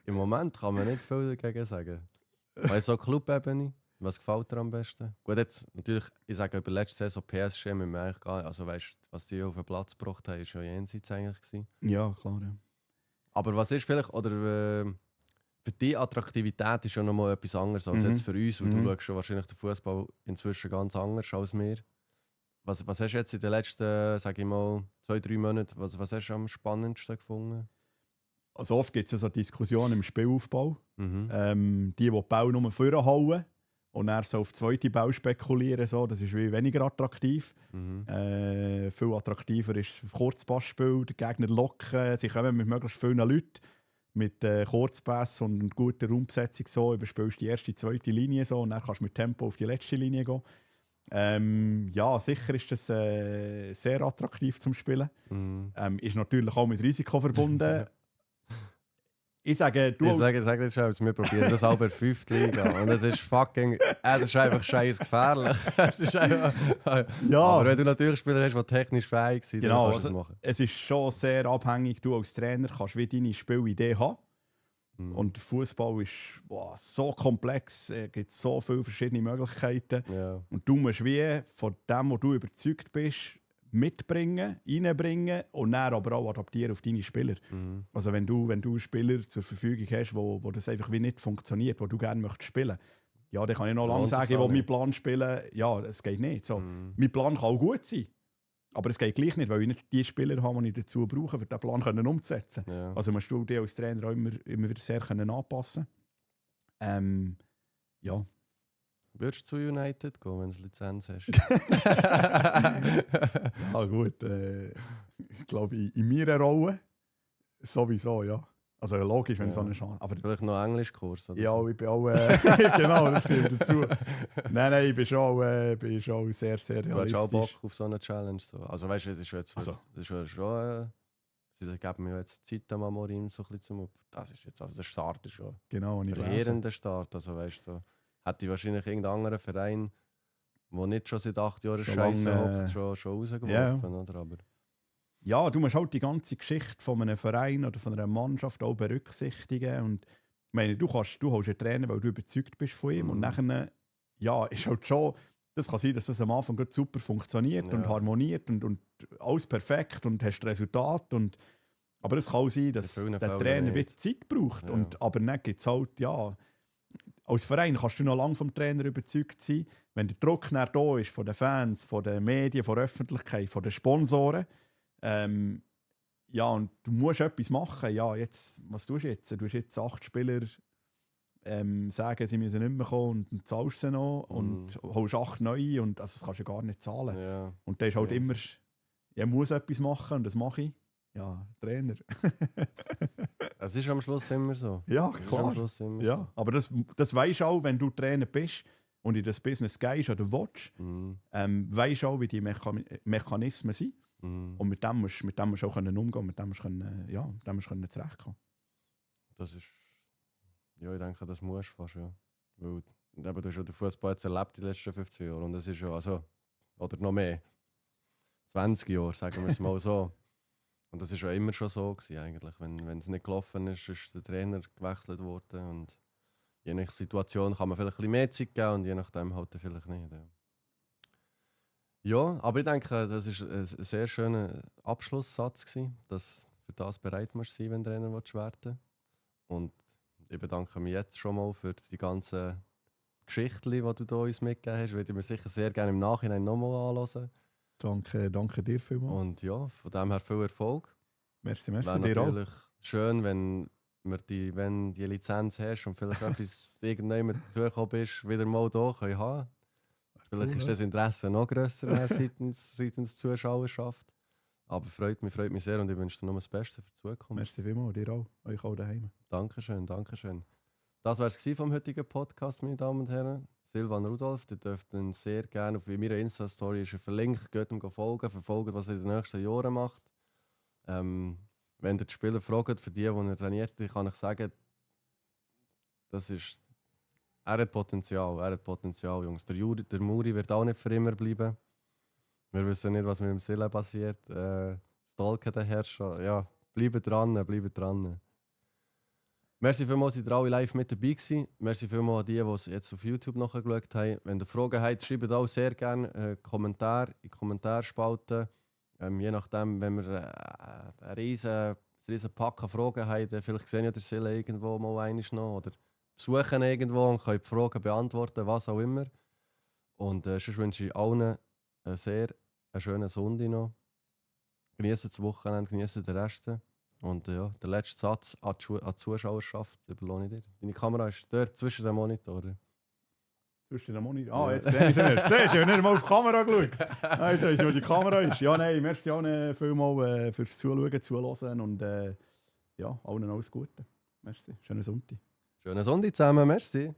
Im Moment kann man nicht viel dagegen sagen. Weil so Clubebene, was gefällt dir am besten? Gut, jetzt natürlich, ich sage über letzte Saison PSG müssen wir eigentlich gar nicht, also weißt, was die auf den Platz gebracht haben, ist ja jenseits eigentlich gewesen. Ja, klar, ja. Aber was ist vielleicht, oder für die Attraktivität ist ja noch mal etwas anderes als jetzt für uns, weil du schaust schon wahrscheinlich den Fußball inzwischen ganz anders als wir. Was hast du jetzt in den letzten, sage ich mal, 2-3 Monaten, was hast du am spannendsten gefunden? Also oft gibt es ja so Diskussionen im Spielaufbau. Mhm. Die Ball nur vorhauen und dann so auf zweite Ball spekulieren, so, das ist wie weniger attraktiv. Mhm. Viel attraktiver ist das Kurzpassspiel, den Gegner locken, sie kommen mit möglichst vielen Leuten. mit Kurzpass und guter Raumbesetzung so, überspielst die erste, zweite Linie so und dann kannst du mit Tempo auf die letzte Linie gehen. Ja, sicher ist das sehr attraktiv zum Spielen. Ist natürlich auch mit Risiko verbunden. Ich sage, Ich sage das schon, wir probieren das auch bei der 5. Liga. Und es ist fucking. Es ist einfach scheiß gefährlich. Es ist einfach, ja. Aber wenn du natürlich Spieler hast, die technisch fähig sind, Genau, dann kannst du das machen. es ist schon sehr abhängig, du als Trainer kannst wie deine Spielidee haben. Und der Fußball ist so komplex, es gibt so viele verschiedene Möglichkeiten. Ja. Und du musst wie von dem, wo du überzeugt bist, mitbringen, reinbringen und dann aber auch adaptieren auf deine Spieler. Also wenn du Spieler zur Verfügung hast, wo das einfach wie nicht funktioniert, wo du gerne möchtest spielen, ja, dann kann ich noch lange sagen, wo mein Plan spielen, ja, es geht nicht. So. Mein Plan kann auch gut sein, aber es geht gleich nicht, weil ich nicht die Spieler habe, die ich dazu brauche, um diesen Plan umzusetzen. Ja. Also musst du dich als Trainer auch immer wieder sehr anpassen können. Ja. Würdest du zu United gehen, wenn du Lizenz hast? Ja gut, ich glaube in meiner Rolle sowieso, ja. Also logisch, wenn so eine Chance. Aber vielleicht noch Englischkurs oder ja, so. ich bin auch genau, das kommt dazu. Nein, ich bin schon sehr, sehr Du hast auch Bock realistisch. auf so eine Challenge. So. Also weißt du, das ist jetzt Also. das ist schon. Sie geben mir jetzt Zeit am Amorim so ein bisschen zum. Das ist jetzt, also der Start ist schon Genau, und ich lese. verheerender Start. Also weißt du, so, hätte ich wahrscheinlich irgendeinen anderen Verein, der nicht schon seit 8 Jahren Schon Scheiße lange, hockt, schon rausgeworfen, ja. oder? Aber Ja, du musst halt die ganze Geschichte von einem Verein oder von einer Mannschaft auch berücksichtigen. Und ich meine, du hast einen Trainer, weil du überzeugt bist von ihm. Und nachher, ja, ist halt schon, das kann sein, dass das am Anfang gut super funktioniert und harmoniert und alles perfekt und hast Resultat. Aber es kann auch sein, dass der Trainer wieder Zeit braucht. Ja. Aber dann gibt es halt, ja, als Verein kannst du noch lange vom Trainer überzeugt sein, wenn der Druck da ist von den Fans, von den Medien, von der Öffentlichkeit, von den Sponsoren. Ja, und du musst etwas machen. Ja, jetzt, was tust du jetzt? Du tust jetzt 8 Spieler sagen, sie müssen nicht mehr kommen und zahlst sie noch und holst 8 neue und also das kannst du gar nicht zahlen. ja. Und dann ist halt immer, ich muss etwas machen und das mache ich. Ja, Trainer. Es ist am Schluss immer so. Ja, Es ist klar. am Schluss immer Ja, aber das weisst du auch, wenn du Trainer bist und in das Business gehst oder willst, weisst du auch, wie die Mechanismen sind. Und mit dem musst du auch umgehen, mit dem musst du zurechtkommen. Das ist. Ja, ich denke, das musst du fast, ja. Weil eben, du hast ja den Fußball jetzt erlebt die letzten 15 Jahre. Und das ist ja, also, oder noch mehr. 20 Jahre, sagen wir es mal so. Und das war ja immer schon so gewesen, eigentlich. Wenn es nicht gelaufen ist, ist der Trainer gewechselt worden. Und je nach Situation kann man vielleicht ein bisschen mehr Zeit geben und je nachdem halt vielleicht nicht. Ja. Ja, aber ich denke, das war ein sehr schöner Abschlusssatz gewesen, dass du für das bereit musst sein, wenn du Trainer werden willst. Und ich bedanke mich jetzt schon mal für die ganzen Geschichten, die du hier uns mitgegeben hast. Würde ich mir sicher sehr gerne im Nachhinein nochmal anhören. Danke dir vielmals. Und ja, von dem her viel Erfolg. Merci Wäre dir auch. natürlich schön, wenn die Lizenz hast und vielleicht etwas irgendjemand dazugekommen bist, wieder mal hier können haben. Vielleicht ist das Interesse noch grösser seitens Zuschauerschaft. Aber freut mich sehr und ich wünsche dir nur das Beste für die Zukunft. Merci vielmals, dir auch. Euch auch daheim. Dankeschön. Das war es vom heutigen Podcast, meine Damen und Herren. Silvan Rudolf, ihr dürft ihn sehr gerne auf meiner Insta-Story verlinkt. Geht ihm verfolgen, was er in den nächsten Jahren macht. Wenn ihr die Spieler fragt, für die er trainiert, kann ich sagen, er hat Potenzial, Jungs. Der Muri wird auch nicht für immer bleiben. Wir wissen nicht, was mit dem Sille passiert. Stalken der Herrscher. Ja, bleibt dran. Merci vielmals, dass ihr alle live mit dabei gewesen. Merci vielmals an die es jetzt auf YouTube nachgeschaut haben. Wenn ihr Fragen habt, schreibt auch sehr gerne Kommentare in die Kommentarspalte. Je nachdem, wenn wir einen riesen Pack an Fragen haben, dann vielleicht sehen ja der Sille irgendwo mal einmal noch oder besuchen irgendwo und können die Fragen beantworten, was auch immer. Und sonst wünsche ich allen einen schönen Sonntag noch. Genießt das Wochenende, genießt den Rest. Und ja, der letzte Satz an die Zuschauerschaft überlasse ich dir. Deine Kamera ist dort zwischen den Monitoren. Zwischen den Monitoren? Ah, jetzt sehe ich sie nicht. Siehst du, ich habe nicht mal auf die Kamera geschaut. Jetzt weiss ich, wo die Kamera ist. Ja, nein, merci allen vielmals fürs Zuschauen, Zuhören und ja, allen alles Gute. Merci. Schönen Sonntag. Schönen Sonntag zusammen, merci.